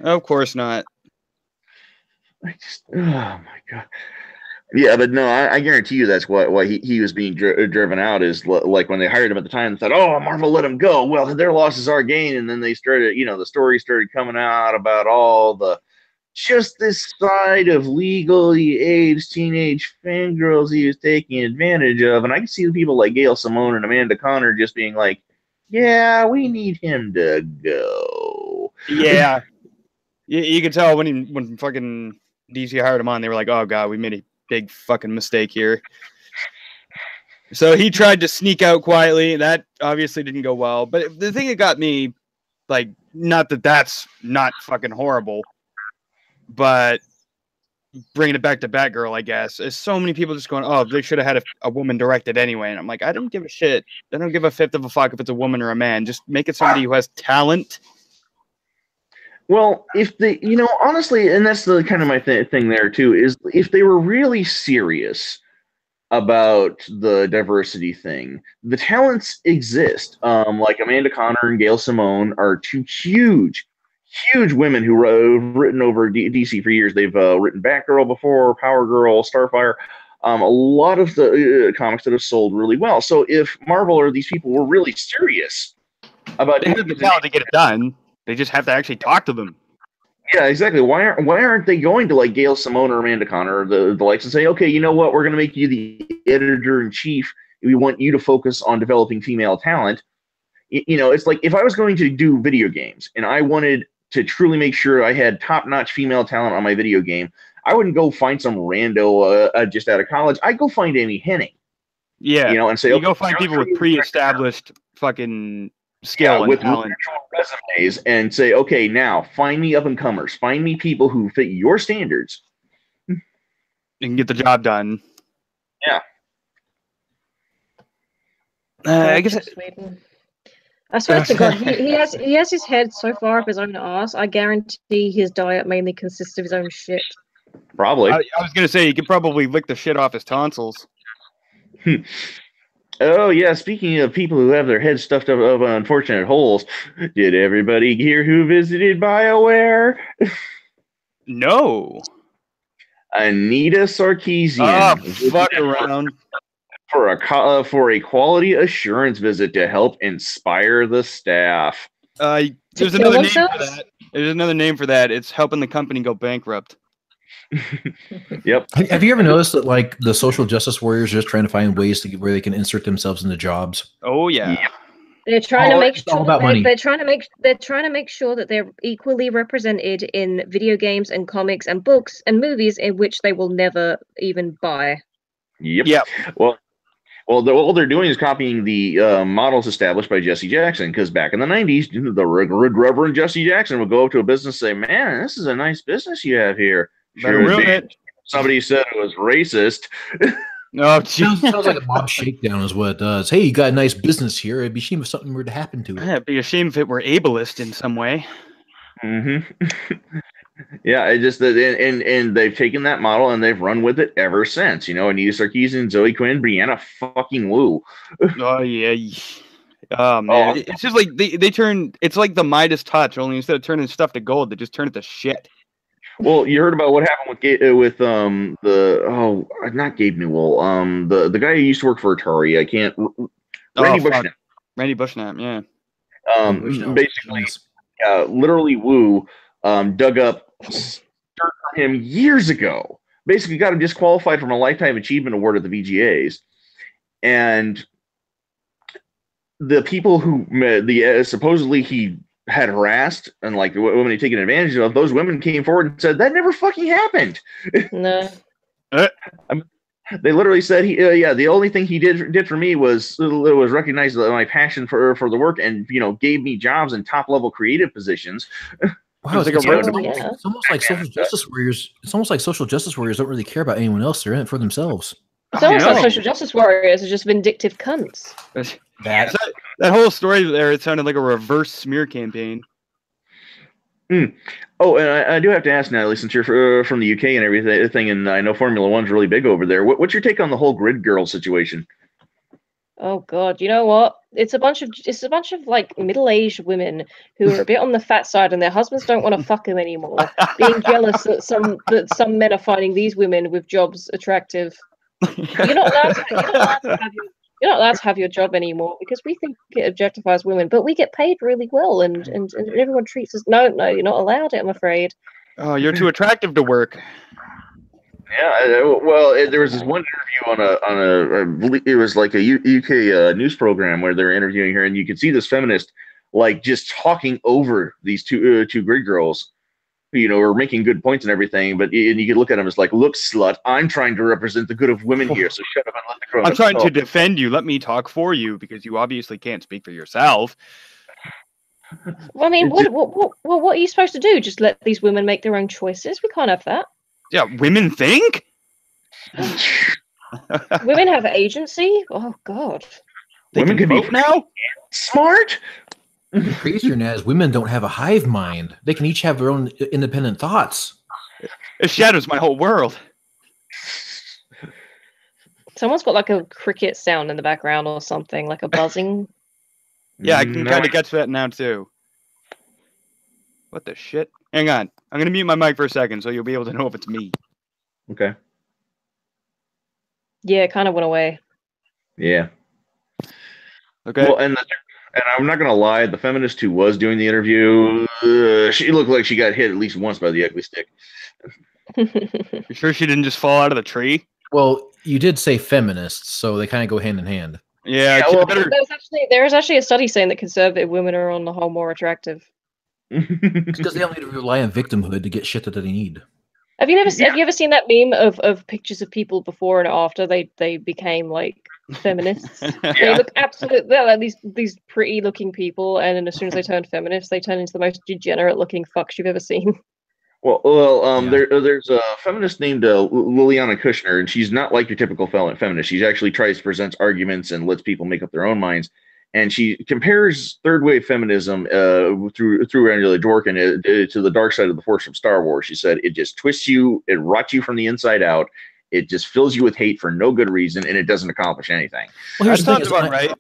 [SPEAKER 10] Of course not.
[SPEAKER 11] Oh my god. Yeah, but no, I guarantee you that's why he was being driven out, is like when they hired him at the time and thought, oh, Marvel let him go. Well, their loss is our gain. And then they started, the story started coming out about all the just this side of legally aged teenage fangirls he was taking advantage of. And I can see the people like Gail Simone and Amanda Conner just being like, yeah, we need him to go.
[SPEAKER 10] Yeah. You can tell when fucking DC hired him on, they were like, oh, God, we made a big fucking mistake here. So he tried to sneak out quietly. That obviously didn't go well. But the thing that got me, like, not that that's not fucking horrible, but bringing it back to Batgirl, I guess, is so many people just going, oh, they should have had a woman directed anyway. And I'm like, I don't give a shit. I don't give a fifth of a fuck if it's a woman or a man. Just make it somebody who has talent.
[SPEAKER 11] Well, if they, honestly, and that's the kind of my thing there too, is if they were really serious about the diversity thing, the talents exist. Like Amanda Conner and Gail Simone are two huge women who have written over DC for years. They've written Batgirl before, Power Girl, Starfire, a lot of the comics that have sold really well. So if Marvel or these people were really serious about
[SPEAKER 10] they have the talent to get it done, they just have to actually talk to them.
[SPEAKER 11] Yeah, exactly. Why aren't they going to like Gail Simone or Amanda Conner or the likes and say, okay, you know what, we're going to make you the editor-in-chief We want you to focus on developing female talent. It's like if I was going to do video games and I wanted to truly make sure I had top-notch female talent on my video game, I wouldn't go find some rando just out of college. I'd go find Amy Hennig.
[SPEAKER 10] Yeah,
[SPEAKER 11] and say,
[SPEAKER 10] you go find people with pre-established fucking skill and
[SPEAKER 11] with
[SPEAKER 10] talent,
[SPEAKER 11] resumes, and say, okay, now find me up-and-comers. Find me people who fit your standards.
[SPEAKER 10] You can get the job done.
[SPEAKER 11] Yeah.
[SPEAKER 10] I guess.
[SPEAKER 2] I swear to God, he has his head so far up his own ass. I guarantee his diet mainly consists of his own shit.
[SPEAKER 11] Probably.
[SPEAKER 10] I was gonna say he could probably lick the shit off his tonsils.
[SPEAKER 11] Oh yeah. Speaking of people who have their heads stuffed up of unfortunate holes, did everybody hear who visited BioWare?
[SPEAKER 10] No.
[SPEAKER 11] Anita Sarkeesian.
[SPEAKER 10] Oh, fuck around.
[SPEAKER 11] For a quality assurance visit to help inspire the staff.
[SPEAKER 10] There's another name for that. There's another name for that. It's helping the company go bankrupt.
[SPEAKER 11] Yep.
[SPEAKER 1] Have you ever noticed that like the social justice warriors are just trying to find ways to get where they can insert themselves into jobs?
[SPEAKER 10] Oh yeah.
[SPEAKER 2] They're trying to make sure
[SPEAKER 1] they're
[SPEAKER 2] trying to make sure that they're equally represented in video games and comics and books and movies in which they will never even buy.
[SPEAKER 11] Yep. Well, they're doing is copying the models established by Jesse Jackson, because back in the 90s, the Reverend Jesse Jackson would go up to a business and say, man, this is a nice business you have here. Somebody said it was racist.
[SPEAKER 10] No,
[SPEAKER 1] sounds like a mob shakedown is what it does. Hey, you got a nice business here. It'd be a shame if something were to happen to it.
[SPEAKER 10] Yeah, it'd be a shame if it were ableist in some way.
[SPEAKER 11] Mm-hmm. Yeah, it just and they've taken that model and they've run with it ever since. Anita Sarkeesian, Zoe Quinn, Brianna fucking Wu.
[SPEAKER 10] Oh yeah. Oh man, it's just like they turn. It's like the Midas touch. Only instead of turning stuff to gold, they just turn it to shit.
[SPEAKER 11] Well, you heard about what happened with not Gabe Newell, the guy who used to work for Atari. I can't. Randy Bushnell.
[SPEAKER 10] Randy Bushnell, yeah.
[SPEAKER 11] Basically, literally Wu dug up dirt from him years ago. Basically, got him disqualified from a lifetime achievement award at the VGAs, and the people who supposedly he had harassed and like women had taken advantage of, those women came forward and said that never fucking happened.
[SPEAKER 2] No.
[SPEAKER 11] They literally said the only thing he did for me was recognize my passion for the work and gave me jobs in top level creative positions.
[SPEAKER 1] Wow, it's almost like social justice warriors. It's almost like social justice warriors don't really care about anyone else. They're in it for themselves.
[SPEAKER 2] It's almost like social justice warriors are just vindictive cunts.
[SPEAKER 10] That whole story there, it sounded like a reverse smear campaign.
[SPEAKER 11] Oh, and I do have to ask, Natalie, since you're from the UK and everything, and I know Formula One's really big over there. What's your take on the whole grid girl situation?
[SPEAKER 2] Oh God, you know what? It's a bunch of like middle-aged women who are a bit on the fat side, and their husbands don't want to fuck them anymore, being jealous that some men are finding these women with jobs attractive. You're not allowed to have your job anymore because we think it objectifies women, but we get paid really well, and everyone treats us. No, you're not allowed it, I'm afraid.
[SPEAKER 10] Oh, you're too attractive to work.
[SPEAKER 11] Yeah, well, there was this one interview it was like a UK news program where they're interviewing her, and you could see this feminist like just talking over these two grid girls, who are making good points and everything, and you could look at them as like, look, slut, I'm trying to represent the good of women here, so shut up and let the girl.
[SPEAKER 10] I'm trying to defend you. Let me talk for you because you obviously can't speak for yourself.
[SPEAKER 2] Well, I mean, what are you supposed to do? Just let these women make their own choices? We can't have that.
[SPEAKER 10] Yeah, women think?
[SPEAKER 2] Women have agency? Oh, God.
[SPEAKER 11] Women can vote now? Smart?
[SPEAKER 1] The crazier than that is women don't have a hive mind. They can each have their own independent thoughts.
[SPEAKER 10] It shadows my whole world.
[SPEAKER 2] Someone's got like a cricket sound in the background or something, like a buzzing.
[SPEAKER 10] Yeah, I can kind of catch that now, too. What the shit? Hang on. I'm going to mute my mic for a second so you'll be able to know if it's me.
[SPEAKER 11] Okay.
[SPEAKER 2] Yeah, it kind of went away.
[SPEAKER 11] Yeah.
[SPEAKER 10] Okay.
[SPEAKER 11] Well, and I'm not going to lie, the feminist who was doing the interview, she looked like she got hit at least once by the ugly stick.
[SPEAKER 10] You sure she didn't just fall out of the tree?
[SPEAKER 1] Well, you did say feminists, so they kind of go hand in hand.
[SPEAKER 10] Yeah,
[SPEAKER 11] well,
[SPEAKER 2] there is actually a study saying that conservative women are on the whole more attractive.
[SPEAKER 1] Because they don't need to rely on victimhood to get shit that they need.
[SPEAKER 2] Have you ever seen that meme of pictures of people before and after they became like feminists? They look absolutely like these pretty looking people, and then as soon as they turn feminists, they turn into the most degenerate looking fucks you've ever seen.
[SPEAKER 11] There's a feminist named Liliana Kushner, and she's not like your typical feminist. She actually tries to present arguments and lets people make up their own minds. And she compares third wave feminism through Angela Dworkin to the dark side of the Force from Star Wars. She said it just twists you, it rots you from the inside out, it just fills you with hate for no good reason, and it doesn't accomplish anything.
[SPEAKER 1] Well, here's the thing:
[SPEAKER 10] about right.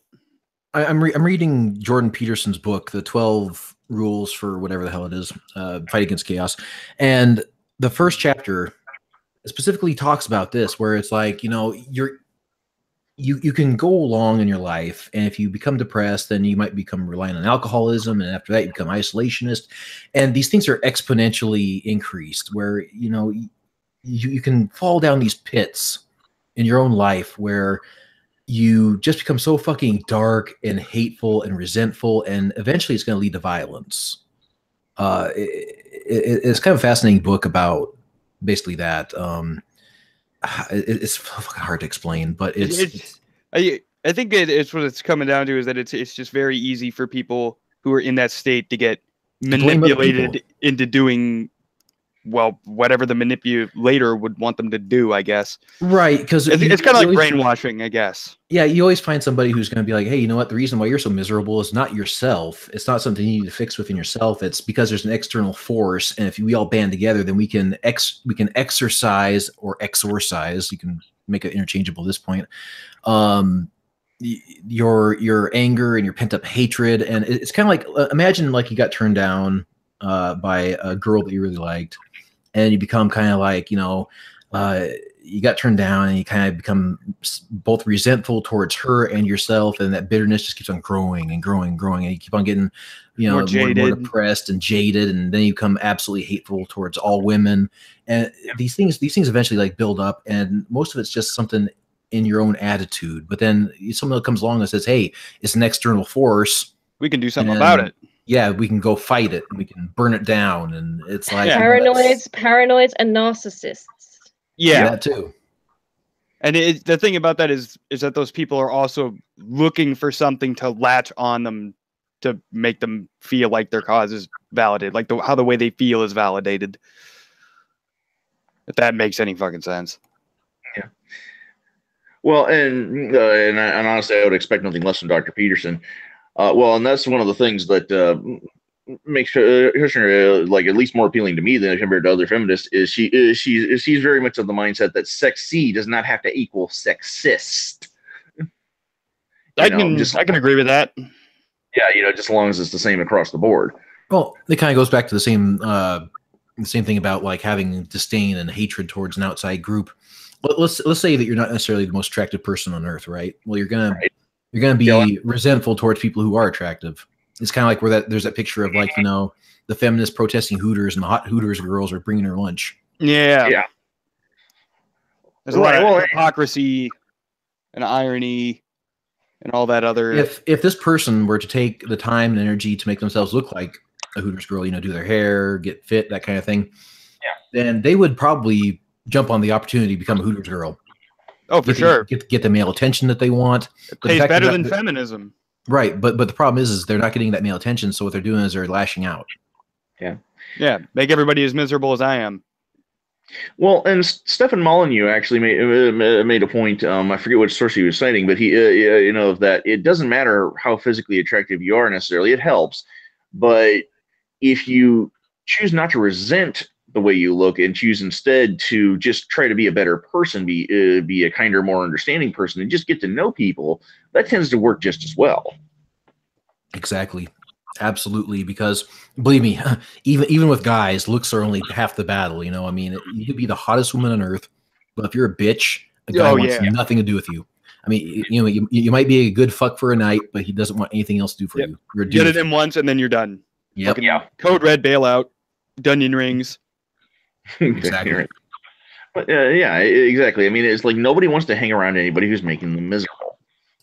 [SPEAKER 1] I'm reading Jordan Peterson's book, The 12 Rules for whatever the hell it is, Fight Against Chaos, and the first chapter specifically talks about this, where it's like, you know, you can go along in your life, and if you become depressed, then you might become reliant on alcoholism, and after that you become isolationist, and these things are exponentially increased, where, you know, you can fall down these pits in your own life where you just become so fucking dark and hateful and resentful, and eventually it's going to lead to violence. It's kind of a fascinating book about basically that. It's fucking hard to explain, but I
[SPEAKER 10] think it's what it's coming down to, is that it's just very easy for people who are in that state to get manipulated into doing, well, whatever the manipulator would want them to do, I guess.
[SPEAKER 1] Right, because
[SPEAKER 10] it's kind of like brainwashing, I guess.
[SPEAKER 1] Yeah, you always find somebody who's going to be like, hey, you know what? The reason why you're so miserable is not yourself. It's not something you need to fix within yourself. It's because there's an external force, and if we all band together, then we can exercise or exorcise. You can make it interchangeable at this point. Your anger and your pent up hatred, and it's kind of like, imagine like you got turned down by a girl that you really liked, and you become kind of like, you know, you got turned down, and you kind of become both resentful towards her and yourself, and that bitterness just keeps on growing and growing and growing, and you keep on getting, you know, more depressed and jaded, and then you become absolutely hateful towards all women, and these things eventually like build up, and most of it's just something in your own attitude. But then someone comes along and says, hey, it's an external force,
[SPEAKER 10] we can do something about it.
[SPEAKER 1] Yeah, we can go fight it, and we can burn it down, and it's like
[SPEAKER 2] paranoids and narcissists.
[SPEAKER 10] Yeah,
[SPEAKER 1] that too.
[SPEAKER 10] And the thing about that is that those people are also looking for something to latch on them to make them feel like their cause is validated, like how the way they feel is validated. If that makes any fucking sense.
[SPEAKER 11] Yeah. Well, and honestly, I would expect nothing less from Dr. Peterson. And that's one of the things that makes Kushner like at least more appealing to me than compared to other feminists. Is she's very much of the mindset that sexy does not have to equal sexist.
[SPEAKER 10] I can agree with that.
[SPEAKER 11] Yeah, you know, just as long as it's the same across the board.
[SPEAKER 1] Well, it kind of goes back to the same thing about like having disdain and hatred towards an outside group. Let's say that you're not necessarily the most attractive person on earth, right? Well, you're gonna be resentful towards people who are attractive. It's kind of like where there's that picture of like, you know, the feminists protesting Hooters, and the hot Hooters girls are bringing her lunch.
[SPEAKER 10] Yeah. There's a lot of hypocrisy and irony and all that other.
[SPEAKER 1] If this person were to take the time and energy to make themselves look like a Hooters girl, you know, do their hair, get fit, that kind of thing, then they would probably jump on the opportunity to become a Hooters girl.
[SPEAKER 10] Oh, for sure.
[SPEAKER 1] Get the male attention that they want.
[SPEAKER 10] It pays better than feminism.
[SPEAKER 1] Right, but the problem is they're not getting that male attention, so what they're doing is they're lashing out.
[SPEAKER 10] Yeah, make everybody as miserable as I am.
[SPEAKER 11] Well, and Stefan Molyneux actually made a point. I forget which source he was citing, but he, you know, that it doesn't matter how physically attractive you are necessarily. It helps, but if you choose not to resent the way you look and choose instead to just try to be a better person, be a kinder, more understanding person, and just get to know people, that tends to work just as well.
[SPEAKER 1] Exactly. Absolutely. Because believe me, even with guys, looks are only half the battle. You know, I mean, you could be the hottest woman on earth, but if you're a bitch, a guy wants nothing to do with you. I mean, you know, you might be a good fuck for a night, but he doesn't want anything else to do for you. You're a dude.
[SPEAKER 10] Get it in once and then you're done.
[SPEAKER 1] Yep.
[SPEAKER 10] Code red bailout, Dunyan rings.
[SPEAKER 1] Exactly.
[SPEAKER 11] Yeah, exactly. I mean, it's like nobody wants to hang around anybody who's making them miserable.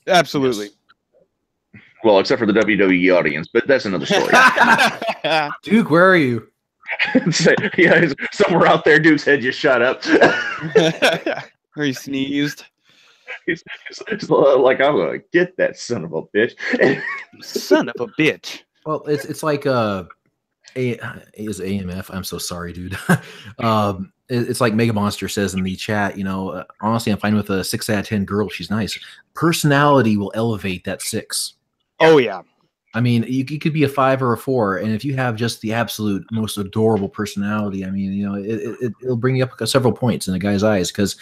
[SPEAKER 10] Absolutely.
[SPEAKER 11] Yes. Well, except for the WWE audience, but that's another story.
[SPEAKER 1] Duke, where are you?
[SPEAKER 11] Yeah, somewhere out there, Duke's head just shot up.
[SPEAKER 10] Or he sneezed.
[SPEAKER 11] He's like, I'm gonna get that son of a bitch.
[SPEAKER 10] Son of a bitch.
[SPEAKER 1] Well, it's like is AMF. I'm so sorry, dude. It's like Mega Monster says in the chat. Honestly, I'm fine with a 6 out of 10 girl. She's nice. Personality will elevate that 6.
[SPEAKER 10] Oh yeah.
[SPEAKER 1] I mean, you could be a 5 or a 4, and if you have just the absolute most adorable personality, I mean, it'll bring you up several points in a guy's eyes because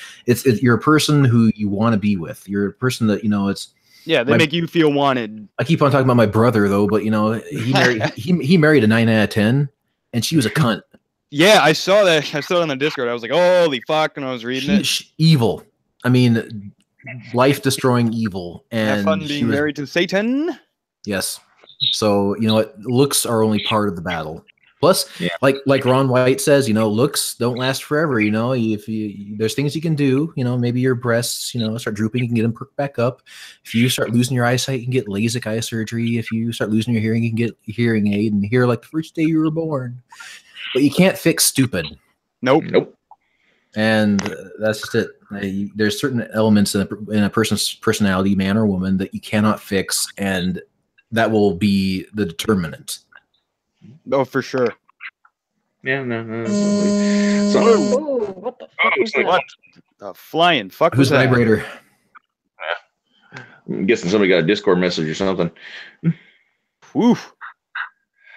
[SPEAKER 1] you're a person who you want to be with. You're a person that it's.
[SPEAKER 10] Yeah, they make you feel wanted.
[SPEAKER 1] I keep on talking about my brother though, but he married a 9 out of 10, and she was a cunt.
[SPEAKER 10] Yeah, I saw that. I saw it on the Discord. I was like, holy fuck, when I was reading it.
[SPEAKER 1] Evil. I mean, life-destroying evil. And
[SPEAKER 10] have fun being married to Satan.
[SPEAKER 1] Yes. So, looks are only part of the battle. Plus, like Ron White says, looks don't last forever. If there's things you can do, maybe your breasts, start drooping, you can get them perked back up. If you start losing your eyesight, you can get LASIK eye surgery. If you start losing your hearing, you can get a hearing aid and hear like the first day you were born. But you can't fix stupid.
[SPEAKER 10] Nope.
[SPEAKER 1] And that's just it. There's certain elements in a person's personality, man or woman, that you cannot fix, and that will be the determinant.
[SPEAKER 10] Oh, for sure.
[SPEAKER 11] Yeah, no.
[SPEAKER 2] What the fuck was that?
[SPEAKER 10] What the flying fuck
[SPEAKER 1] Who's
[SPEAKER 10] was that?
[SPEAKER 1] vibrator?
[SPEAKER 11] I'm guessing somebody got a Discord message or something.
[SPEAKER 10] Woof.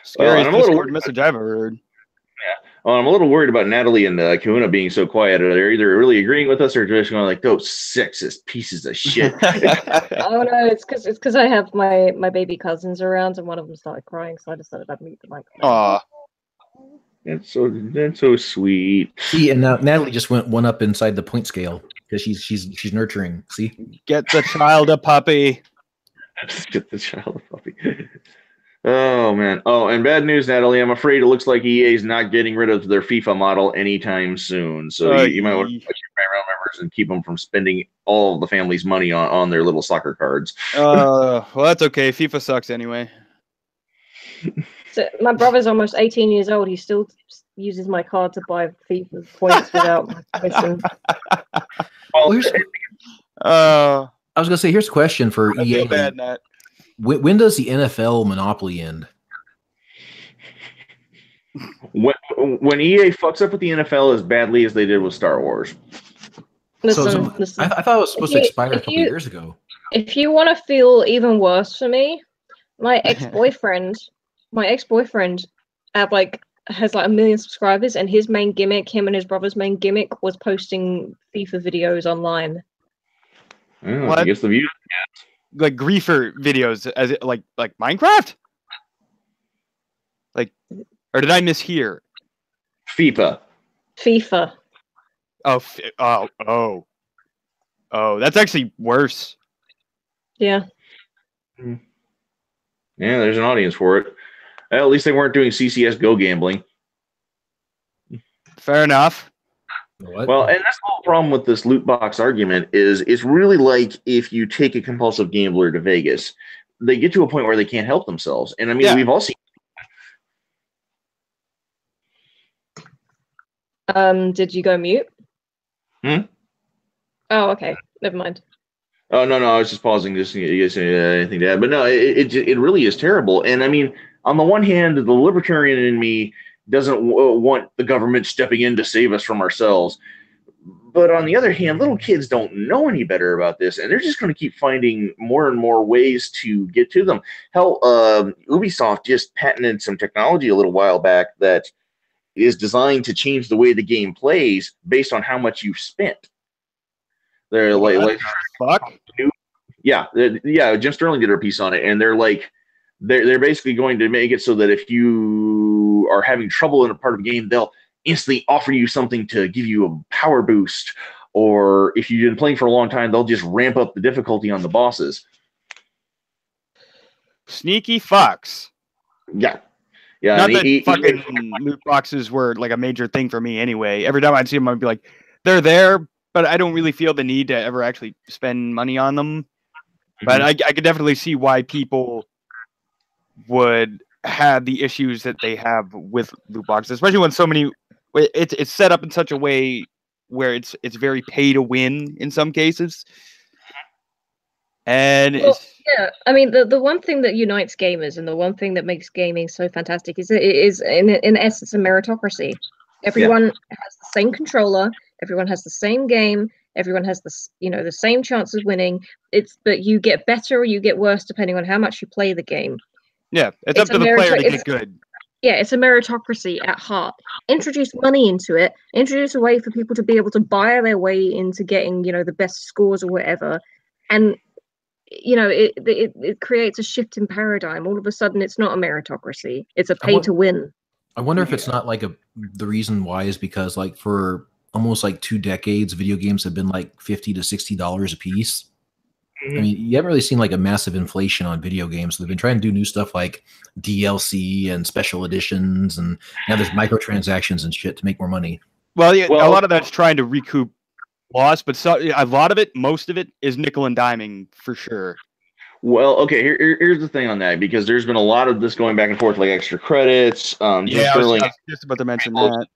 [SPEAKER 10] Scariest Discord message I've ever heard.
[SPEAKER 11] Yeah. Well, I'm a little worried about Natalie and Kahuna being so quiet. They're either really agreeing with us or just going like, those sexist pieces of shit.
[SPEAKER 2] Oh no, it's because I have my baby cousins around and one of them started crying, so I decided I'd mute the mic.
[SPEAKER 10] Aw.
[SPEAKER 11] That's so sweet.
[SPEAKER 1] See, and now Natalie just went one up inside the point scale because she's nurturing. See,
[SPEAKER 10] get the child a puppy.
[SPEAKER 11] Get the child a puppy. Oh man. Oh, and bad news, Natalie. I'm afraid it looks like EA is not getting rid of their FIFA model anytime soon. So you might want to put your payroll members and keep them from spending all of the family's money on their little soccer cards.
[SPEAKER 10] Well, that's okay. FIFA sucks anyway.
[SPEAKER 2] So my brother's almost 18 years old. He still uses my card to buy FIFA points without my permission.
[SPEAKER 1] I was gonna say, here's a question for EA.
[SPEAKER 10] Feel bad, Nat.
[SPEAKER 1] When does the NFL monopoly end?
[SPEAKER 11] When EA fucks up with the NFL as badly as they did with Star Wars.
[SPEAKER 2] Listen.
[SPEAKER 1] I thought it was supposed to expire a couple years ago.
[SPEAKER 2] If you want to feel even worse for me, my ex-boyfriend has like 1 million subscribers, and his main gimmick, him and his brother's main gimmick, was posting FIFA videos online.
[SPEAKER 11] Oh, I guess the views.
[SPEAKER 10] Like griefer videos, as it, like Minecraft, like, or did I mishear?
[SPEAKER 11] FIFA.
[SPEAKER 10] Oh, that's actually worse.
[SPEAKER 2] Yeah.
[SPEAKER 11] Yeah, there's an audience for it. Well, at least they weren't doing CCS Go gambling.
[SPEAKER 10] Fair enough.
[SPEAKER 1] What?
[SPEAKER 11] Well, and that's the whole problem with this loot box argument is it's really like if you take a compulsive gambler to Vegas, they get to a point where they can't help themselves. And I mean, we've all seen.
[SPEAKER 2] Did you go mute?
[SPEAKER 11] Oh,
[SPEAKER 2] okay. Never mind.
[SPEAKER 11] Oh, no, I was just pausing just to you guys anything to add. But no, it really is terrible. And I mean, on the one hand, the libertarian in me doesn't want the government stepping in to save us from ourselves. But on the other hand, little kids don't know any better about this, and they're just going to keep finding more and more ways to get to them. Hell, Ubisoft just patented some technology a little while back that is designed to change the way the game plays based on how much you've spent. They're like
[SPEAKER 10] fuck.
[SPEAKER 11] Yeah, Jim Sterling did a piece on it, and they're basically going to make it so that if you are having trouble in a part of the game, they'll instantly offer you something to give you a power boost, or if you've been playing for a long time, they'll just ramp up the difficulty on the bosses.
[SPEAKER 10] Sneaky fucks.
[SPEAKER 11] Yeah.
[SPEAKER 10] Not that fucking loot boxes were like a major thing for me anyway. Every time I'd see them, I'd be like, they're there, but I don't really feel the need to ever actually spend money on them. But I could definitely see why people would have the issues that they have with loot boxes, especially when so many. It's set up in such a way where it's very pay to win in some cases. And
[SPEAKER 2] yeah, I mean the one thing that unites gamers and the one thing that makes gaming so fantastic is it is in essence a meritocracy. Everyone has the same controller, everyone has the same game, everyone has the same chance of winning. But you get better or you get worse depending on how much you play the game.
[SPEAKER 10] Yeah, it's up to the player to get good.
[SPEAKER 2] Yeah, it's a meritocracy at heart. Introduce money into it. Introduce a way for people to be able to buy their way into getting, the best scores or whatever. And, it creates a shift in paradigm. All of a sudden, it's not a meritocracy. It's a pay to win.
[SPEAKER 1] I wonder if it's not like the reason why is because like for almost like 2 decades, video games have been like $50 to $60 a piece. I mean, you haven't really seen like a massive inflation on video games. So they've been trying to do new stuff like DLC and special editions, and now there's microtransactions and shit to make more money.
[SPEAKER 10] Well, a lot of that's trying to recoup loss, but a lot of it, most of it, is nickel and diming for sure.
[SPEAKER 11] Well, okay, here's the thing on that, because there's been a lot of this going back and forth, like extra credits.
[SPEAKER 10] I was just about to mention that.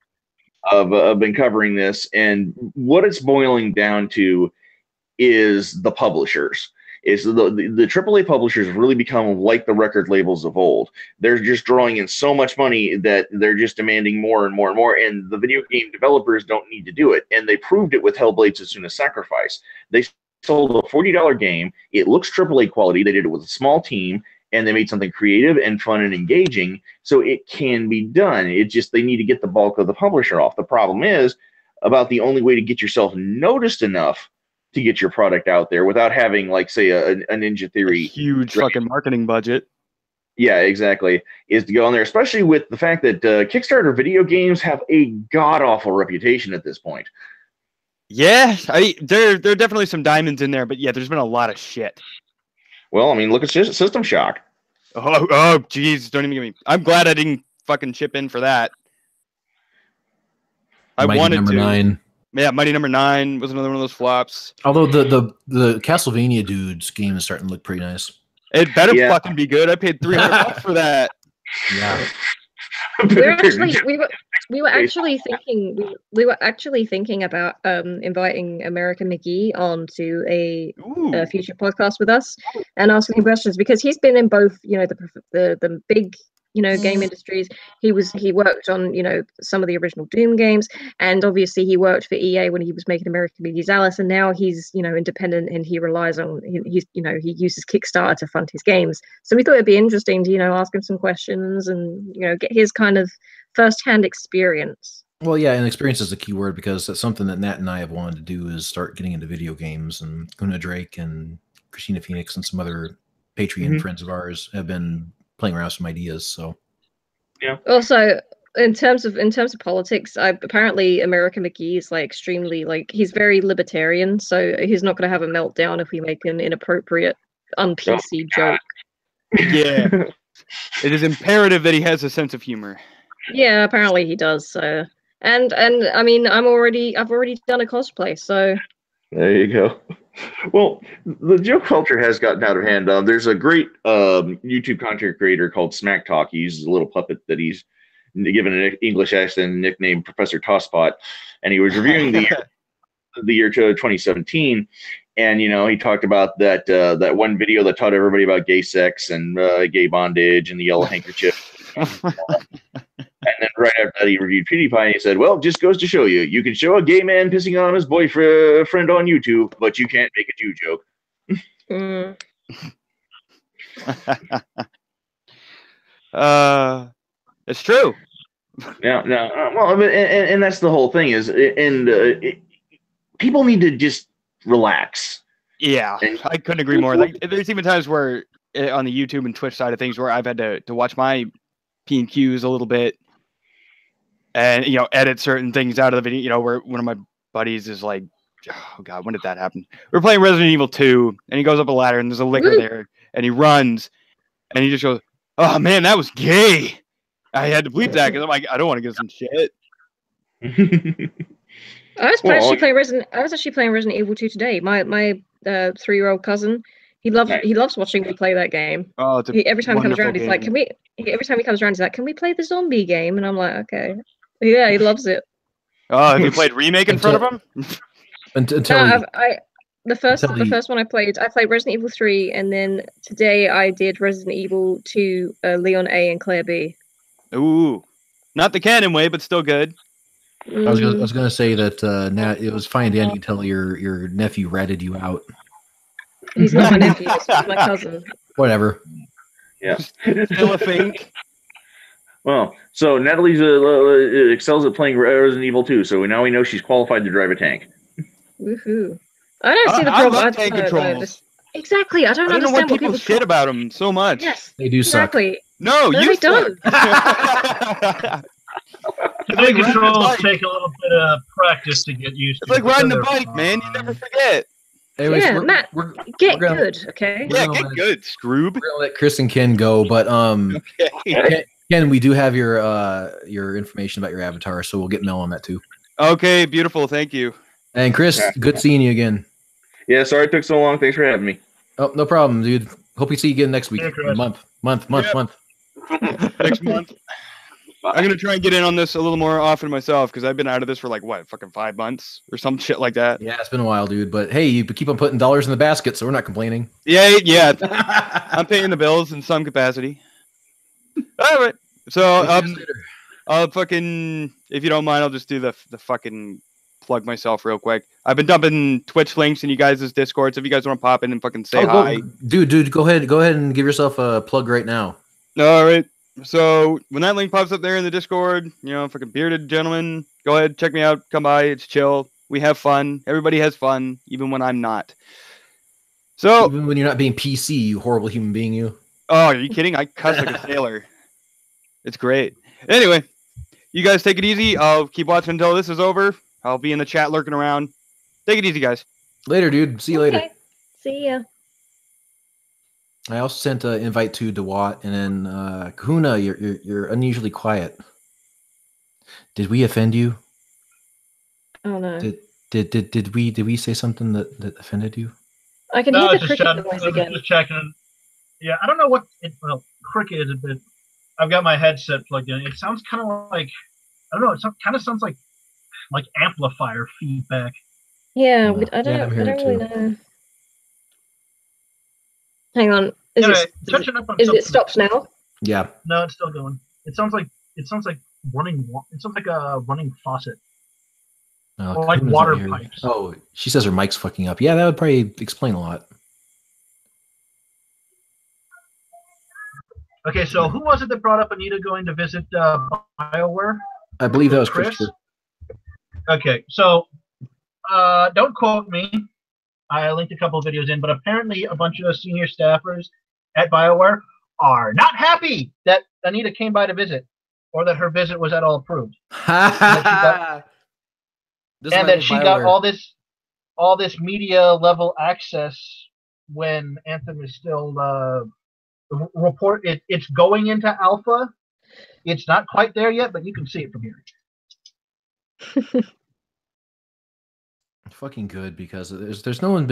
[SPEAKER 11] I've been covering this, and what it's boiling down to is the publishers. Is the AAA publishers have really become like the record labels of old. They're just drawing in so much money that they're just demanding more and more and more, and the video game developers don't need to do it. And they proved it with Hellblade's As Soon as Sacrifice. They sold a $40 game. It looks AAA quality. They did it with a small team, and they made something creative and fun and engaging, so it can be done. It just, they need to get the bulk of the publisher off. The problem is about the only way to get yourself noticed enough to get your product out there without having, like, say, a Ninja Theory
[SPEAKER 10] huge fucking marketing budget.
[SPEAKER 11] Yeah, exactly. Is to go on there, especially with the fact that Kickstarter video games have a god-awful reputation at this point.
[SPEAKER 10] Yeah, there are definitely some diamonds in there, but yeah, there's been a lot of shit.
[SPEAKER 11] Well, I mean, look at System Shock.
[SPEAKER 10] Oh, jeez, don't even get me. I'm glad I didn't fucking chip in for that. I wanted to. 9. Yeah, Mighty Number 9 was another one of those flops.
[SPEAKER 1] Although the Castlevania dude's game is starting to look pretty nice.
[SPEAKER 10] It better fucking be good. I paid $300 for that.
[SPEAKER 1] Yeah.
[SPEAKER 2] We were actually thinking about inviting American McGee on to a future podcast with us and asking him questions, because he's been in both, the big game industries. He worked on some of the original Doom games, and obviously he worked for EA when he was making American McGee's Alice, and now he's independent, and he relies on he uses Kickstarter to fund his games. So we thought it'd be interesting to ask him some questions and get his kind of first-hand experience.
[SPEAKER 1] Well, yeah, and experience is the key word, because that's something that Nat and I have wanted to do, is start getting into video games. And Una Drake and Christina Phoenix and some other Patreon friends of ours have been playing around with some ideas. So
[SPEAKER 11] yeah.
[SPEAKER 2] Also, in terms of politics, apparently American McGee is extremely he's very libertarian, so he's not going to have a meltdown if we make an inappropriate, un-PC joke.
[SPEAKER 10] Yeah, it is imperative that he has a sense of humor.
[SPEAKER 2] Yeah, apparently he does. So, and I mean, I've already done a cosplay, so
[SPEAKER 11] there you go. Well, the joke culture has gotten out of hand. There's a great YouTube content creator called Smack Talk. He's a little puppet that he's given an English accent nicknamed Professor Tosspot, and he was reviewing the year 2017. And he talked about that one video that taught everybody about gay sex and gay bondage and the yellow handkerchief. And then right after that, he reviewed PewDiePie, and he said, "Well, just goes to show you, you can show a gay man pissing on his boyfriend on YouTube, but you can't make a Jew joke."
[SPEAKER 10] It's true.
[SPEAKER 11] Yeah, no. Well, and that's the whole thing is, people need to just relax.
[SPEAKER 10] Yeah, I couldn't agree more. There's even times where on the YouTube and Twitch side of things where I've had to watch my P&Qs a little bit and edit certain things out of the video, where one of my buddies is like, oh god, when did that happen? We're playing Resident Evil 2 and he goes up a ladder and there's a liquor there and he runs and he just goes, "Oh man, that was gay." I had to bleep that because I'm like, I don't want to get some shit.
[SPEAKER 2] I was actually playing Resident Evil 2 today. My 3-year-old cousin, he loves watching me play that game.
[SPEAKER 10] Oh,
[SPEAKER 2] every time he comes around, he's like, every time he comes around, he's like, can we play the zombie game? And I'm like, okay. Yeah, he loves it.
[SPEAKER 10] Oh, have you played Remake in front of him?
[SPEAKER 2] The first one I played Resident Evil 3, and then today I did Resident Evil 2, Leon A and Claire B.
[SPEAKER 10] Ooh, not the canon way, but still good.
[SPEAKER 1] I was gonna say that Nat, it was fine, Danny, until your nephew ratted you out.
[SPEAKER 2] He's not my nephew. He's my cousin.
[SPEAKER 1] Whatever.
[SPEAKER 11] Yeah.
[SPEAKER 10] Still a fake.
[SPEAKER 11] Well, so Natalie excels at playing Resident Evil 2, so now we know she's qualified to drive a tank.
[SPEAKER 2] Woohoo! I don't see the problem.
[SPEAKER 10] I love tank controls.
[SPEAKER 2] Exactly. I don't understand
[SPEAKER 10] why people shit about them so much.
[SPEAKER 2] Yes,
[SPEAKER 1] they do
[SPEAKER 2] exactly.
[SPEAKER 1] suck.
[SPEAKER 10] No, you
[SPEAKER 2] don't.
[SPEAKER 9] Tank controls take a little bit of practice to get used to.
[SPEAKER 10] It's like riding a bike, man. You never forget.
[SPEAKER 1] Anyways,
[SPEAKER 2] yeah, Matt, get good, okay?
[SPEAKER 10] Yeah, get good, Scroob.
[SPEAKER 1] We're gonna let Chris and Ken go, but
[SPEAKER 10] okay.
[SPEAKER 1] Ken, we do have your information about your avatar, so we'll get Mel on that too.
[SPEAKER 10] Okay, beautiful. Thank you.
[SPEAKER 1] And Chris, good seeing you again.
[SPEAKER 11] Yeah, sorry it took so long. Thanks for having me.
[SPEAKER 1] Oh, no problem, dude. Hope we see you again next week. Month.
[SPEAKER 10] Next month. I'm gonna try and get in on this a little more often myself because I've been out of this for like what, fucking 5 months or some shit like that.
[SPEAKER 1] Yeah, it's been a while, dude. But hey, you keep on putting dollars in the basket, so we're not complaining.
[SPEAKER 10] Yeah. I'm paying the bills in some capacity. All right. So I'll fucking, if you don't mind, I'll just do the fucking plug myself real quick. I've been dumping Twitch links in you guys' Discord, so if you guys want to pop in and fucking say hi.
[SPEAKER 1] Dude, go ahead and give yourself a plug right now.
[SPEAKER 10] All right. So when that link pops up there in the Discord, fucking bearded gentleman, go ahead, check me out, come by, it's chill. We have fun. Everybody has fun, even when I'm not. So
[SPEAKER 1] even when you're not being PC, you horrible human being, you.
[SPEAKER 10] Oh, are you kidding? I cuss like a sailor. It's great. Anyway, you guys take it easy. I'll keep watching until this is over. I'll be in the chat lurking around. Take it easy, guys.
[SPEAKER 1] Later, dude. See you later.
[SPEAKER 2] See ya.
[SPEAKER 1] I also sent an invite to DeWatt, and then Kahuna, you're unusually quiet. Did we offend you?
[SPEAKER 2] Oh no.
[SPEAKER 1] Did we say something that offended you?
[SPEAKER 2] I can hear the cricket noise again.
[SPEAKER 9] Just checking. Yeah, I don't know what cricket is a bit. I've got my headset plugged in. It sounds kind of like, I don't know. It kind of sounds like amplifier feedback.
[SPEAKER 2] Yeah, I don't really know. Hang on. Is it stopped now?
[SPEAKER 1] Yeah.
[SPEAKER 9] No, it's still going. It sounds like running. It sounds like a running faucet. Or like water pipes.
[SPEAKER 1] Oh, she says her mic's fucking up. Yeah, that would probably explain a lot.
[SPEAKER 9] Okay, so who was it that brought up Anita going to visit Bioware?
[SPEAKER 1] I believe that was Chris.
[SPEAKER 9] Okay, so don't quote me. I linked a couple of videos in, but apparently a bunch of senior staffers at Bioware are not happy that Anita came by to visit, or that her visit was at all approved. and that she got all this media level access when Anthem is still it's going into alpha. It's not quite there yet, but you can see it from here.
[SPEAKER 1] Fucking good, because there's no one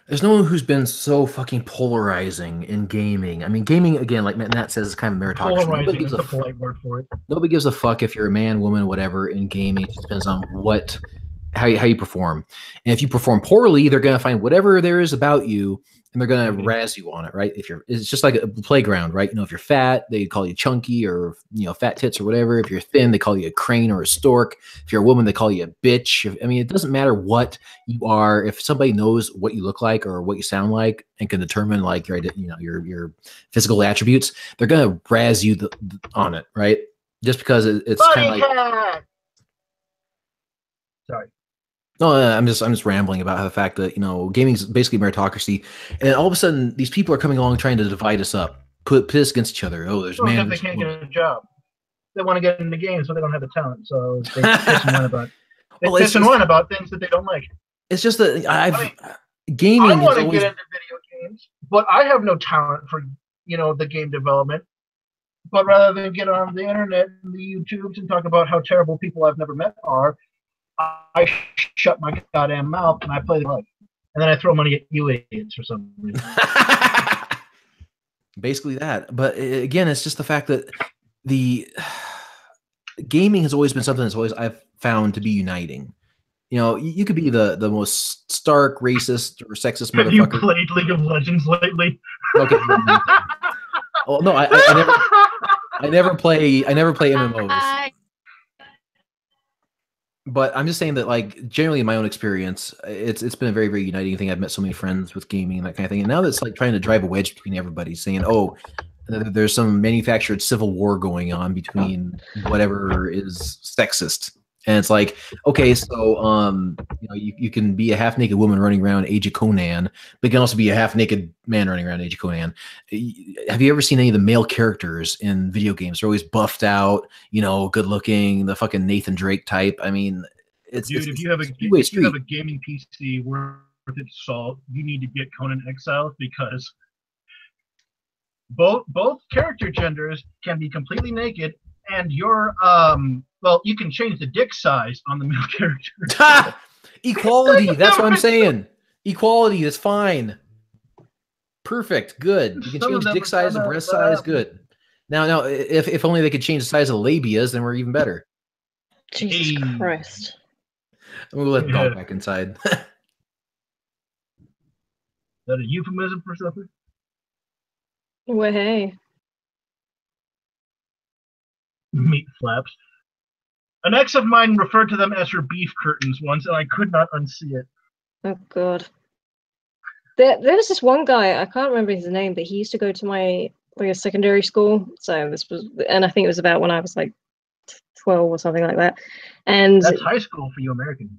[SPEAKER 1] who's been so fucking polarizing in gaming. I mean, gaming, again, like Nat says, is kind of meritocracy.
[SPEAKER 9] Polarizing is a polite word for it.
[SPEAKER 1] Nobody gives a fuck if you're a man, woman, whatever in gaming. It just depends on how you perform. And if you perform poorly, they're gonna find whatever there is about you, and they're gonna razz you on it, right? It's just like a playground, right? If you're fat, they call you chunky, or fat tits or whatever. If you're thin, they call you a crane or a stork. If you're a woman, they call you a bitch. It doesn't matter what you are. If somebody knows what you look like or what you sound like and can determine like your physical attributes, they're gonna razz you on it, right? Just because it's kind of like.
[SPEAKER 9] Sorry.
[SPEAKER 1] No, I'm just rambling about the fact that gaming is basically meritocracy, and all of a sudden these people are coming along trying to divide us up, put us against each other. Oh, there's man.
[SPEAKER 9] They can't get a job. They want to get in the game, so they don't have the talent. So they piss and whine about. About things that they don't like.
[SPEAKER 1] It's just that gaming.
[SPEAKER 9] I want to get into video games, but I have no talent for the game development. But rather than get on the internet and the YouTubes and talk about how terrible people I've never met are,
[SPEAKER 12] I shut my goddamn mouth and I play the life. And then I throw money at you idiots for some reason.
[SPEAKER 1] Basically that. But again, it's just the fact that the gaming has always been something that's always I've found to be uniting. You know, you could be the most stark racist or sexist motherfucker.
[SPEAKER 12] Have you played League of Legends lately?
[SPEAKER 1] Okay. Well, no, I never play MMOs. But I'm just saying that, like, generally in my own experience, it's been a very, very uniting thing. I've met so many friends with gaming and that kind of thing. And now that's like trying to drive a wedge between everybody, saying, oh, there's some manufactured civil war going on between whatever is sexist. And it's like, okay, so you know, you can be a half-naked woman running around Age of Conan, but you can also be a half-naked man running around Age of Conan. Have you ever seen any of the male characters in video games? They're always buffed out, you know, good-looking, the fucking Nathan Drake type. I mean,
[SPEAKER 12] if you have a gaming PC worth its salt, you need to get Conan Exiles, because both character genders can be completely naked, and your well, you can change the dick size on the male character.
[SPEAKER 1] Equality. That's what I'm saying. Equality is fine. Perfect. Good. You can change dick size and breast size. Good. Now, if only they could change the size of the labias, then we're even better.
[SPEAKER 2] Jesus Christ.
[SPEAKER 1] I'm gonna let the dog back inside.
[SPEAKER 12] Is that a euphemism for something?
[SPEAKER 2] Well, hey.
[SPEAKER 12] Meat flaps. An ex of mine referred to them as her beef curtains once, and I could not unsee it.
[SPEAKER 2] Oh, God. There was this one guy, I can't remember his name, but he used to go to my a secondary school. So this was, and I think it was about when I was like 12 or something like that. And
[SPEAKER 12] that's high school for you Americans.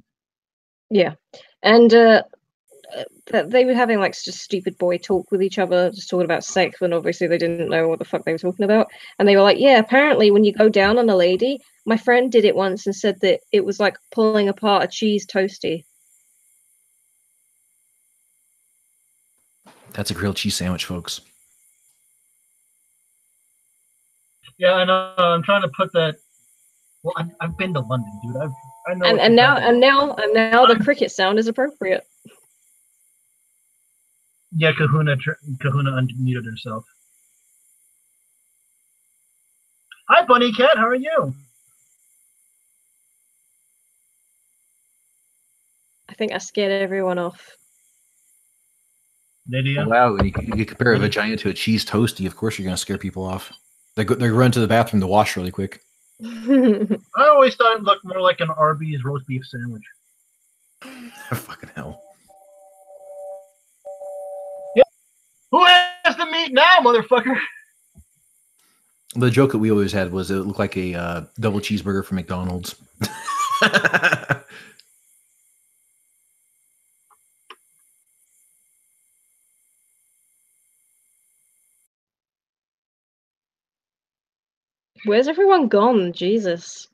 [SPEAKER 2] Yeah. And they were having like just stupid boy talk with each other, just talking about sex, when obviously they didn't know what the fuck they were talking about. And they were like, yeah, apparently when you go down on a lady, my friend did it once and said that it was like pulling apart a cheese toastie.
[SPEAKER 1] That's a grilled cheese sandwich, folks.
[SPEAKER 12] Yeah, I know. I'm trying to put that. Well, I've been to London, dude. I know.
[SPEAKER 2] And now the cricket sound is appropriate.
[SPEAKER 12] Yeah, Kahuna unmuted herself. Hi, Bunny Cat. How are you?
[SPEAKER 2] I think I scared everyone off.
[SPEAKER 12] Lydia?
[SPEAKER 1] Oh, wow, you compare a vagina to a cheese toastie, of course you're going to scare people off. They run to the bathroom to wash really quick.
[SPEAKER 12] I always thought it looked more like an Arby's roast beef sandwich.
[SPEAKER 1] Fucking hell.
[SPEAKER 12] Yeah. Who has the meat now, motherfucker?
[SPEAKER 1] The joke that we always had was it looked like a double cheeseburger from McDonald's.
[SPEAKER 2] Where's everyone gone? Jesus.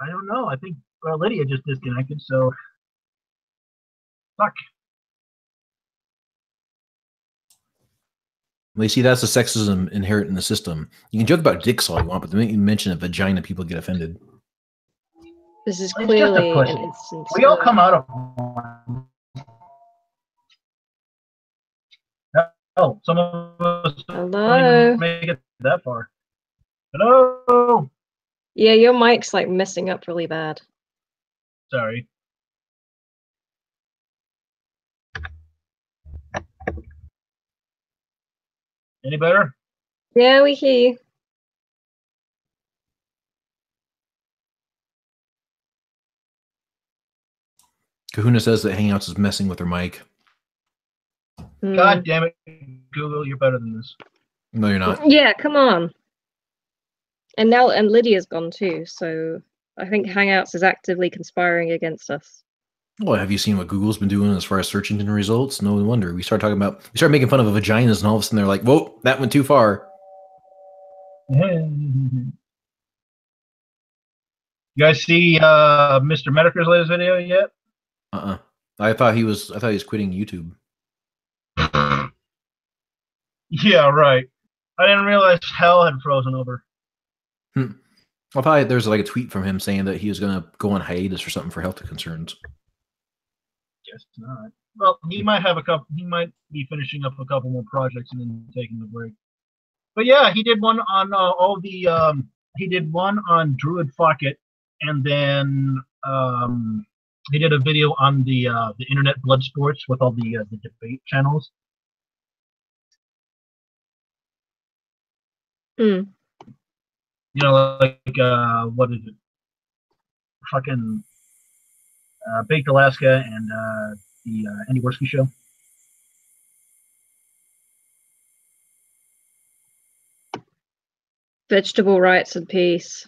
[SPEAKER 12] I don't know. I think Lydia just disconnected, so fuck.
[SPEAKER 1] Well, you see, that's the sexism inherent in the system. You can joke about dicks all you want, but the minute you mention a vagina, people get offended.
[SPEAKER 2] This is clearly an instance.
[SPEAKER 12] We all come out of one. Oh, some of us don't even make it that far. Hello.
[SPEAKER 2] Yeah, your mic's like messing up really bad.
[SPEAKER 12] Sorry. Any better?
[SPEAKER 2] Yeah, we hear you.
[SPEAKER 1] Kahuna says that Hangouts is messing with her mic.
[SPEAKER 12] God damn it, Google, you're better than this.
[SPEAKER 1] No, you're not.
[SPEAKER 2] Yeah, come on. And now, and Lydia's gone too, so I think Hangouts is actively conspiring against us.
[SPEAKER 1] Well, have you seen what Google's been doing as far as search engine results? No wonder. We start making fun of vaginas, and all of a sudden they're like, whoa, that went too far.
[SPEAKER 12] You guys see Mr. Medicare's latest video yet?
[SPEAKER 1] I thought he was quitting YouTube.
[SPEAKER 12] Yeah, right. I didn't realize hell had frozen over.
[SPEAKER 1] I thought there was like a tweet from him saying that he was going to go on hiatus or something for health concerns.
[SPEAKER 12] Guess not. Well, he might have a couple. He might be finishing up a couple more projects and then taking a break. But yeah, he did one on all the. He did one on Druid Fuck It, and then he did a video on the internet blood sports with all the debate channels.
[SPEAKER 2] Mm.
[SPEAKER 12] You know, like what is it? Fucking Baked Alaska and the Andy Worski show.
[SPEAKER 2] Vegetable rights and peace.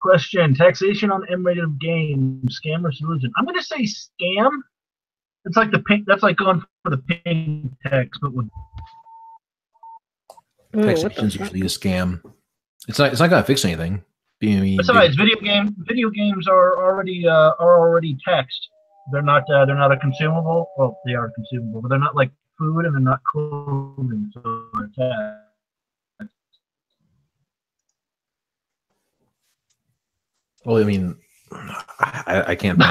[SPEAKER 12] Question: taxation on M-rated games, scam or solution? I'm gonna say scam. It's like the pink. That's like going for the pink tax, but with
[SPEAKER 1] Taxation is usually a scam. It's not gonna fix anything.
[SPEAKER 12] Besides, video games are already taxed. They're not a consumable. Well, they are consumable, but they're not like food and they're not clothing, so they're taxed.
[SPEAKER 1] Well, I mean, I can't.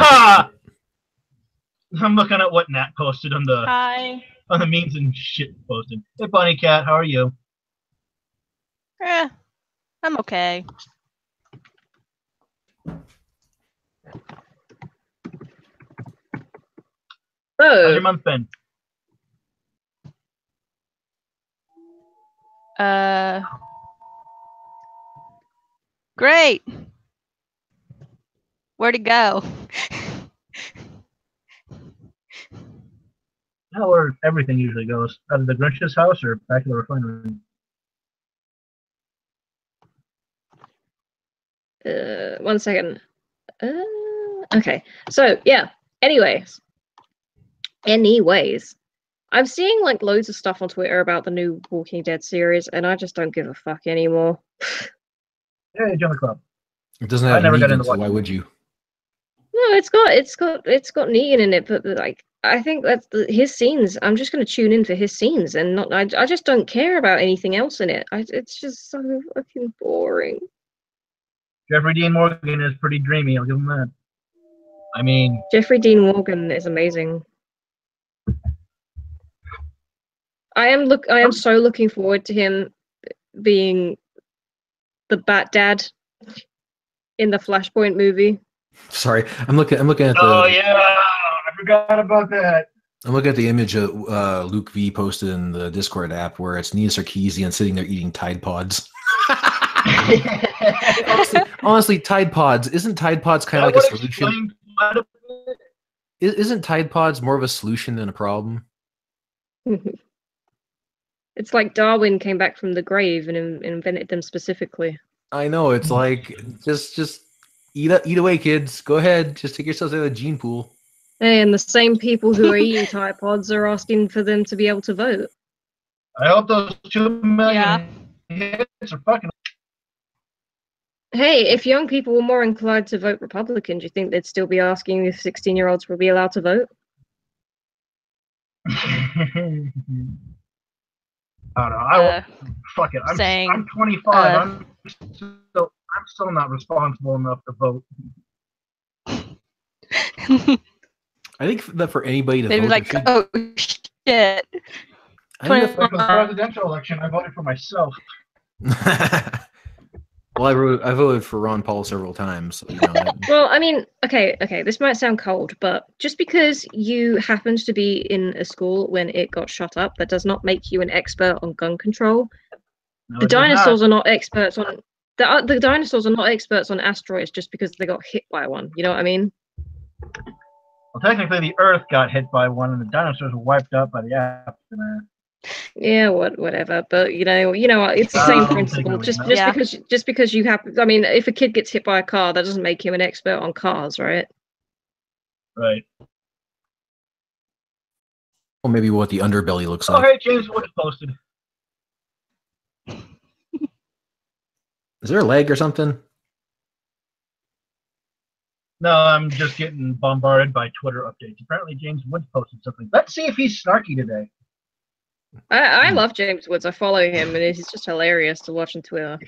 [SPEAKER 12] I'm looking at what Nat posted on the
[SPEAKER 13] Hi.
[SPEAKER 12] on the memes and shit posted. Hey, Bunny Cat, how are you?
[SPEAKER 13] I'm okay.
[SPEAKER 12] How's your month been?
[SPEAKER 13] Great. Where'd it go?
[SPEAKER 12] Now where everything usually goes. Out of the Grinch's house or back to the refinery?
[SPEAKER 2] One second. Okay. So yeah. Anyways, I'm seeing like loads of stuff on Twitter about the new Walking Dead series, and I just don't give a fuck anymore.
[SPEAKER 12] Hey, join the club.
[SPEAKER 1] It doesn't have Negan, so why would you?
[SPEAKER 2] No, it's got Negan in it, but like I think that's his scenes. I'm just going to tune in for his scenes, and not. I just don't care about anything else in it. It's just so fucking boring.
[SPEAKER 12] Jeffrey Dean Morgan is pretty dreamy. I'll give him that. I mean,
[SPEAKER 2] Jeffrey Dean Morgan is amazing. I am so looking forward to him being the Bat Dad in the Flashpoint movie.
[SPEAKER 1] Sorry, I'm looking at the.
[SPEAKER 12] Oh yeah, I forgot about that.
[SPEAKER 1] I'm looking at the image that Luke V posted in the Discord app where it's Anita Sarkeesian sitting there eating Tide Pods. honestly, Tide Pods, isn't Tide Pods kind of like a solution? Isn't Tide Pods more of a solution than a problem?
[SPEAKER 2] It's like Darwin came back from the grave and invented them specifically.
[SPEAKER 1] I know, it's like just eat away, kids. Go ahead, just take yourselves out of the gene pool.
[SPEAKER 2] Hey, and the same people who are eating Tide Pods are asking for them to be able to vote.
[SPEAKER 12] I hope those 2 million hits are fucking.
[SPEAKER 2] Hey, if young people were more inclined to vote Republican, do you think they'd still be asking if 16-year-olds would be allowed to vote?
[SPEAKER 12] I don't know. Fuck it. I'm 25. I'm still not responsible enough to vote.
[SPEAKER 1] I think that for anybody to
[SPEAKER 13] They'd
[SPEAKER 1] vote,
[SPEAKER 13] be like, oh shit.
[SPEAKER 12] For the presidential election, I voted for myself.
[SPEAKER 1] Well, I voted for Ron Paul several times. So, you know,
[SPEAKER 2] well, I mean, okay, this might sound cold, but just because you happened to be in a school when it got shut up, that does not make you an expert on gun control.
[SPEAKER 12] No,
[SPEAKER 2] the dinosaurs are not experts on the dinosaurs are not experts on asteroids just because they got hit by one. You know what I mean?
[SPEAKER 12] Well, technically, the Earth got hit by one, and the dinosaurs were wiped out by the aftermath.
[SPEAKER 2] Yeah, whatever. But you know, it's the same principle. Just because you have, I mean, if a kid gets hit by a car, that doesn't make him an expert on cars, right?
[SPEAKER 12] Right.
[SPEAKER 1] Or maybe what the underbelly looks
[SPEAKER 12] Oh,
[SPEAKER 1] like.
[SPEAKER 12] hey, James Wood posted.
[SPEAKER 1] Is there a leg or something?
[SPEAKER 12] No, I'm just getting bombarded by Twitter updates. Apparently, James Wood posted something. Let's see if he's snarky today.
[SPEAKER 2] I love James Woods. I follow him, and he's just hilarious to watch on Twitter.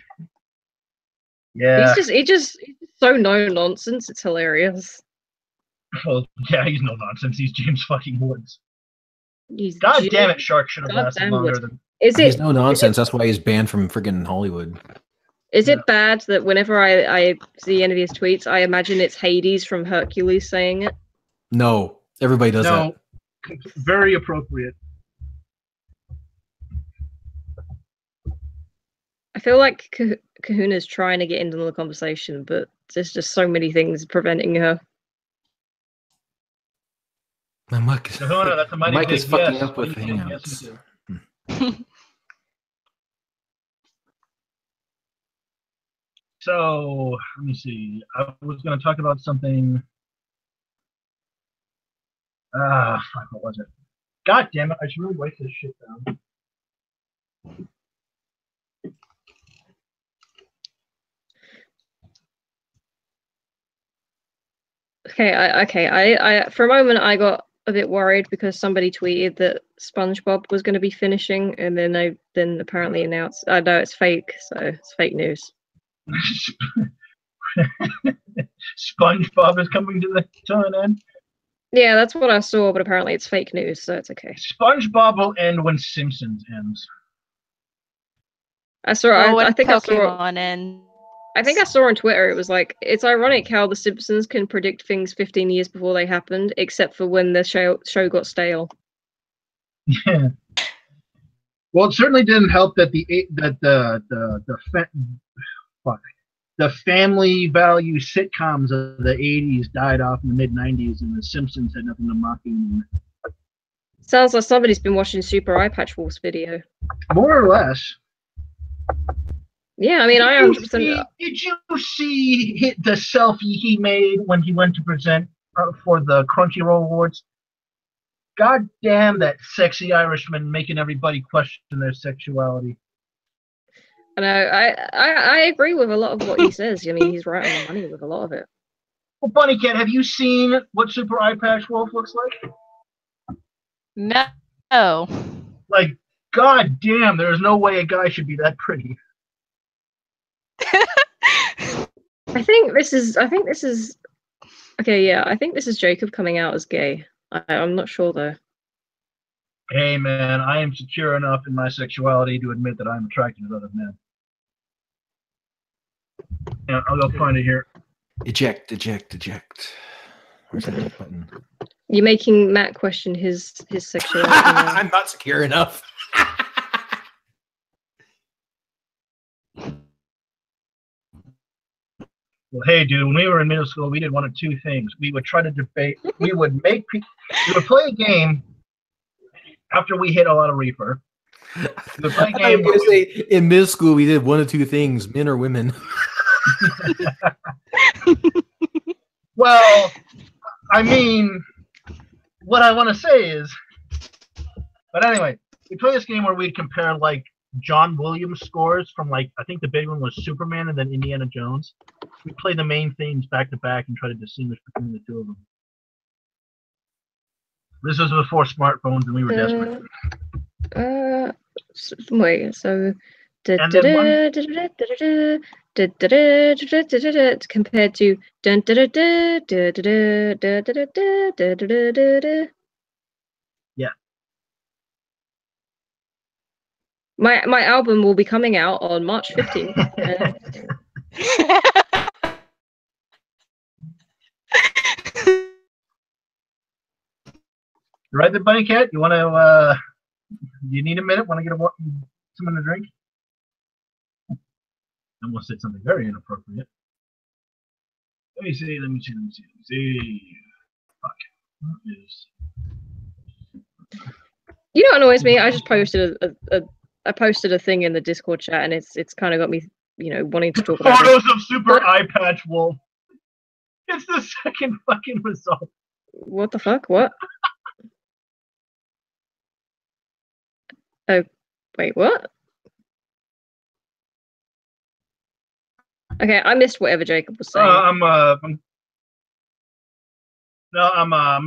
[SPEAKER 12] Yeah.
[SPEAKER 2] He's just so no nonsense. It's hilarious.
[SPEAKER 12] Well, yeah, he's no nonsense. He's James fucking Woods. God damn it, Shark should have lasted longer than.
[SPEAKER 1] He's no nonsense. That's why he's banned from friggin' Hollywood.
[SPEAKER 2] Is it bad that whenever I see any of his tweets, I imagine it's Hades from Hercules saying it?
[SPEAKER 1] No, everybody does that.
[SPEAKER 12] Very appropriate.
[SPEAKER 2] I feel like Kahuna's trying to get into the conversation, but there's just so many things preventing her.
[SPEAKER 1] My mic is,
[SPEAKER 12] Kahuna, that's a mighty
[SPEAKER 1] Mike is
[SPEAKER 12] big
[SPEAKER 1] fucking
[SPEAKER 12] yes.
[SPEAKER 1] up with
[SPEAKER 12] Yes,
[SPEAKER 1] Hangouts.
[SPEAKER 12] you do. So, let me see. I was going to talk about something. Fuck, what was it? God damn it, I should really write this shit down.
[SPEAKER 2] I for a moment I got a bit worried because somebody tweeted that SpongeBob was going to be finishing, and then they apparently announced, no, it's fake, so it's fake news.
[SPEAKER 12] SpongeBob is coming to an end.
[SPEAKER 2] Yeah, that's what I saw, but apparently it's fake news, so it's okay.
[SPEAKER 12] SpongeBob will end when Simpsons ends.
[SPEAKER 2] I saw.
[SPEAKER 13] Well,
[SPEAKER 2] I think
[SPEAKER 13] Pokemon ends.
[SPEAKER 2] I think I saw on Twitter, it was like, it's ironic how The Simpsons can predict things 15 years before they happened, except for when the show got stale.
[SPEAKER 12] Yeah. Well, it certainly didn't help that the family value sitcoms of the 80s died off in the mid-90s, and The Simpsons had nothing to mock anymore.
[SPEAKER 2] Sounds like somebody's been watching Super Eye Patch Wolf's video.
[SPEAKER 12] More or less.
[SPEAKER 2] Yeah, I mean, I 100%.
[SPEAKER 12] Did you see the selfie he made when he went to present for the Crunchyroll Awards? God damn, that sexy Irishman making everybody question their sexuality.
[SPEAKER 2] I know. I agree with a lot of what he says. I mean, he's right on the money with a lot of it.
[SPEAKER 12] Well, Bunny Cat, have you seen what Super Eye Patch Wolf looks like?
[SPEAKER 13] No.
[SPEAKER 12] Like, god damn, there's no way a guy should be that pretty.
[SPEAKER 2] I think this is okay, yeah, I think this is Jacob coming out as gay. I'm not sure though.
[SPEAKER 12] Hey man, I am secure enough in my sexuality to admit that I'm attracted to other men. Yeah, I'll go find it here.
[SPEAKER 1] Eject. Where's that eject button?
[SPEAKER 2] You're making Matt question his sexuality.
[SPEAKER 1] I'm not secure enough.
[SPEAKER 12] Well, hey, dude, when we were in middle school, we did one of two things. We would try to debate. We would play a game after we hit a lot of reefer. We would play a game.
[SPEAKER 1] I was going to say, in middle school, we did one of two things, men or women.
[SPEAKER 12] Well, I mean, what I want to say is, but anyway, we play this game where we'd compare, like, John Williams scores from, like, I think the big one was Superman and then Indiana Jones. We play the main themes back to back and try to distinguish between the two of them. This was before smartphones and we were desperate.
[SPEAKER 2] Wait, so compared to
[SPEAKER 12] yeah.
[SPEAKER 2] My album will be coming out on March 15th.
[SPEAKER 12] Right there, Bunny Cat? You want to, you need a minute? Want to get someone to drink? I almost said something very inappropriate. Let me see. Fuck. What is...
[SPEAKER 2] You know what annoys me? I just posted I posted a thing in the Discord chat, and it's kind of got me, wanting to talk about
[SPEAKER 12] photos of Super Eye Patch Wolf. It's the second fucking result.
[SPEAKER 2] What the fuck? What? Oh, wait, what? Okay, I missed whatever Jacob was saying.
[SPEAKER 12] I'm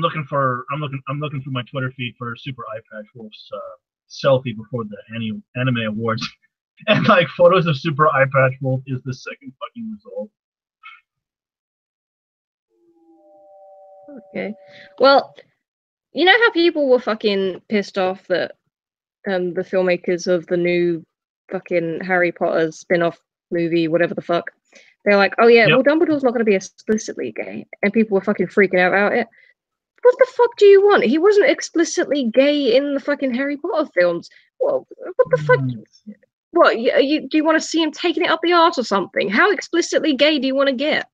[SPEAKER 12] looking for my Twitter feed for Super Eye Patch Wolf's selfie before the anime awards, and like photos of Super Eye Patch Wolf is the second fucking result.
[SPEAKER 2] Okay. Well, you know how people were fucking pissed off that the filmmakers of the new fucking Harry Potter spin-off movie, whatever the fuck, they're like, oh yeah, well, Dumbledore's not going to be explicitly gay, and people were fucking freaking out about it. What the fuck do you want? He wasn't explicitly gay in the fucking Harry Potter films. Well, what the fuck? What, do you want to see him taking it up the arse or something? How explicitly gay do you want to get?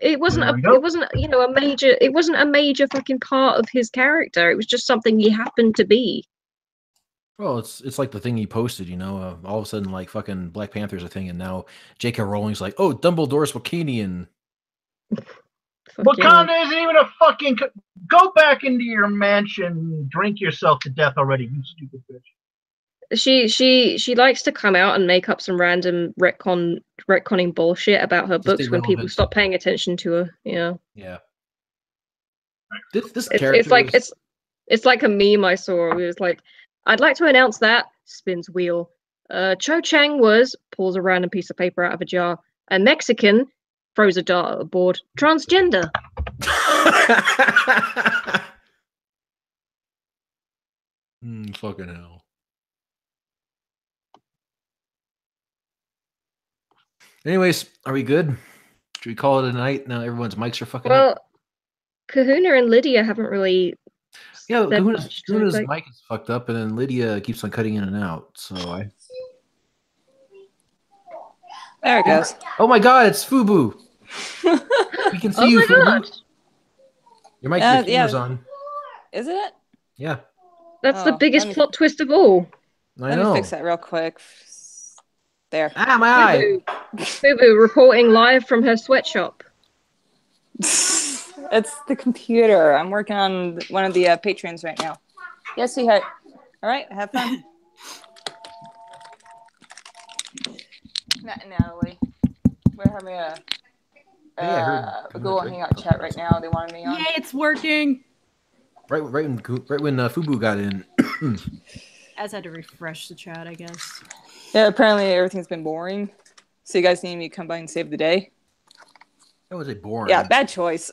[SPEAKER 2] It wasn't a major fucking part of his character. It was just something he happened to be.
[SPEAKER 1] Well, it's like the thing he posted, all of a sudden, like, fucking Black Panther's a thing, and now J.K. Rowling's like, oh, Dumbledore's Wakanian.
[SPEAKER 12] Wakanda isn't even a fucking... Go back into your mansion and drink yourself to death already, you stupid bitch.
[SPEAKER 2] She likes to come out and make up some random retconning bullshit about her books when people stop paying attention to her. Yeah.
[SPEAKER 1] This character
[SPEAKER 2] it's like a meme I saw. It was like, I'd like to announce that spins wheel. Cho Chang was pulls a random piece of paper out of a jar. A Mexican throws a dart at a board. Transgender.
[SPEAKER 1] Fucking hell. Anyways, are we good? Should we call it a night? Now everyone's mics are fucking up.
[SPEAKER 2] Kahuna and Lydia haven't really...
[SPEAKER 1] Yeah, Kahuna's mic is fucked up, and then Lydia keeps on cutting in and out, so I...
[SPEAKER 14] There it goes.
[SPEAKER 1] Oh my god, it's Fubu! We can see you, Fubu. God. Your mic is on.
[SPEAKER 14] Is it?
[SPEAKER 1] Yeah.
[SPEAKER 2] That's the biggest plot twist of all.
[SPEAKER 14] Let me fix that real quick. There.
[SPEAKER 1] Ah, my eye!
[SPEAKER 2] Fubu reporting live from her sweatshop.
[SPEAKER 14] It's the computer. I'm working on one of the Patreons right now. Yes, sweetheart. All right, have fun. Matt and Natalie, we're having a Google Hangout chat right now. They wanted me on.
[SPEAKER 15] Yay, it's working.
[SPEAKER 1] Right when Fubu got in.
[SPEAKER 15] As I had to refresh the chat, I guess.
[SPEAKER 14] Yeah, apparently everything's been boring. So you guys need me to come by and save the day?
[SPEAKER 1] That was boring.
[SPEAKER 14] Yeah, bad choice.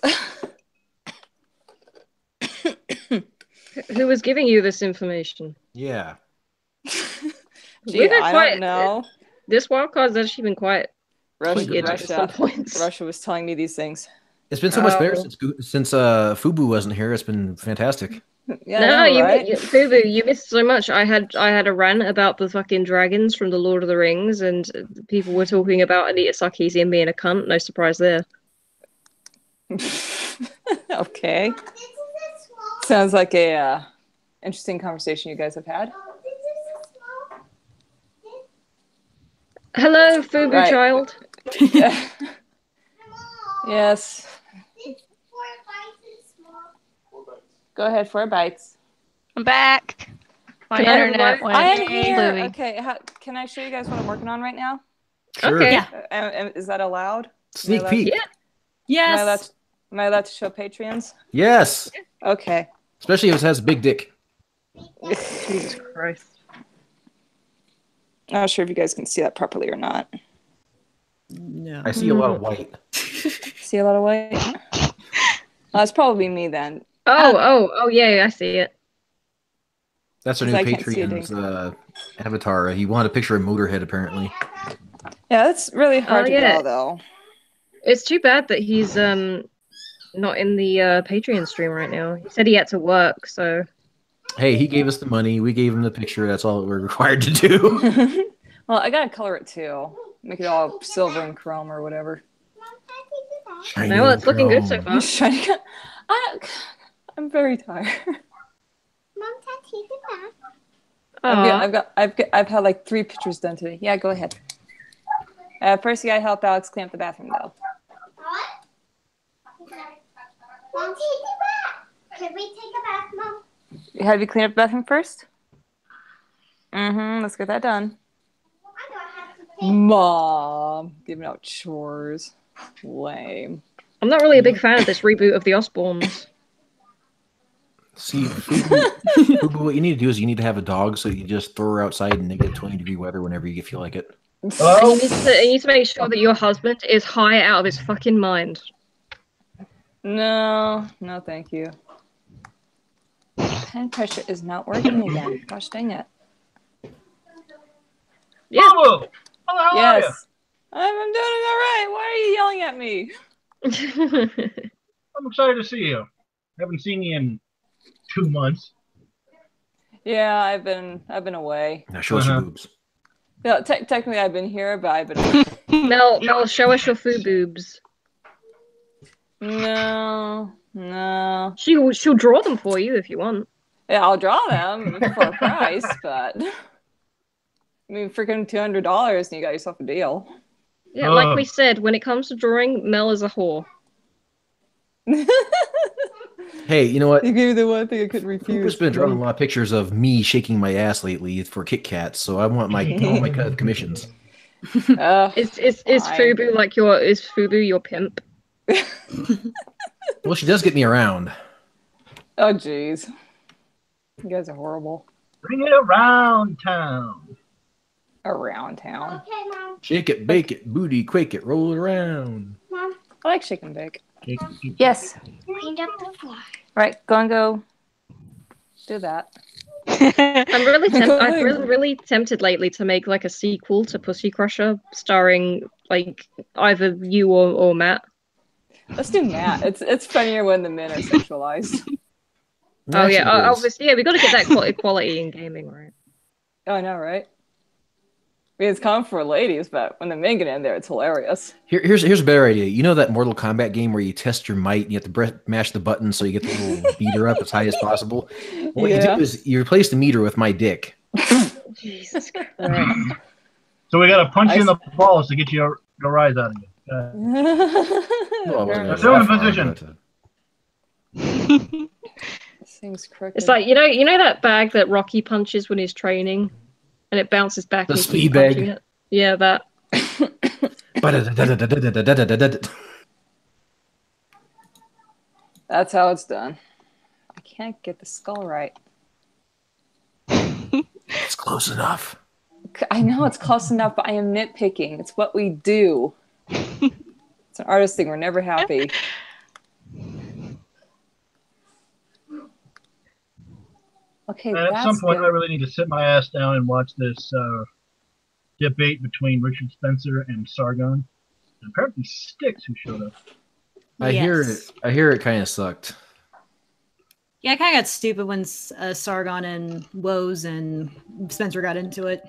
[SPEAKER 2] Who was giving you this information?
[SPEAKER 1] Yeah.
[SPEAKER 14] Gee, I don't know.
[SPEAKER 2] This wildcard's actually been quite
[SPEAKER 14] Russia was telling me these things.
[SPEAKER 1] It's been so much better since Fubu wasn't here. It's been fantastic.
[SPEAKER 14] Yeah,
[SPEAKER 2] Fubu, you missed so much. I had a rant about the fucking dragons from the Lord of the Rings, and people were talking about Anita Sarkeesian being a cunt. No surprise there.
[SPEAKER 14] Okay. Sounds like a interesting conversation you guys have had.
[SPEAKER 2] Hello, Fubu child.
[SPEAKER 14] Yes. Go ahead, 4 bites.
[SPEAKER 13] I'm back. My internet went.
[SPEAKER 14] I am here. Okay, can I show you guys what I'm working on right now?
[SPEAKER 1] Sure.
[SPEAKER 2] Okay.
[SPEAKER 14] Yeah. Is that allowed?
[SPEAKER 1] Sneak peek.
[SPEAKER 2] Yeah.
[SPEAKER 15] Yes.
[SPEAKER 14] Am I allowed to show Patreons?
[SPEAKER 1] Yes.
[SPEAKER 14] Okay.
[SPEAKER 1] Especially if it has a big dick.
[SPEAKER 2] Jesus Christ.
[SPEAKER 14] I'm not sure if you guys can see that properly or not.
[SPEAKER 15] No.
[SPEAKER 1] I see a lot of white.
[SPEAKER 14] See a lot of white? That's probably me then.
[SPEAKER 2] Oh, yeah, I see it.
[SPEAKER 1] That's our new Patreon's avatar. He wanted a picture of Motorhead, apparently.
[SPEAKER 14] Yeah, that's really hard to draw, though.
[SPEAKER 2] It's too bad that he's not in the Patreon stream right now. He said he had to work, so...
[SPEAKER 1] Hey, he gave us the money. We gave him the picture. That's all we're required to do.
[SPEAKER 14] Well, I gotta color it, too. Make it all silver and chrome or whatever.
[SPEAKER 2] No, it's looking good so far.
[SPEAKER 14] I'm very tired.
[SPEAKER 16] Mom, take it back.
[SPEAKER 14] I've had like 3 pictures done today. Yeah, go ahead. First, you gotta help Alex clean up the bathroom, though.
[SPEAKER 16] Mom, take it back. Can we take it back, Mom?
[SPEAKER 14] Have you cleaned up the bathroom first? Let's get that done. Mom, giving out chores. Lame.
[SPEAKER 2] I'm not really a big fan of this reboot of the Osbournes.
[SPEAKER 1] See, Fubu, what you need to do is you need to have a dog, so you just throw her outside and get 20-degree weather whenever you feel like it.
[SPEAKER 2] You need to make sure that your husband is high out of his fucking mind.
[SPEAKER 14] No, thank you. Pen pressure is not working again. Gosh dang it.
[SPEAKER 2] Yeah.
[SPEAKER 12] Hello, how are you?
[SPEAKER 14] Yes. I'm doing all right. Why are you yelling at me?
[SPEAKER 12] I'm excited to see you. Haven't seen you in 2 months.
[SPEAKER 14] Yeah, I've been away.
[SPEAKER 1] Now show us your boobs.
[SPEAKER 14] Yeah, technically I've been here, but I've been away.
[SPEAKER 2] Mel, show us your food boobs.
[SPEAKER 14] No.
[SPEAKER 2] She'll draw them for you if you want.
[SPEAKER 14] Yeah, I'll draw them for a price, but I mean, freaking $200, and you got yourself a deal.
[SPEAKER 2] Yeah, like we said, when it comes to drawing, Mel is a whore.
[SPEAKER 1] Hey, you know what?
[SPEAKER 14] You gave me the one thing I couldn't refuse.
[SPEAKER 1] Fubu's been drawing a lot of pictures of me shaking my ass lately for Kit Kats, so I want all my cut of commissions.
[SPEAKER 2] Is Fubu like is Fubu your pimp?
[SPEAKER 1] Well, she does get me around.
[SPEAKER 14] Oh, jeez. You guys are horrible.
[SPEAKER 12] Bring it around town.
[SPEAKER 14] Around town.
[SPEAKER 16] Okay, Mom.
[SPEAKER 1] Shake it, bake it, booty, quake it, roll it around.
[SPEAKER 16] Mom.
[SPEAKER 14] I like shake and bake.
[SPEAKER 16] Yes. Cleaned up the floor.
[SPEAKER 14] Right, go do that.
[SPEAKER 2] I'm really tempted lately to make like a sequel to Pussy Crusher starring like either you or Matt.
[SPEAKER 14] Let's do Matt. It's funnier when the men are sexualized.
[SPEAKER 2] Oh yeah, obviously, yeah, we got to get that equality in gaming, right?
[SPEAKER 14] Oh, I know, right? I mean, it's common for ladies, but when the men get in there, it's hilarious.
[SPEAKER 1] Here's a better idea. You know that Mortal Kombat game where you test your might and you have to mash the button so you get the little beater up as high as possible? What you do is you replace the meter with my dick.
[SPEAKER 2] Jesus Christ.
[SPEAKER 12] So we got to punch you in the balls to get your rise out of you.
[SPEAKER 1] Still
[SPEAKER 12] in position.
[SPEAKER 14] Seems crooked.
[SPEAKER 2] It's like you know that bag that Rocky punches when he's training, and it bounces back.
[SPEAKER 1] The
[SPEAKER 2] and
[SPEAKER 1] speed bag.
[SPEAKER 2] it? Yeah, that.
[SPEAKER 14] That's how it's done. I can't get the skull right.
[SPEAKER 1] It's close enough.
[SPEAKER 14] I know it's close enough, but I am nitpicking. It's what we do. It's an artist thing. We're never happy. Okay,
[SPEAKER 12] and at some point, I really need to sit my ass down and watch this debate between Richard Spencer and Sargon. And apparently, Styx, who showed up.
[SPEAKER 1] I hear it kind of sucked.
[SPEAKER 15] Yeah, I kind of got stupid when Sargon and Woes and Spencer got into it.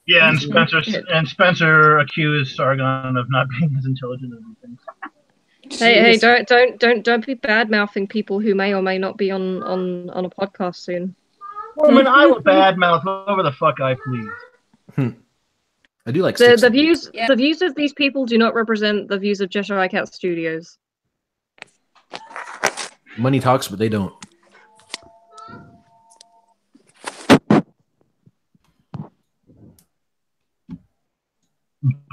[SPEAKER 12] Yeah, and Spencer accused Sargon of not being as intelligent as he thinks.
[SPEAKER 2] Hey, don't be bad mouthing people who may or may not be on a podcast soon.
[SPEAKER 12] Woman, I will badmouth whoever the fuck I please.
[SPEAKER 1] I do like
[SPEAKER 2] the views of these people do not represent the views of Jedi Cat Studios.
[SPEAKER 1] Money talks, but they don't.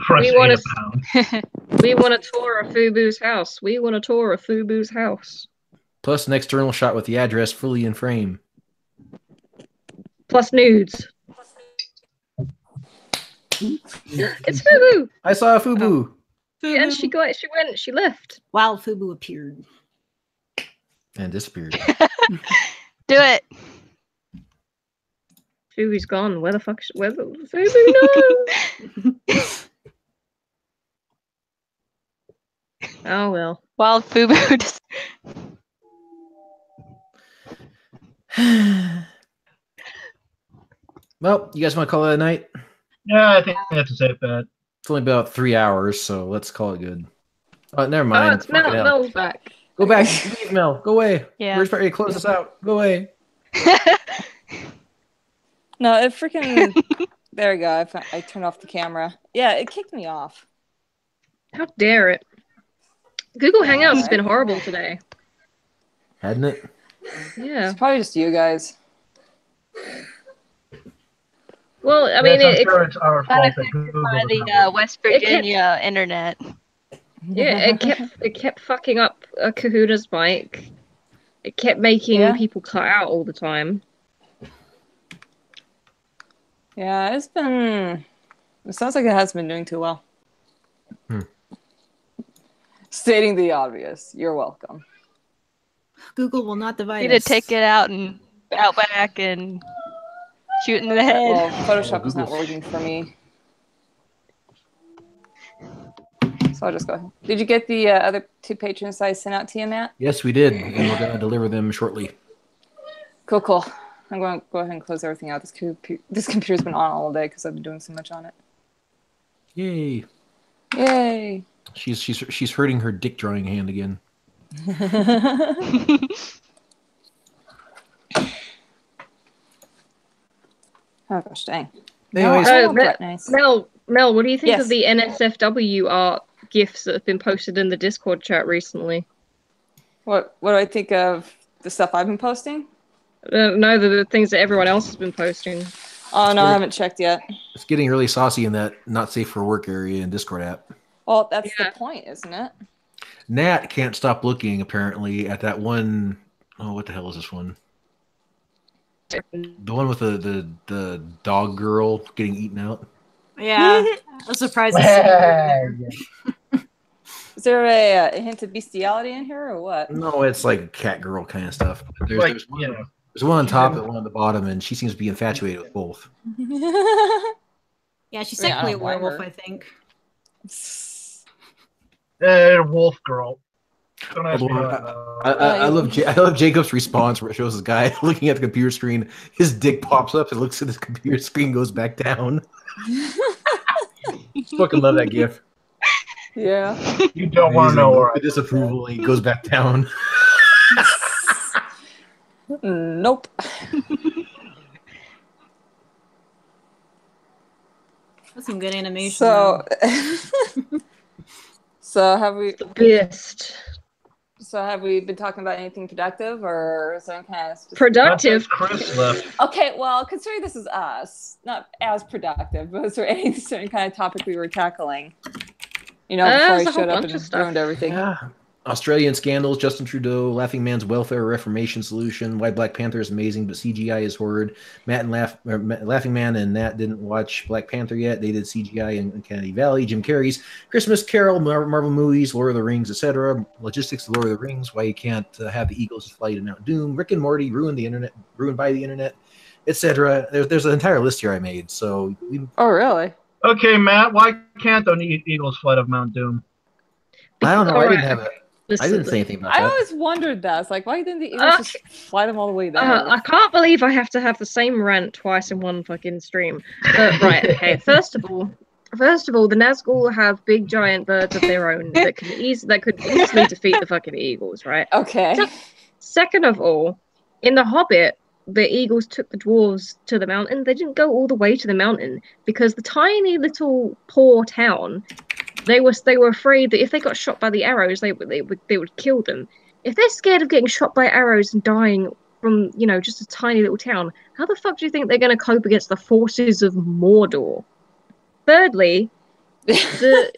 [SPEAKER 2] We want a tour of Fubu's house. We want a tour of Fubu's house.
[SPEAKER 1] Plus an external shot with the address fully in frame.
[SPEAKER 2] Plus nudes. It's Fubu.
[SPEAKER 1] I saw a Fubu.
[SPEAKER 2] Yeah, and she left.
[SPEAKER 15] While Fubu appeared.
[SPEAKER 1] And disappeared.
[SPEAKER 13] Do it.
[SPEAKER 2] Fubu's gone. Where the fuck? Where the Fubu? No. Oh well.
[SPEAKER 13] While Fubu just...
[SPEAKER 1] Well, you guys want to call it a night?
[SPEAKER 12] Yeah, I think that's a safe bet.
[SPEAKER 1] It's only about 3 hours, so let's call it good. Oh, never mind.
[SPEAKER 2] Oh, it's Mel's back.
[SPEAKER 1] Go back. Leave, Mel. Go away.
[SPEAKER 13] Yeah.
[SPEAKER 1] We're just ready to close this out. Go away.
[SPEAKER 14] No, it freaking... There we go. I turned off the camera. Yeah, it kicked me off.
[SPEAKER 2] How dare it? Google Hangouts has been horrible today.
[SPEAKER 1] Hadn't it?
[SPEAKER 2] Yeah.
[SPEAKER 14] It's probably just you guys.
[SPEAKER 2] Well, I mean,
[SPEAKER 12] I'm sure it's our fault that Google
[SPEAKER 13] by the West Virginia internet.
[SPEAKER 2] Yeah, it kept fucking up Kahuna's mic, It kept making
[SPEAKER 14] Yeah.
[SPEAKER 2] people cut out all the time.
[SPEAKER 14] Yeah, it's been. It sounds like it hasn't been doing too well. Stating the obvious. You're welcome.
[SPEAKER 15] Google will not divide
[SPEAKER 13] Need to
[SPEAKER 15] us.
[SPEAKER 13] take it out and out back and shoot in the head.
[SPEAKER 14] Well, Photoshop is not working for me. So I'll just go ahead. Did you get the other 2 patrons I sent out to you, Matt?
[SPEAKER 1] Yes, we did, and we're going to deliver them shortly.
[SPEAKER 14] Cool, cool. I'm going to go ahead and close everything out. This computer's been on all day because I've been doing so much on it.
[SPEAKER 1] Yay!
[SPEAKER 14] Yay!
[SPEAKER 1] She's hurting her dick drawing hand again.
[SPEAKER 14] Oh gosh, dang.
[SPEAKER 1] Anyways,
[SPEAKER 2] Mel, what do you think
[SPEAKER 14] Yes.
[SPEAKER 2] of the NSFW art gifs that have been posted in the Discord chat recently?
[SPEAKER 14] What do I think of the stuff I've been posting?
[SPEAKER 2] No, the things that everyone else has been posting.
[SPEAKER 14] Oh no, I haven't checked yet.
[SPEAKER 1] It's getting really saucy in that not safe for work area in Discord app.
[SPEAKER 14] Well, that's the point, isn't it?
[SPEAKER 1] Nat can't stop looking apparently at that one. Oh, what the hell is this one? The one with the dog girl getting eaten out.
[SPEAKER 15] Yeah, I was surprised to see it.
[SPEAKER 14] Is there a hint of bestiality in here or what?
[SPEAKER 1] No, it's like cat girl kind of stuff. There's one on top and one on the bottom, and she seems to be infatuated with both.
[SPEAKER 15] Yeah, she's technically a werewolf, I think.
[SPEAKER 12] Wolf girl. Don't ask me
[SPEAKER 1] I love Jacob's response where it shows this guy looking at the computer screen. His dick pops up and looks at his computer screen, goes back down. Fucking love that gif.
[SPEAKER 14] Yeah.
[SPEAKER 12] You don't want to know where
[SPEAKER 1] the disapproval. He goes back down.
[SPEAKER 14] Nope.
[SPEAKER 15] That's some good animation.
[SPEAKER 14] So have we?
[SPEAKER 2] The best.
[SPEAKER 14] So have we been talking about anything productive or some kind of specific...
[SPEAKER 2] Productive?
[SPEAKER 12] Chris left.
[SPEAKER 14] Okay, well, considering this is us, not as productive, but is there any certain kind of topic we were tackling? You know, before I showed up and ruined everything.
[SPEAKER 1] Yeah. Australian scandals, Justin Trudeau, Laughing Man's welfare reformation solution, why Black Panther is amazing, but CGI is horrid. Laughing Man and Nat didn't watch Black Panther yet. They did CGI in Uncanny Valley. Jim Carrey's Christmas Carol, Marvel movies, Lord of the Rings, etc. Logistics of Lord of the Rings, why you can't have the Eagles fly to Mount Doom. Rick and Morty, ruined by the internet, etc. There's an entire list here I made. So
[SPEAKER 14] oh, really?
[SPEAKER 12] Okay, Matt, why can't the Eagles fly to Mount Doom?
[SPEAKER 1] I don't know. I didn't have it. I didn't say anything about that.
[SPEAKER 14] I always wondered that. It's like, why didn't the Eagles just fly them all the way there?
[SPEAKER 2] I can't believe I have to have the same rant twice in one fucking stream. Right, okay. First of all, the Nazgul have big giant birds of their own that could easily defeat the fucking Eagles, right?
[SPEAKER 14] Okay.
[SPEAKER 2] Second of all, in The Hobbit, the Eagles took the dwarves to the mountain. They didn't go all the way to the mountain because the tiny little poor town. They were afraid that if they got shot by the arrows, they would kill them. If they're scared of getting shot by arrows and dying from just a tiny little town, how the fuck do you think they're going to cope against the forces of Mordor? Thirdly, did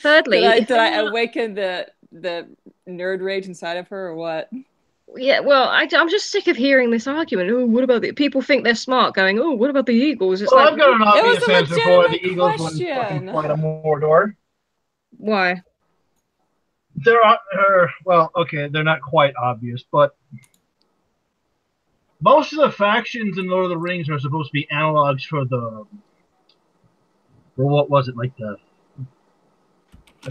[SPEAKER 14] I awaken the nerd rage inside of her or what?
[SPEAKER 2] Yeah, well, I'm just sick of hearing this argument. Oh, what about the people think they're smart? Going, oh, what about the Eagles? It's
[SPEAKER 12] Well,
[SPEAKER 2] like
[SPEAKER 12] I've got an obvious
[SPEAKER 14] a
[SPEAKER 12] answer for the
[SPEAKER 14] legitimate
[SPEAKER 12] Eagles wouldn't fucking
[SPEAKER 14] question.
[SPEAKER 12] fly to Mordor.
[SPEAKER 2] Why?
[SPEAKER 12] They're they're not quite obvious, but most of the factions in Lord of the Rings are supposed to be analogs for what was it, like there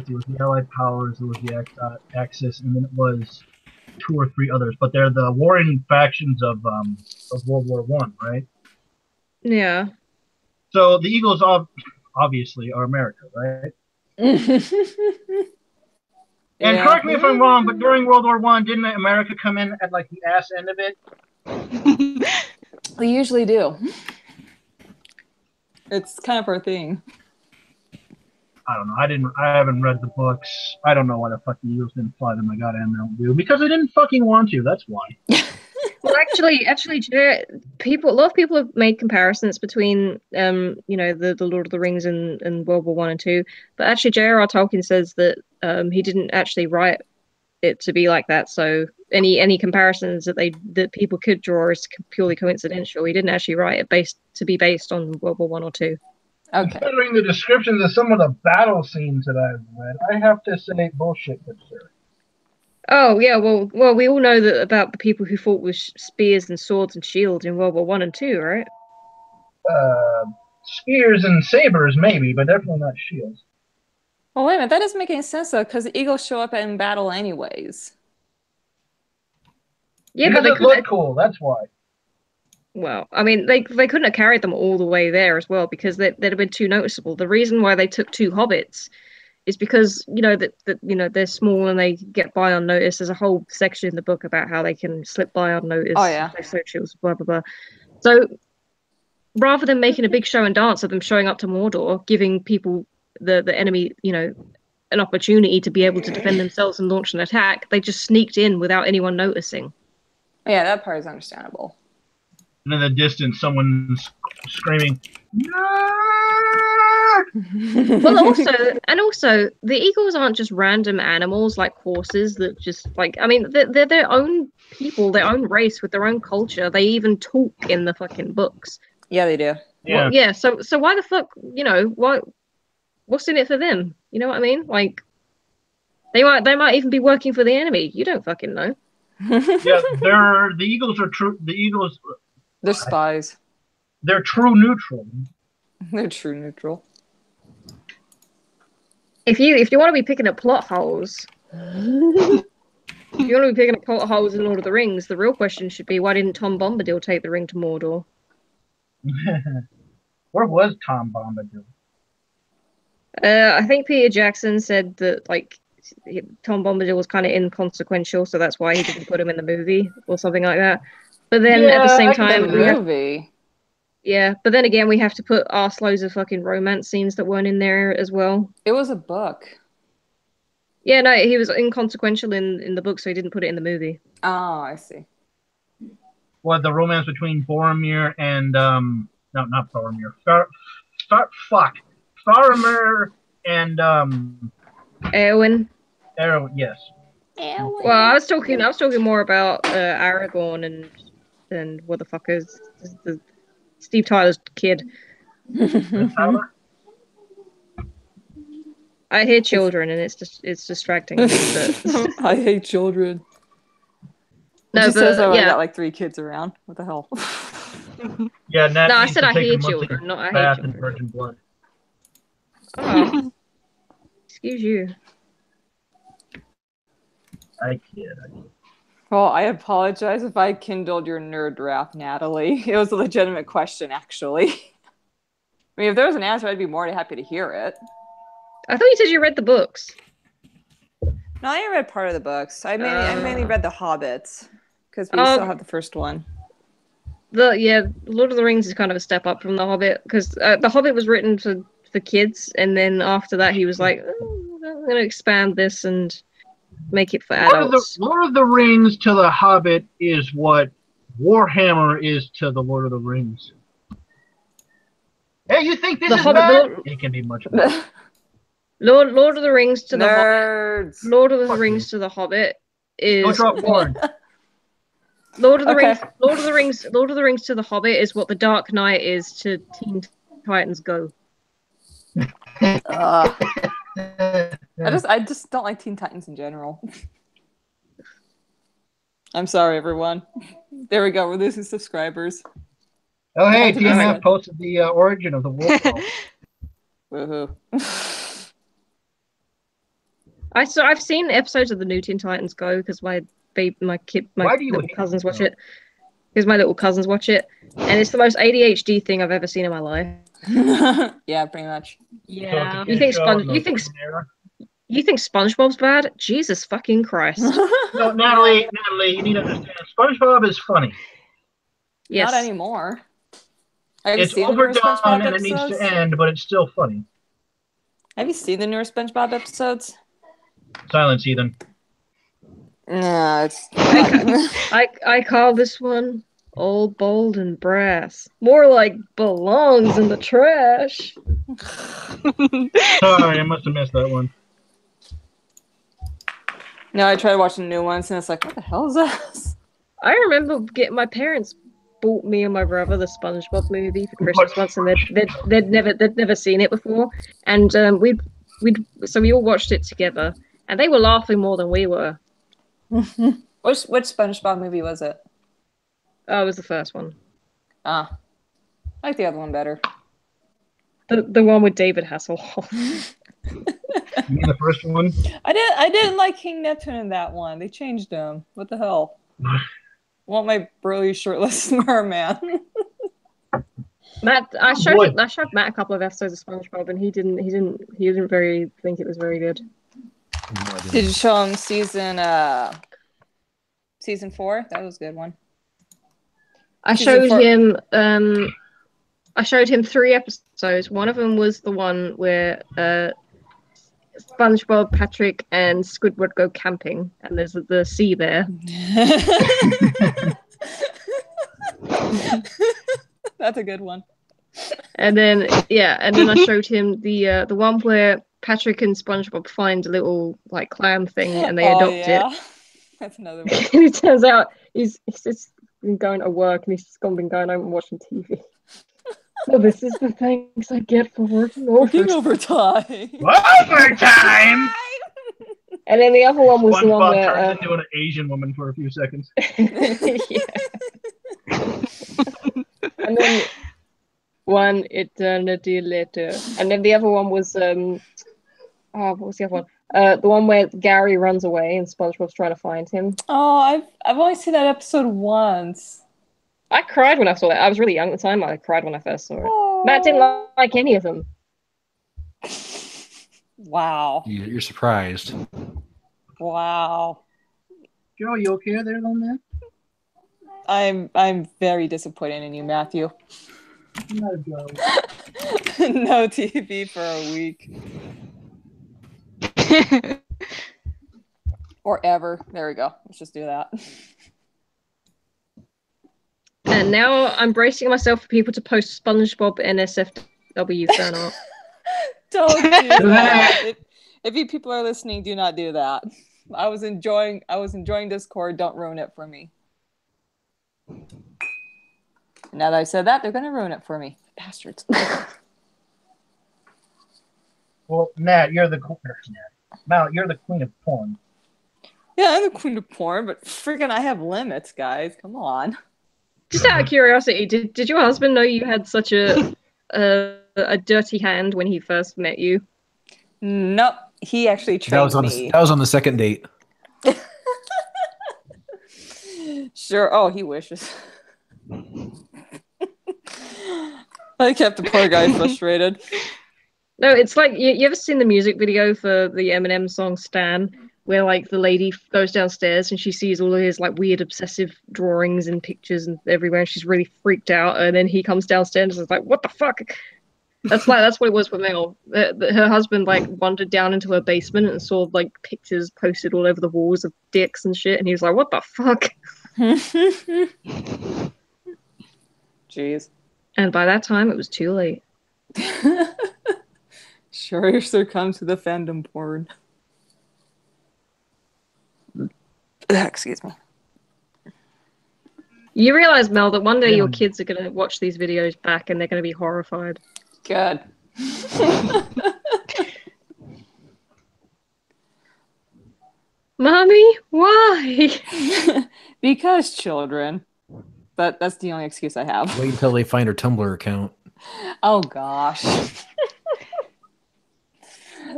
[SPEAKER 12] was the Allied powers, there was the Axis, and then it was 2 or 3 others, but they're the warring factions of World War One, right?
[SPEAKER 2] Yeah.
[SPEAKER 12] So the Eagles obviously are America, right? And correct me if I'm wrong, but during World War One, didn't America come in at like the ass end of it?
[SPEAKER 14] We usually do. It's kind of our thing.
[SPEAKER 12] I don't know. I haven't read the books. I don't know why the fuck the Eagles didn't fly to my goddamn Mount Doom. Because they didn't fucking want to. That's why.
[SPEAKER 2] Well, actually, a lot of people have made comparisons between, the Lord of the Rings and World War One and Two. But actually, J.R.R. Tolkien says that he didn't actually write it to be like that. So any comparisons that people could draw is purely coincidental. He didn't actually write it to be based on World War I or II.
[SPEAKER 14] Okay.
[SPEAKER 12] Considering the descriptions of some of the battle scenes that I've read, I have to say bullshit, good sir.
[SPEAKER 2] Oh yeah, well, we all know that about the people who fought with spears and swords and shields in World War I and II, right?
[SPEAKER 12] Spears and sabers, maybe, but definitely not shields.
[SPEAKER 14] Well, wait a minute. That doesn't make any sense, though, because the eagles show up in battle anyways.
[SPEAKER 2] Yeah,
[SPEAKER 12] because
[SPEAKER 2] but
[SPEAKER 12] it looked cool, that's why.
[SPEAKER 2] Well, I mean, they couldn't have carried them all the way there as well, because they'd have been too noticeable. The reason why they took 2 hobbits is because, that they're small and they get by unnoticed. There's a whole section in the book about how they can slip by unnoticed.
[SPEAKER 14] Oh, yeah.
[SPEAKER 2] Their socials, blah, blah, blah. So rather than making a big show and dance of them showing up to Mordor, giving people, the enemy, an opportunity to be able to defend themselves and launch an attack, they just sneaked in without anyone noticing.
[SPEAKER 14] Yeah, that part is understandable.
[SPEAKER 12] And in the distance, someone's screaming,
[SPEAKER 2] Well, also, the eagles aren't just random animals like horses that just they're their own people, their own race with their own culture. They even talk in the fucking books.
[SPEAKER 14] Yeah, they do.
[SPEAKER 12] Yeah.
[SPEAKER 2] Well, yeah. So why the fuck, what's in it for them? You know what I mean? Like, they might even be working for the enemy. You don't fucking know.
[SPEAKER 12] Yeah, the eagles are true. The eagles.
[SPEAKER 14] They're spies.
[SPEAKER 12] They're true neutral.
[SPEAKER 14] They're true neutral.
[SPEAKER 2] If you want to be picking up plot holes, in Lord of the Rings, the real question should be, why didn't Tom Bombadil take the ring to Mordor?
[SPEAKER 12] Where was Tom Bombadil?
[SPEAKER 2] I think Peter Jackson said that Tom Bombadil was kind of inconsequential, so that's why he didn't put him in the movie or something like that. But then at the same time, but then again, we have to put arseloads of fucking romance scenes that weren't in there as well.
[SPEAKER 14] It was a book.
[SPEAKER 2] Yeah, no, he was inconsequential in the book, so he didn't put it in the movie.
[SPEAKER 14] Oh, I see.
[SPEAKER 12] What, the romance between Boromir and no, not Boromir. Faramir and
[SPEAKER 2] Eowyn.
[SPEAKER 12] Eowyn, yes.
[SPEAKER 2] Well, I was talking more about Aragorn and what the fuck is the Steve Tyler's kid.
[SPEAKER 12] Tyler?
[SPEAKER 2] I hear children, and it's distracting me. But...
[SPEAKER 14] I hate children.
[SPEAKER 2] No,
[SPEAKER 14] but says, I
[SPEAKER 2] yeah.
[SPEAKER 14] got like 3 kids around. What the hell?
[SPEAKER 12] Yeah, Nat
[SPEAKER 2] no, I
[SPEAKER 12] needs
[SPEAKER 2] said
[SPEAKER 12] to
[SPEAKER 2] I
[SPEAKER 12] take
[SPEAKER 2] hear
[SPEAKER 12] a monthly
[SPEAKER 2] children, not I
[SPEAKER 12] bath
[SPEAKER 2] hate
[SPEAKER 12] in
[SPEAKER 2] children.
[SPEAKER 12] virgin blood.
[SPEAKER 2] Oh. Excuse you.
[SPEAKER 12] I kid.
[SPEAKER 14] Well, I apologize if I kindled your nerd wrath, Natalie. It was a legitimate question, actually. I mean, if there was an answer, I'd be more than happy to hear it.
[SPEAKER 2] I thought you said you read the books.
[SPEAKER 14] No, I read part of the books. I mainly read The Hobbits, because we still have the first one.
[SPEAKER 2] Lord of the Rings is kind of a step up from The Hobbit, because The Hobbit was written for kids, and then after that he was like, I'm going to expand this and make it for adults.
[SPEAKER 12] Lord of the Rings to The Hobbit is what Warhammer is to the Lord of the Rings. Hey, you think this is bad? It can be much better.
[SPEAKER 2] Lord of the Rings to
[SPEAKER 14] Nerds.
[SPEAKER 2] Lord of the Rings to The Hobbit is
[SPEAKER 12] Go drop porn.
[SPEAKER 2] Lord of the Rings to The Hobbit is what The Dark Knight is to Teen Titans Go.
[SPEAKER 14] I just don't like Teen Titans in general. I'm sorry, everyone. There we go. We're losing subscribers.
[SPEAKER 12] Oh, hey, TMF posted the origin of the wolf.
[SPEAKER 14] Woohoo.
[SPEAKER 2] I've seen episodes of the new Teen Titans Go because my little cousins watch it. Because my little cousins watch it, and it's the most ADHD thing I've ever seen in my life.
[SPEAKER 14] Yeah, pretty much.
[SPEAKER 2] Yeah. You think SpongeBob's bad? Jesus fucking Christ!
[SPEAKER 12] No, Natalie, you need to understand. SpongeBob is funny.
[SPEAKER 14] Yes. Not anymore.
[SPEAKER 12] It's overdone and it needs to end, but it's still funny.
[SPEAKER 14] Have you seen the newer SpongeBob episodes?
[SPEAKER 12] Silence, Ethan.
[SPEAKER 14] No, it's.
[SPEAKER 2] I call this one old, bold, and brass. More like belongs in the trash.
[SPEAKER 12] Sorry, I must have missed that one.
[SPEAKER 14] No, I tried watching new ones, and it's like, what the hell is this?
[SPEAKER 2] I remember my parents bought me and my brother the SpongeBob movie for Christmas once, and they'd never seen it before, and we all watched it together, and they were laughing more than we were.
[SPEAKER 14] Which SpongeBob movie was it?
[SPEAKER 2] Oh, it was the first one.
[SPEAKER 14] Ah, I like the other one better.
[SPEAKER 2] The one with David Hasselhoff.
[SPEAKER 12] You mean the first one?
[SPEAKER 14] I didn't like King Neptune in that one. They changed him. What the hell? I want my burly shirtless merman.
[SPEAKER 2] Matt, I showed Matt a couple of episodes of SpongeBob, and he didn't think it was very good.
[SPEAKER 14] Did you show him season 4? That was a good one.
[SPEAKER 2] I showed him 3 episodes. One of them was the one where SpongeBob, Patrick, and Squidward go camping, and there's the sea there.
[SPEAKER 14] That's a good one.
[SPEAKER 2] And then I showed him the one where Patrick and SpongeBob find a little like clam thing and they adopt it.
[SPEAKER 14] That's another one.
[SPEAKER 2] And it turns out he's just been going to work and he's been going home and watching TV. So this is the thanks I get for working overtime.
[SPEAKER 12] Overtime!
[SPEAKER 2] And then the other one was the one where
[SPEAKER 12] turned into an Asian woman for a few seconds.
[SPEAKER 2] And then one eternity later. And then the other one was what was the other one? The one where Gary runs away and SpongeBob's trying to find him.
[SPEAKER 14] Oh, I've only seen that episode once.
[SPEAKER 2] I cried when I saw that. I was really young at the time. I cried when I first saw it.
[SPEAKER 14] Aww.
[SPEAKER 2] Matt didn't like any of them.
[SPEAKER 14] Wow.
[SPEAKER 1] You're surprised.
[SPEAKER 14] Wow.
[SPEAKER 12] Joe, you okay there, little man?
[SPEAKER 14] I'm very disappointed in you, Matthew.
[SPEAKER 12] No, Joe.
[SPEAKER 14] No TV for a week. Or ever. There we go. Let's just do that.
[SPEAKER 2] And now I'm bracing myself for people to post SpongeBob NSFW fan art.
[SPEAKER 14] Don't do that. If you people are listening, do not do that. I was enjoying Discord. Don't ruin it for me. Now that I said that, they're gonna ruin it for me. Bastards.
[SPEAKER 12] Well, Nat, you're the queen. Mal, you're the queen of porn.
[SPEAKER 14] Yeah, I'm the queen of porn, but freaking I have limits, guys. Come on.
[SPEAKER 2] Just out of curiosity, did your husband know you had such a dirty hand when he first met you?
[SPEAKER 14] Nope. He actually trained me.
[SPEAKER 1] That was on the second date.
[SPEAKER 14] Sure. Oh, he wishes. I kept the poor guy frustrated.
[SPEAKER 2] No, it's like you ever seen the music video for the Eminem song "Stan," where like the lady goes downstairs and she sees all of his like weird obsessive drawings and pictures and everywhere, and she's really freaked out. And then he comes downstairs and is like, "What the fuck?" That's what it was for Mel. Her husband like wandered down into her basement and saw like pictures posted all over the walls of dicks and shit, and he was like, "What the fuck?"
[SPEAKER 14] Jeez.
[SPEAKER 2] And by that time, it was too late.
[SPEAKER 14] Sure succumbed to the fandom porn. Excuse me.
[SPEAKER 2] You realize, Mel, that one day your kids are going to watch these videos back and they're going to be horrified.
[SPEAKER 14] Good.
[SPEAKER 2] Mommy, why?
[SPEAKER 14] Because children. But that's the only excuse I have.
[SPEAKER 1] Wait until they find her Tumblr account.
[SPEAKER 14] Oh gosh.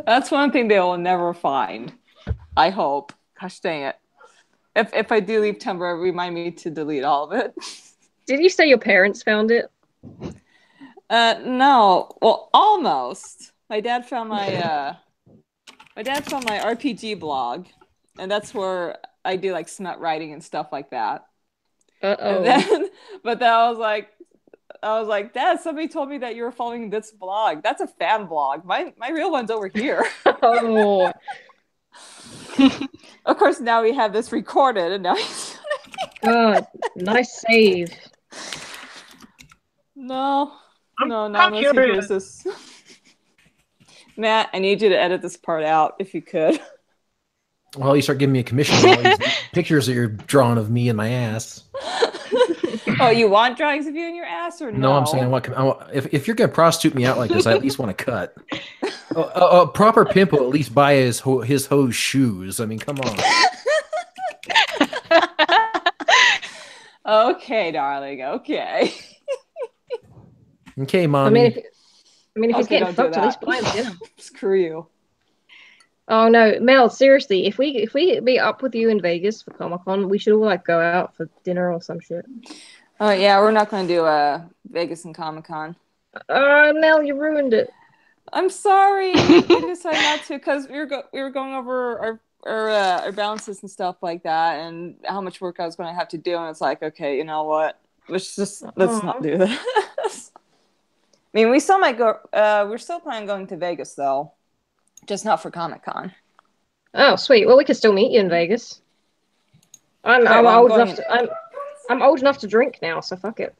[SPEAKER 14] That's one thing they will never find. I hope. Gosh dang it. If I do leave Tumblr, remind me to delete all of it.
[SPEAKER 2] Did you say your parents found it?
[SPEAKER 14] No. Well, almost. My dad found my RPG blog, and that's where I do like smut writing and stuff like that. But then I was like, Dad, somebody told me that you were following this blog. That's a fan blog. My real one's over here.
[SPEAKER 2] Oh.
[SPEAKER 14] Of course, now we have this recorded, and now he's.
[SPEAKER 2] God, nice save.
[SPEAKER 14] No, unless he hears this. Matt, I need you to edit this part out if you could.
[SPEAKER 1] Well, you start giving me a commission for all these pictures that you're drawing of me and my ass.
[SPEAKER 14] Oh, you want drawings of you and your ass or no?
[SPEAKER 1] No, I'm saying if you're gonna prostitute me out like this, I at least want to cut. A proper pimp will at least buy his hoe's shoes. I mean, come on.
[SPEAKER 14] Okay, darling. Okay.
[SPEAKER 1] Okay, mommy.
[SPEAKER 2] I mean, if he's
[SPEAKER 14] Okay,
[SPEAKER 2] getting
[SPEAKER 14] don't do
[SPEAKER 2] fucked, at least
[SPEAKER 14] that.
[SPEAKER 2] buy him dinner.
[SPEAKER 14] Screw you.
[SPEAKER 2] Oh no, Mel, seriously, if we meet up with you in Vegas for Comic-Con, we should all like go out for dinner or some shit.
[SPEAKER 14] Oh yeah, we're not going to do Vegas and Comic-Con.
[SPEAKER 2] Mel, you ruined it.
[SPEAKER 14] I'm sorry. We decided not to because we were going over our balances and stuff like that, and how much work I was going to have to do, and it's like, okay, you know what? Let's not do this. I mean, we still might go. We're still planning on going to Vegas though, just not for Comic-Con.
[SPEAKER 2] Oh, sweet. Well, we can still meet you in Vegas. I'm old enough to drink now, so fuck it.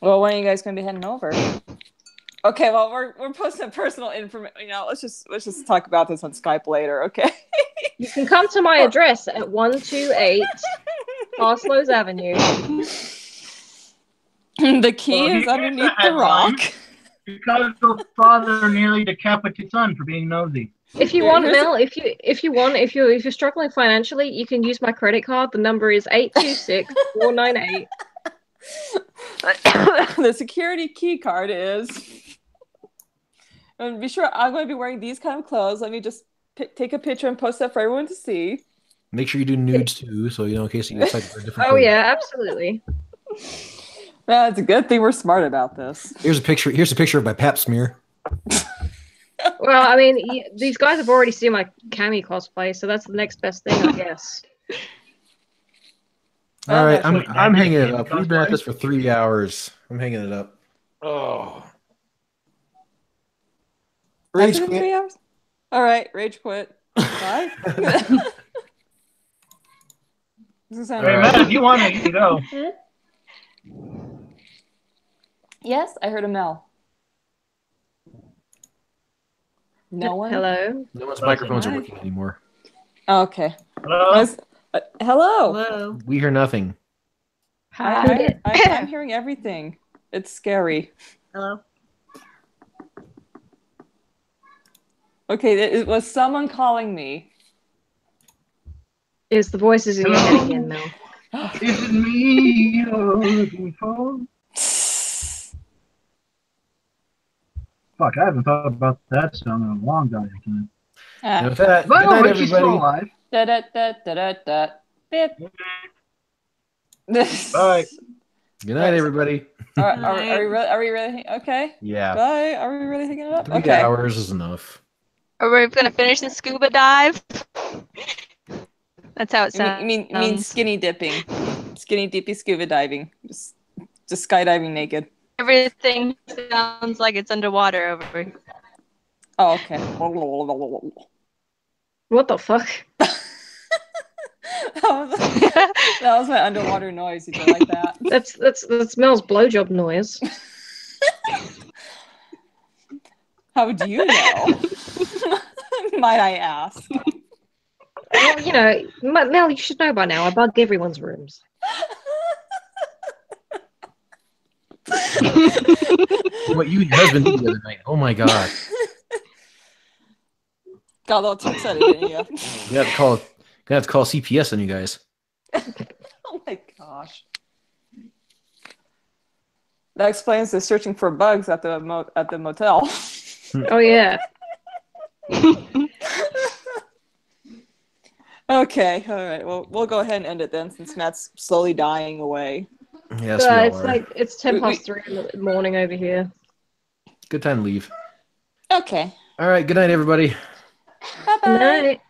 [SPEAKER 14] Well, when are you guys going to be heading over? Okay, well, we're posting personal information. You know, let's just talk about this on Skype later, okay?
[SPEAKER 2] You can come to my address at 128 Oslo's Avenue.
[SPEAKER 14] The key is underneath the rock.
[SPEAKER 12] Because your father nearly decapitated his son for being nosy.
[SPEAKER 2] If you want, Mel, if you're struggling financially, you can use my credit card. The number is 826-498.
[SPEAKER 14] The security key card is. And be sure I'm going to be wearing these kind of clothes. Let me just take a picture and post that for everyone to see.
[SPEAKER 1] Make sure you do nudes too, so in case you decide for a different.
[SPEAKER 2] Oh yeah, absolutely.
[SPEAKER 14] Well, it's a good thing we're smart about this.
[SPEAKER 1] Here's a picture. Here's a picture of my pap smear.
[SPEAKER 2] Well, I mean, these guys have already seen my Cammy cosplay, so that's the next best thing, I guess.
[SPEAKER 1] All right, I'm hanging it up. We've been at this for 3 hours. I'm hanging it up. Oh.
[SPEAKER 14] Rage quit. 3 hours? All right, rage quit. Bye.
[SPEAKER 12] Hey, man, if you want to, you can go.
[SPEAKER 14] Yes, I heard a Mel. No one?
[SPEAKER 2] Hello?
[SPEAKER 1] No one's microphones are working anymore.
[SPEAKER 14] Oh, okay.
[SPEAKER 12] Hello?
[SPEAKER 14] Hello?
[SPEAKER 15] Hello?
[SPEAKER 1] We hear nothing.
[SPEAKER 14] Hi. I'm hearing everything. It's scary.
[SPEAKER 15] Hello?
[SPEAKER 14] Okay, it was someone calling me.
[SPEAKER 2] Is the voices in your head again, Mel?
[SPEAKER 12] Is it me you're looking for? Fuck, I haven't thought about that song in a long time.
[SPEAKER 1] And with that,
[SPEAKER 12] But
[SPEAKER 1] good night,
[SPEAKER 12] Richie's still
[SPEAKER 1] everybody.
[SPEAKER 12] alive.
[SPEAKER 14] Da-da-da-da-da-da. Beep.
[SPEAKER 12] Bye.
[SPEAKER 1] Good night, everybody.
[SPEAKER 14] Are we really? Okay.
[SPEAKER 1] Yeah.
[SPEAKER 14] Bye. Are we really hanging it up?
[SPEAKER 1] 3
[SPEAKER 14] Okay.
[SPEAKER 1] hours is enough.
[SPEAKER 13] Are we gonna finish the scuba dive? That's how it sounds.
[SPEAKER 14] You mean skinny dipping, skinny dippy scuba diving, just skydiving naked.
[SPEAKER 13] Everything sounds like it's underwater over here.
[SPEAKER 14] Oh, okay.
[SPEAKER 2] What the fuck?
[SPEAKER 14] That was my underwater noise. Did you like that?
[SPEAKER 2] That's Mel's blowjob noise.
[SPEAKER 14] How do you know? Might I ask?
[SPEAKER 2] Well, Mel, you should know by now. I bug everyone's rooms.
[SPEAKER 1] What you and your husband did the other night? Oh my god!
[SPEAKER 14] Got a little too excited, didn't you?
[SPEAKER 1] You have to call CPS on you guys.
[SPEAKER 14] Oh my gosh! That explains the searching for bugs at the motel.
[SPEAKER 2] Oh yeah.
[SPEAKER 14] Okay, all right. Well, we'll go ahead and end it then, since Matt's slowly dying away.
[SPEAKER 1] Yes, we all
[SPEAKER 2] It's
[SPEAKER 1] are.
[SPEAKER 2] like it's 3:10 in the morning over here.
[SPEAKER 1] Good time to leave.
[SPEAKER 14] Okay.
[SPEAKER 1] All right. Good night, everybody.
[SPEAKER 14] Bye-bye.
[SPEAKER 2] Good night.